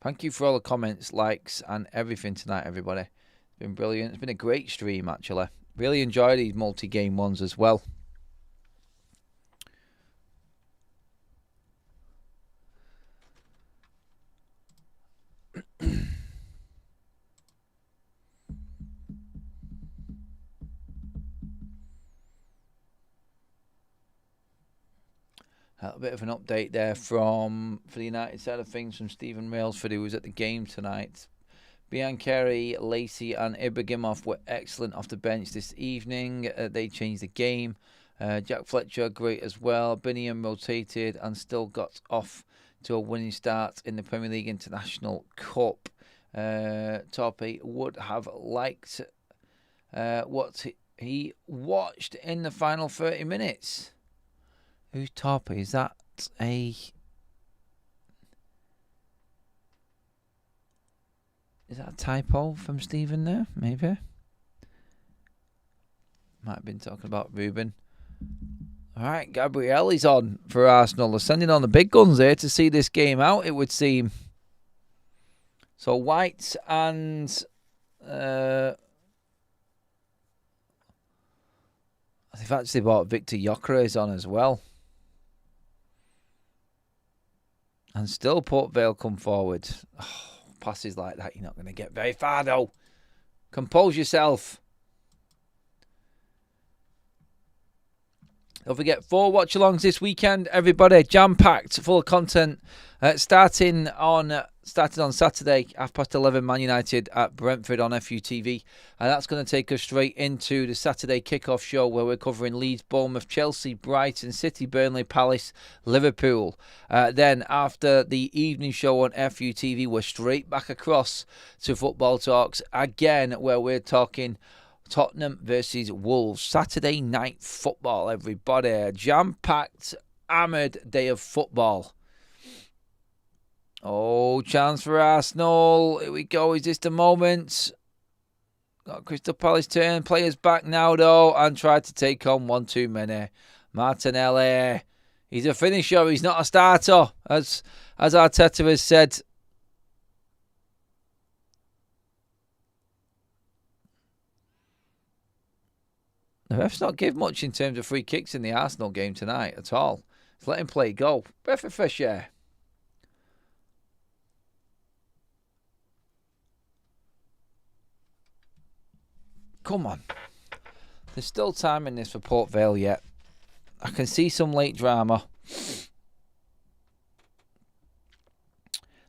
Thank you for all the comments, likes, and everything tonight, everybody. It's been brilliant. It's been a great stream, actually. Really enjoy these multi-game ones as well. A bit of an update there for the United side of things from Stephen Railsford, who was at the game tonight. Biancheri, Lacey and Ibrahimov were excellent off the bench this evening. They changed the game. Jack Fletcher, great as well. Binniam rotated and still got off to a winning start in the Premier League International Cup. Torpe would have liked what he watched in the final 30 minutes. Who's Torpe? Is that a... Is that a typo from Stephen there? Maybe. Might have been talking about Ruben. Alright, Gabriel is on for Arsenal. They're sending on the big guns here to see this game out, it would seem. So White and... they've actually bought Victor Gyökeres on as well. And still Port Vale come forward. Oh, passes like that, you're not going to get very far, though. Compose yourself. Don't forget, 4 watch-alongs this weekend, everybody. Jam-packed, full of content. Starting on Saturday, 11:30, Man United at Brentford on FUTV. And that's going to take us straight into the Saturday kickoff show where we're covering Leeds, Bournemouth, Chelsea, Brighton, City, Burnley, Palace, Liverpool. Then after the evening show on FUTV, we're straight back across to Football Talks again, where we're talking Tottenham versus Wolves. Saturday night football, everybody. A jam-packed, hammered day of football. Oh, chance for Arsenal. Here we go. Is this the moment? Got Crystal Palace turn. Players back now, though, and tried to take on one too many. Martinelli. He's a finisher. He's not a starter, as Arteta has said. The ref's not give much in terms of free kicks in the Arsenal game tonight at all. He's letting play go. Breath of fresh air. Come on. There's still time in this for Port Vale yet. I can see some late drama.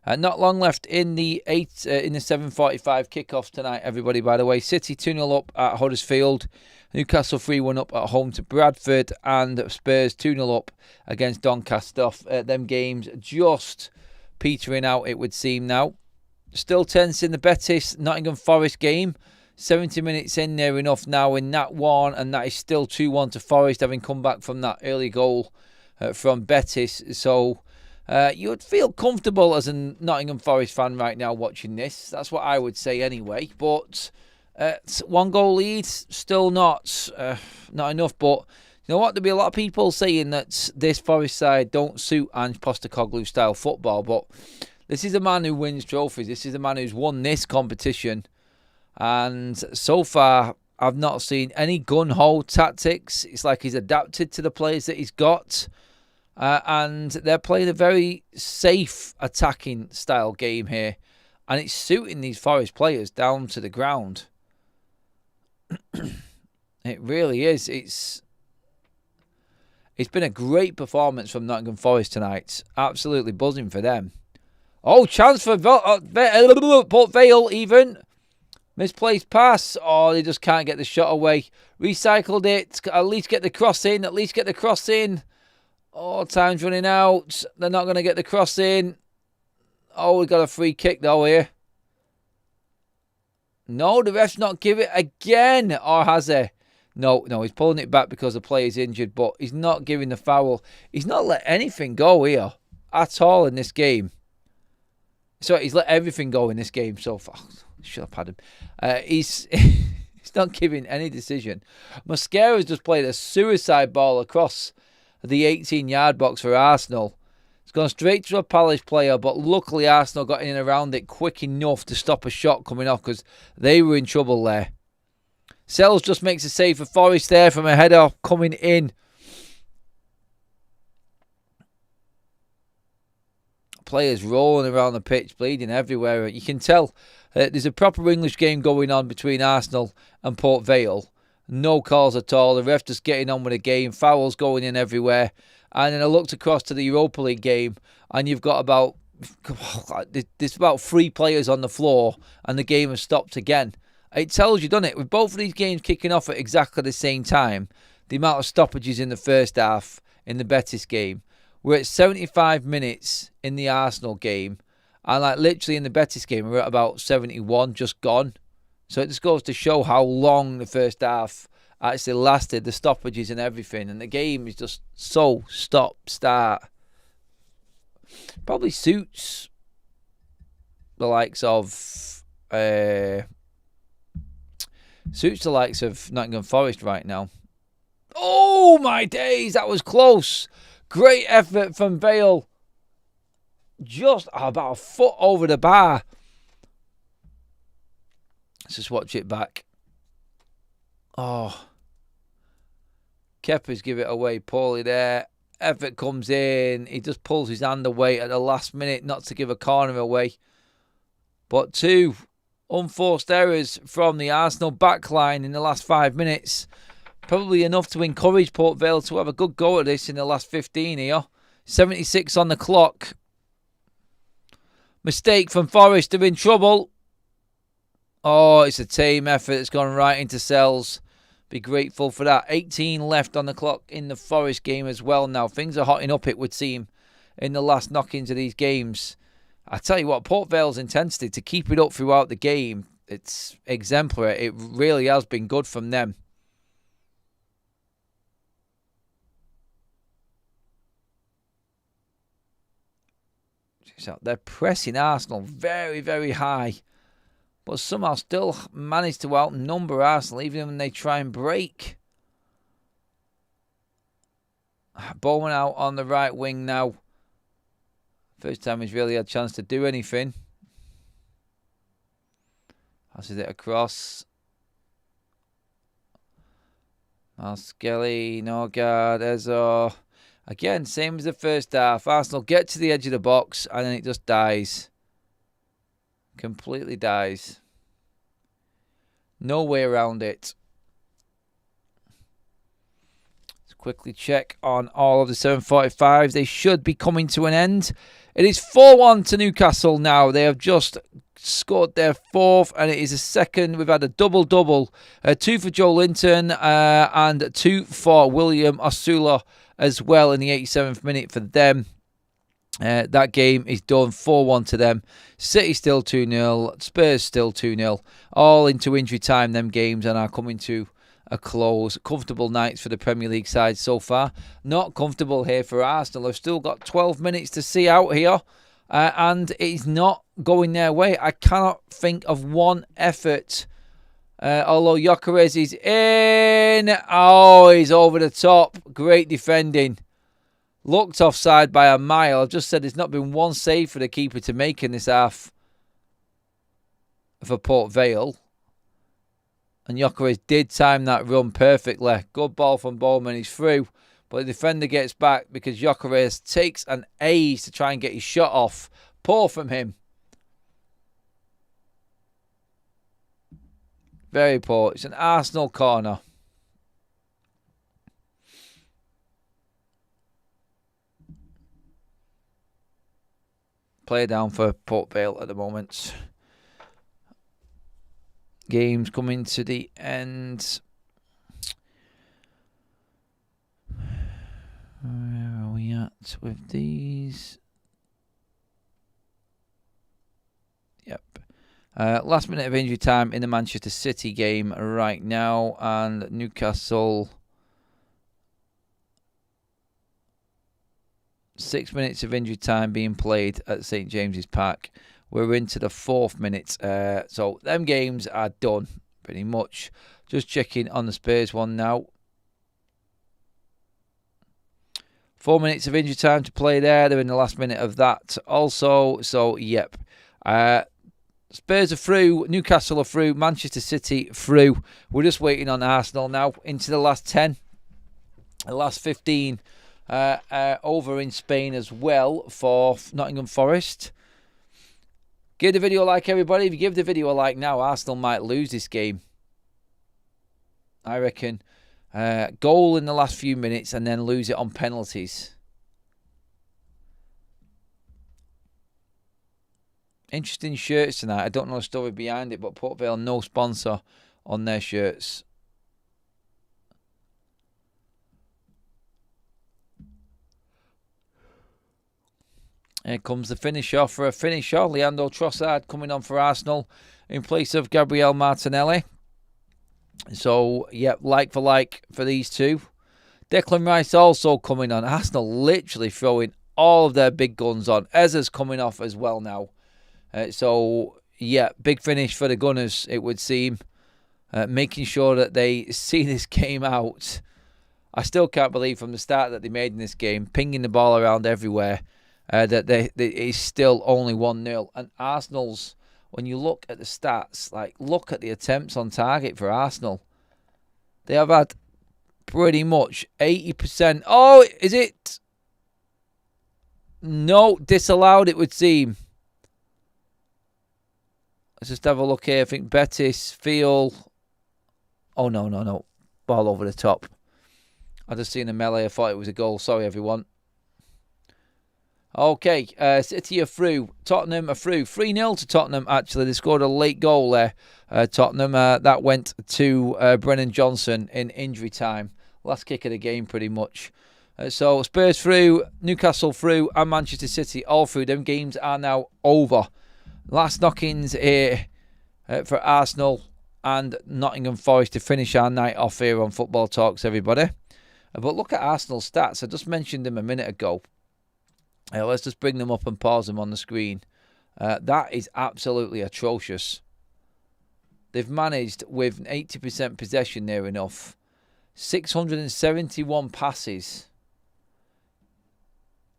Not long left in the 7:45 kickoff tonight, everybody, by the way. City 2-0 up at Huddersfield. Newcastle 3-1 up at home to Bradford. And Spurs 2-0 up against Doncaster. Them games just petering out, it would seem now. Still tense in the Betis Nottingham Forest game. 70 minutes in, near enough now in that one. And that is still 2-1 to Forest, having come back from that early goal from Betis. So you would feel comfortable as a Nottingham Forest fan right now watching this. That's what I would say anyway. But 1-goal lead, still not enough. But you know what? There'll be a lot of people saying that this Forest side don't suit Ange Postecoglou style football. But this is a man who wins trophies. This is a man who's won this competition. And so far, I've not seen any gun-ho tactics. It's like he's adapted to the players that he's got. And they're playing a very safe attacking style game here. And it's suiting these Forest players down to the ground. It really is. It's been a great performance from Nottingham Forest tonight. Absolutely buzzing for them. Oh, chance for Port Vale even. Misplaced pass. Oh, they just can't get the shot away. Recycled it. At least get the cross in. Oh, time's running out. They're not going to get the cross in. Oh, we've got a free kick though here. No, the ref's not give it again. Or has he? No, he's pulling it back because the player's injured, but he's not giving the foul. He's not let anything go here at all in this game. So he's let everything go in this game so far. Should have had him. He's not giving any decision. Mosquera's just played a suicide ball across the 18-yard box for Arsenal. It's gone straight to a Palace player, but luckily Arsenal got in and around it quick enough to stop a shot coming off because they were in trouble there. Sells just makes a save for Forest there from a header coming in. Players rolling around the pitch, bleeding everywhere. You can tell there's a proper English game going on between Arsenal and Port Vale. No calls at all. The ref just getting on with the game. Fouls going in everywhere. And then I looked across to the Europa League game, and you've got there's about 3 players on the floor, and the game has stopped again. It tells you, doesn't it? With both of these games kicking off at exactly the same time, the amount of stoppages in the first half in the Betis game. We're at 75 minutes in the Arsenal game, and literally in the Betis game, we're at about 71, just gone. So it just goes to show how long the first half actually lasted, the stoppages and everything. And the game is just so stop-start. Probably suits the likes of Nottingham Forest right now. Oh my days, that was close. Great effort from Vale. Just about a foot over the bar. Let's just watch it back. Oh. Kepa's give it away poorly there. effort comes in. He just pulls his hand away at the last minute not to give a corner away. But 2 unforced errors from the Arsenal backline in the last 5 minutes. Probably enough to encourage Port Vale to have a good go at this in the last 15 here. 76 on the clock. Mistake from Forest. They're in trouble. Oh, it's a team effort that's gone right into Sells. Be grateful for that. 18 left on the clock in the Forest game as well now. Things are hotting up, it would seem, in the last knock-ins of these games. I tell you what, Port Vale's intensity to keep it up throughout the game, it's exemplary. It really has been good from them. They're pressing Arsenal very, very high. But somehow still manage to outnumber Arsenal even when they try and break. Bowman out on the right wing now. First time he's really had a chance to do anything. Passes it across. Skelly, Norgard, Ezo. Again, same as the first half. Arsenal get to the edge of the box and then it just dies. Completely dies. No way around it. Let's quickly check on all of the 7:45s. They should be coming to an end. It is 4-1 to Newcastle now. They have just scored their 4th and it is a second. We've had a double-double. 2 for Joe Linton and 2 for William Osula as well in the 87th minute for them. That game is done. 4-1 to them. City still 2-0. Spurs still 2-0. All into injury time, them games, and are coming to a close. Comfortable nights for the Premier League side so far. Not comfortable here for Arsenal. They've still got 12 minutes to see out here, and it's not going their way. I cannot think of one effort. Although Gyökeres is in. Oh, he's over the top. Great defending. Looked offside by a mile. I've just said there's not been one save for the keeper to make in this half for Port Vale. And Gyökeres did time that run perfectly. Good ball from Bowman. He's through. But the defender gets back because Gyökeres takes an ace to try and get his shot off. Poor from him. Very poor. It's an Arsenal corner. Play down for Port Vale at the moment. Game's coming to the end. Where are we at with these? Yep. Last minute of injury time in the Manchester City game right now. And Newcastle... 6 minutes of injury time being played at St James's Park. We're into the 4th minute. So them games are done pretty much. Just checking on the Spurs one now. 4 minutes of injury time to play there. They're in the last minute of that also. So, yep. Spurs are through. Newcastle are through. Manchester City through. We're just waiting on Arsenal now into the last 10. The last 15. Over in Spain as well for Nottingham Forest. Give the video a like, everybody. If you give the video a like now, Arsenal might lose this game. I reckon. Goal in the last few minutes and then lose it on penalties. Interesting shirts tonight. I don't know the story behind it, but Port Vale, no sponsor on their shirts. Here comes the finisher for a finisher. Leandro Trossard coming on for Arsenal in place of Gabriel Martinelli. So, yeah, like for these two. Declan Rice also coming on. Arsenal literally throwing all of their big guns on. Eza's coming off as well now. So, yeah, big finish for the Gunners, it would seem. Making sure that they see this game out. I still can't believe from the start that they made in this game, pinging the ball around everywhere, that it's still only 1-0. And Arsenal's, when you look at the stats, like look at the attempts on target for Arsenal. They have had pretty much 80%. Oh, is it? No, disallowed it would seem. Let's just have a look here. I think Betis feel... Oh, no. Ball over the top. I just seen a melee. I thought it was a goal. Sorry, everyone. Okay, City are through. Tottenham are through. 3-0 to Tottenham, actually. They scored a late goal there. Tottenham, that went to Brennan Johnson in injury time. Last kick of the game, pretty much. So Spurs through, Newcastle through, and Manchester City all through. Them games are now over. Last knock-ins here for Arsenal and Nottingham Forest to finish our night off here on Football Talks, everybody. But look at Arsenal's stats. I just mentioned them a minute ago. Let's just bring them up and pause them on the screen. That is absolutely atrocious. They've managed with 80% possession near enough. 671 passes.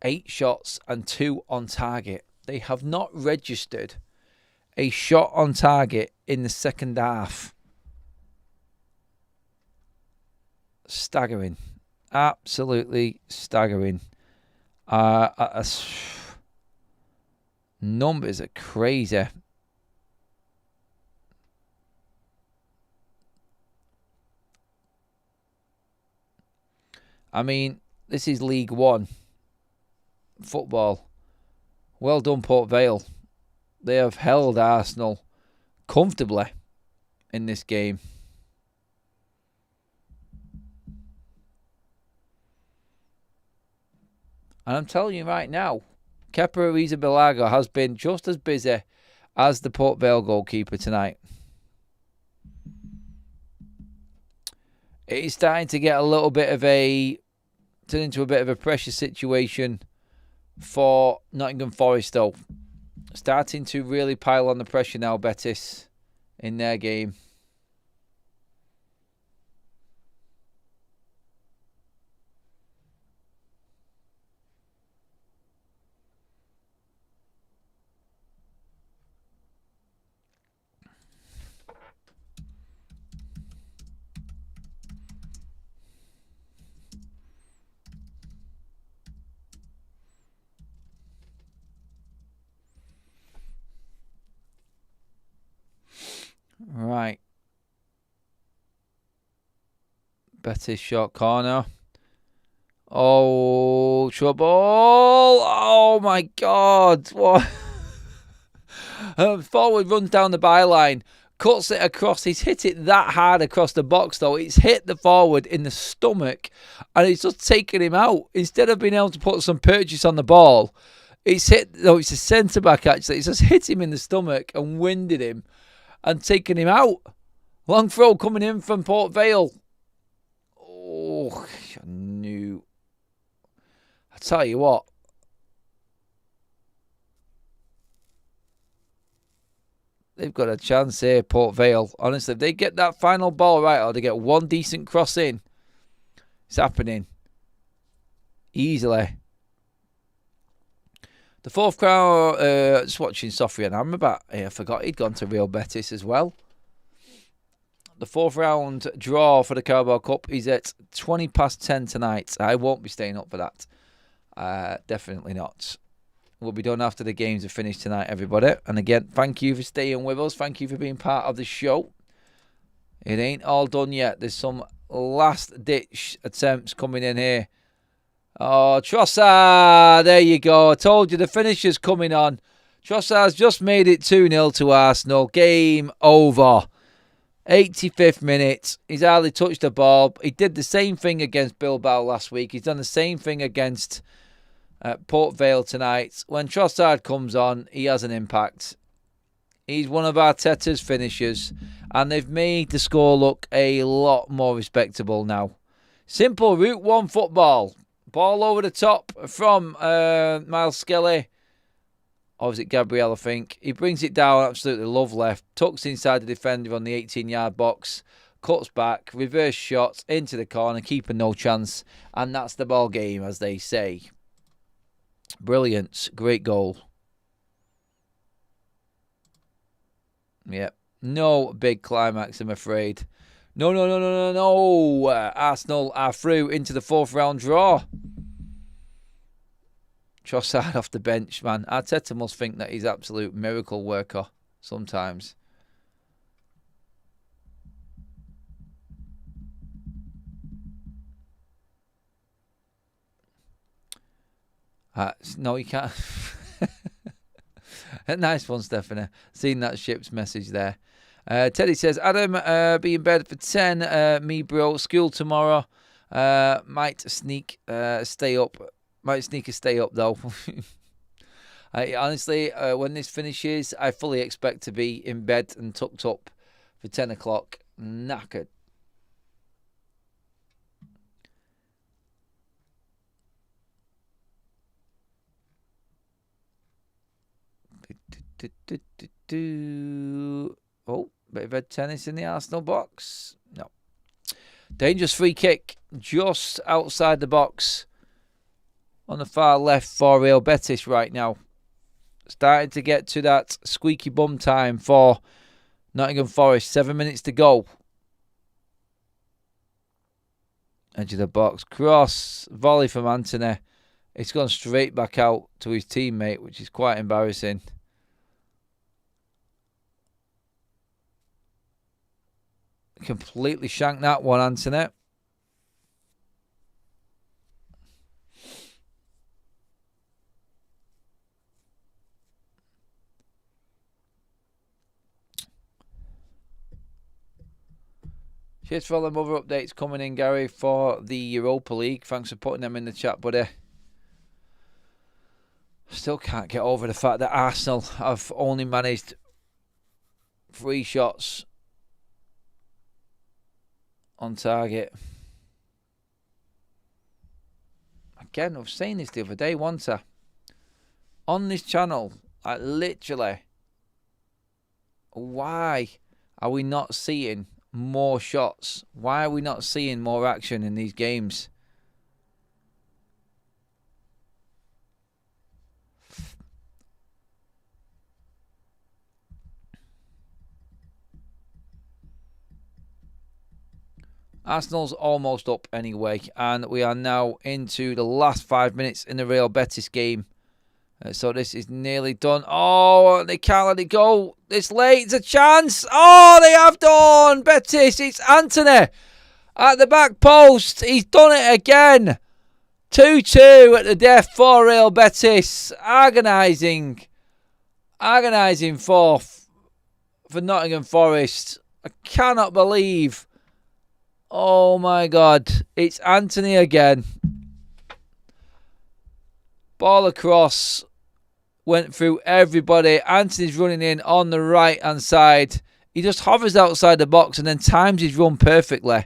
8 shots and 2 on target. They have not registered a shot on target in the second half. Staggering. Absolutely staggering. Numbers are crazy. I mean, this is League One football. Well done, Port Vale. They have held Arsenal comfortably in this game. And I'm telling you right now, Kepa Arrizabalaga has been just as busy as the Port Vale goalkeeper tonight. It is starting to get a little bit of turn into a bit of a pressure situation for Nottingham Forest, though. Starting to really pile on the pressure now, Betis, in their game. Right. Betis short corner. Oh, trouble. Oh, my God. What? Forward runs down the byline. Cuts it across. He's hit it that hard across the box, though. It's hit the forward in the stomach. And it's just taken him out. Instead of being able to put some purchase on the ball, it's hit... No, it's a centre-back, actually. It's just hit him in the stomach and winded him. And taking him out. Long throw coming in from Port Vale. Oh, I knew. I tell you what. They've got a chance here, Port Vale. Honestly, if they get that final ball right, or they get one decent cross in, it's happening. Easily. The fourth crown, just watching Sofian Amrabat. I forgot he'd gone to Real Betis as well. The fourth round draw for the Carabao Cup is at 10:20 tonight. I won't be staying up for that. Definitely not. We'll be done after the games are finished tonight, everybody. And again, thank you for staying with us. Thank you for being part of the show. It ain't all done yet. There's some last-ditch attempts coming in here. Oh, Trossard, there you go. I told you the finisher's coming on. Trossard's just made it 2-0 to Arsenal. Game over. 85th minute. He's hardly touched the ball. He did the same thing against Bilbao last week. He's done the same thing against Port Vale tonight. When Trossard comes on, he has an impact. He's one of Arteta's finishers. And they've made the score look a lot more respectable now. Simple Route 1 football. Ball over the top from Miles Skelly. Or is it Gabriel, I think? He brings it down, absolutely lovely. Tucks inside the defender on the 18-yard box. Cuts back, reverse shot into the corner. Keeper no chance. And that's the ball game, as they say. Brilliant. Great goal. Yep. No big climax, I'm afraid. No. Arsenal are through into the fourth round draw. Trossard off the bench, man. Arteta must think that he's absolute miracle worker sometimes. No, you can't. Nice one, Stephanie. Seen that ship's message there. Teddy says, Adam, be in bed for 10. Me, bro. School tomorrow. Might sneak stay up. Might sneak a stay up, though. Honestly, when this finishes, I fully expect to be in bed and tucked up for 10 o'clock. Knackered. Oh, bit of head tennis in the Arsenal box. No. Dangerous free kick just outside the box on the far left for Real Betis right now. Starting to get to that squeaky bum time for Nottingham Forest. 7 minutes to go. Edge of the box. Cross. Volley from Anthony. It's gone straight back out to his teammate, which is quite embarrassing. Completely shanked that one, Anthony. Cheers for all them other updates coming in, Gary, for the Europa League. Thanks for putting them in the chat, buddy. Still can't get over the fact that Arsenal have only managed 3 shots on target. Again, I was saying this the other day, wasn't I? On this channel, literally, why are we not seeing more shots? Why are we not seeing more action in these games? Arsenal's almost up anyway, and we are now into the last 5 minutes in the Real Betis game. So this is nearly done. Oh, they can't let it go this late. It's a chance. Oh, they have done. Betis, it's Anthony at the back post. He's done it again. 2-2 at the death for Real Betis. Agonising fourth for Nottingham Forest. I cannot believe. Oh my God. It's Anthony again. Ball across. Went through everybody. Anthony's running in on the right hand side. He just hovers outside the box and then times his run perfectly.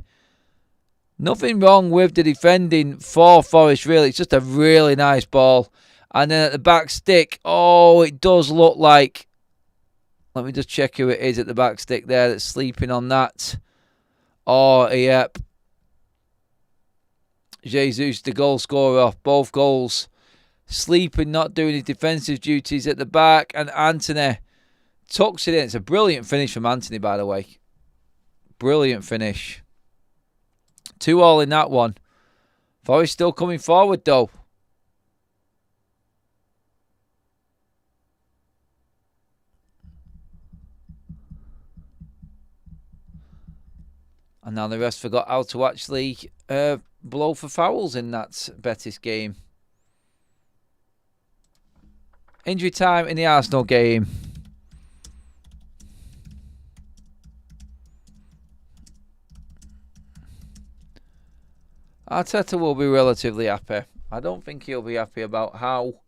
Nothing wrong with the defending for Forest, really. It's just a really nice ball. And then at the back stick, oh, it does look like... Let me just check who it is at the back stick there that's sleeping on that. Oh, yep. Jesus, the goal scorer. Both goals. Sleeping, not doing his defensive duties at the back. And Anthony tucks it in. It's a brilliant finish from Anthony, by the way. Brilliant finish. 2-2 in that one. Forest still coming forward, though. And now the rest forgot how to actually blow for fouls in that Betis game. Injury time in the Arsenal game. Arteta will be relatively happy. I don't think he'll be happy about how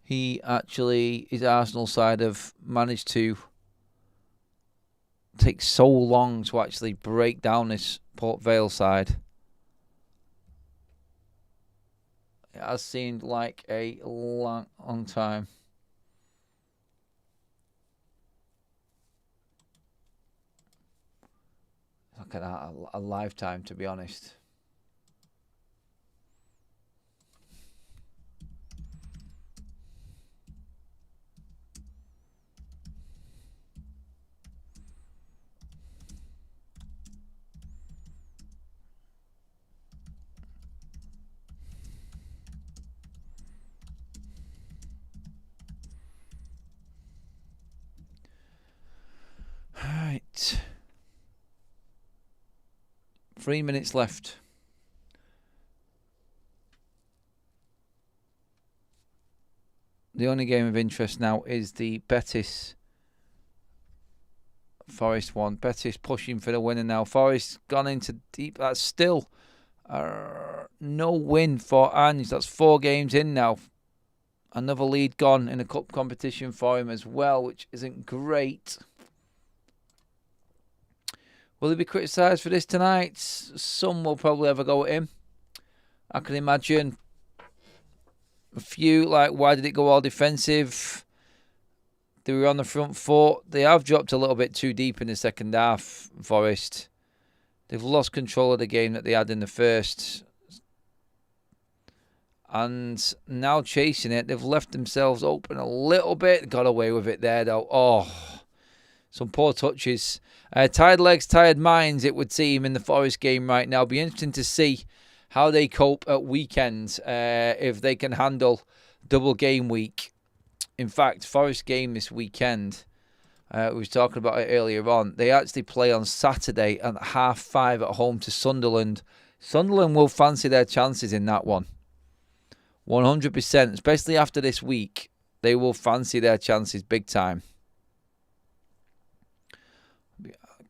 he actually, his Arsenal side, have managed to take so long to actually break down this Port Vale side. It has seemed like a long time. Look at that, a lifetime, to be honest. 3 minutes left. The only game of interest now is the Betis Forest one. Betis pushing for the winner now. Forest gone into deep. That's still no win for Ange. That's 4 games in now. Another lead gone in a cup competition for him as well, which isn't great. Will he be criticised for this tonight? Some will probably have a go at him. I can imagine a few, like, why did it go all defensive? They were on the front foot. They have dropped a little bit too deep in the second half, Forest. They've lost control of the game that they had in the first. And now chasing it, they've left themselves open a little bit. Got away with it there, though. Oh, some poor touches. Tired legs, tired minds, it would seem, in the Forest game right now. Be interesting to see how they cope at weekends, if they can handle double game week. In fact, Forest game this weekend, we was talking about it earlier on. They actually play on Saturday at 5:30 at home to Sunderland. Sunderland will fancy their chances in that one. 100%, especially after this week. They will fancy their chances big time.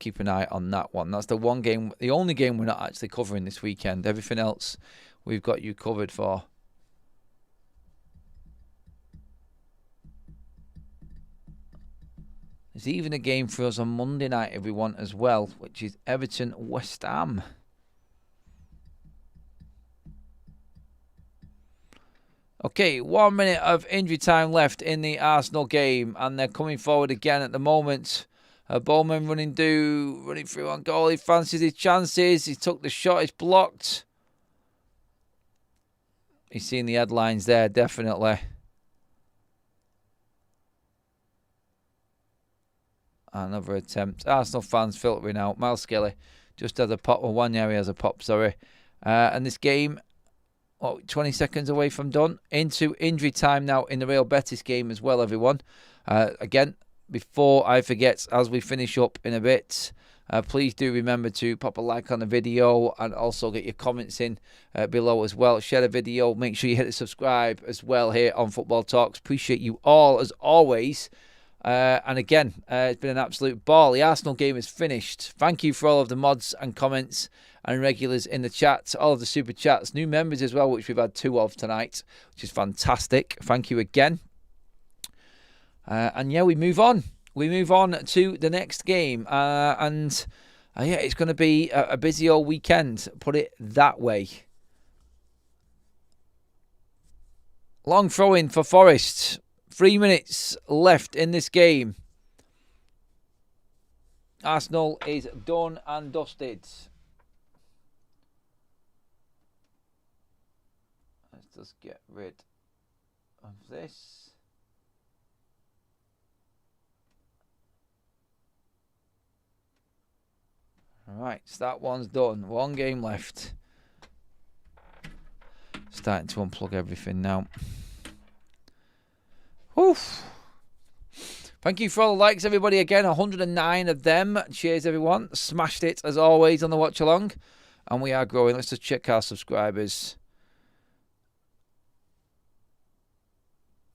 Keep an eye on that one. That's the one game, the only game we're not actually covering this weekend. Everything else we've got you covered for. There's even a game for us on Monday night, everyone, as well, which is Everton-West Ham. Okay, 1 minute of injury time left in the Arsenal game, and they're coming forward again at the moment. Bowman running through on goal. He fancies his chances. He took the shot. It's blocked. He's seen the headlines there, definitely. Another attempt. Arsenal fans filtering out. Miles Skelly just has a pop. Well, Wanyeri has a pop, sorry. And this game, 20 seconds away from done. Into injury time now in the Real Betis game as well, everyone. Again, before I forget, as we finish up in a bit, please do remember to pop a like on the video and also get your comments in below as well. Share the video. Make sure you hit the subscribe as well here on Football Talks. Appreciate you all as always. And again, it's been an absolute ball. The Arsenal game is finished. Thank you for all of the mods and comments and regulars in the chat, all of the super chats, new members as well, which we've had 2 of tonight, which is fantastic. Thank you again. And yeah, we move on. We move on to the next game. Yeah, it's going to be a busy old weekend, put it that way. Long throw-in for Forest. 3 minutes left in this game. Arsenal is done and dusted. Let's just get rid of this. Right, so that one's done. 1 game left. Starting to unplug everything now. Oof. Thank you for all the likes, everybody. Again, 109 of them. Cheers, everyone. Smashed it, as always, on the watch-along. And we are growing. Let's just check our subscribers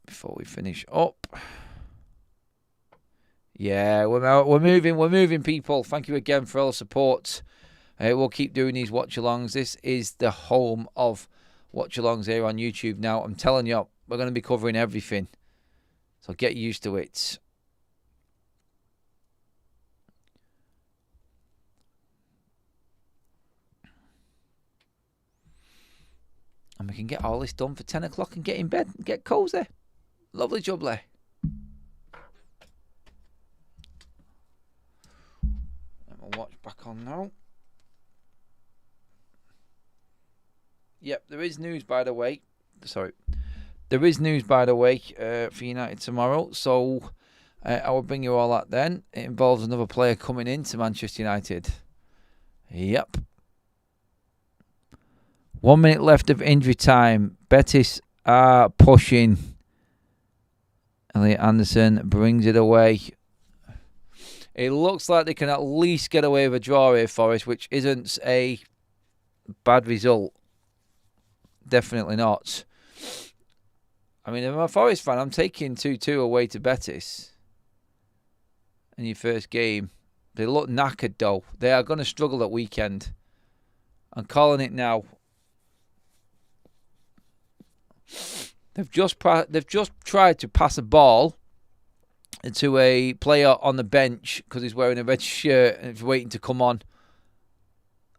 before we finish up. Yeah, we're moving, people. Thank you again for all the support. We'll keep doing these watch-alongs. This is the home of watch-alongs here on YouTube now. I'm telling you, we're going to be covering everything. So get used to it. And we can get all this done for 10 o'clock and get in bed and get cozy. Lovely jubbly. Watch back on now. Yep, there is news, by the way. Sorry. There is news, by the way, for United tomorrow. So I will bring you all that then. It involves another player coming into Manchester United. Yep. 1 minute left of injury time. Betis are pushing. Elliot Anderson brings it away. It looks like they can at least get away with a draw here, Forest, which isn't a bad result. Definitely not. I mean, if I'm a Forest fan, I'm taking 2-2 away to Betis in your first game. They look knackered, though. They are going to struggle at weekend. I'm calling it now. They've just tried to pass a ball to a player on the bench because he's wearing a red shirt and he's waiting to come on.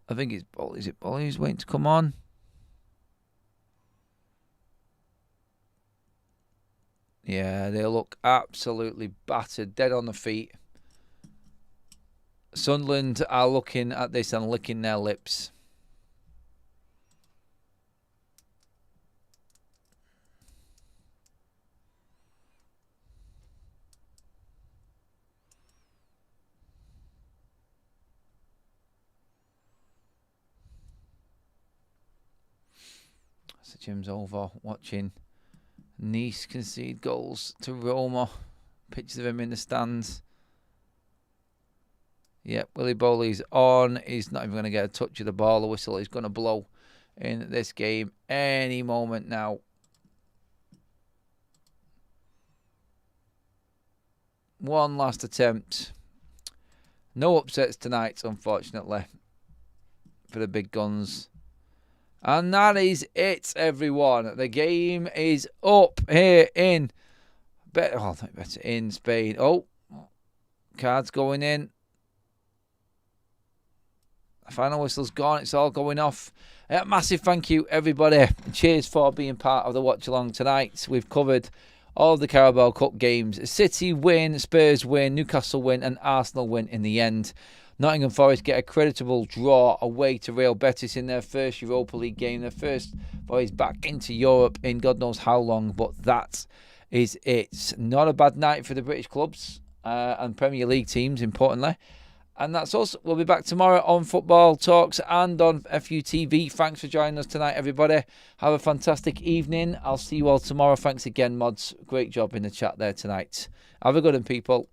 I think it's Bolly. Is it Bolly who's waiting to come on? Yeah, they look absolutely battered, dead on the feet. Sunderland are looking at this and licking their lips. So Jim's over watching Nice concede goals to Roma. Pictures of him in the stands. Yep, Willy Boley's on. He's not even going to get a touch of the ball. The whistle is going to blow in this game any moment now. One last attempt. No upsets tonight, unfortunately, for the big guns. And that is it, everyone. The game is up here in Spain. Oh, cards going in. The final whistle's gone. It's all going off. Massive thank you, everybody. Cheers for being part of the watch along tonight. We've covered all of the Carabao Cup games. City win, Spurs win, Newcastle win, and Arsenal win in the end. Nottingham Forest get a creditable draw away to Real Betis in their first Europa League game. Their first boys back into Europe in God knows how long, but that is it. Not a bad night for the British clubs and Premier League teams, importantly. And that's us. We'll be back tomorrow on Football Talks and on FUTV. Thanks for joining us tonight, everybody. Have a fantastic evening. I'll see you all tomorrow. Thanks again, mods. Great job in the chat there tonight. Have a good one, people.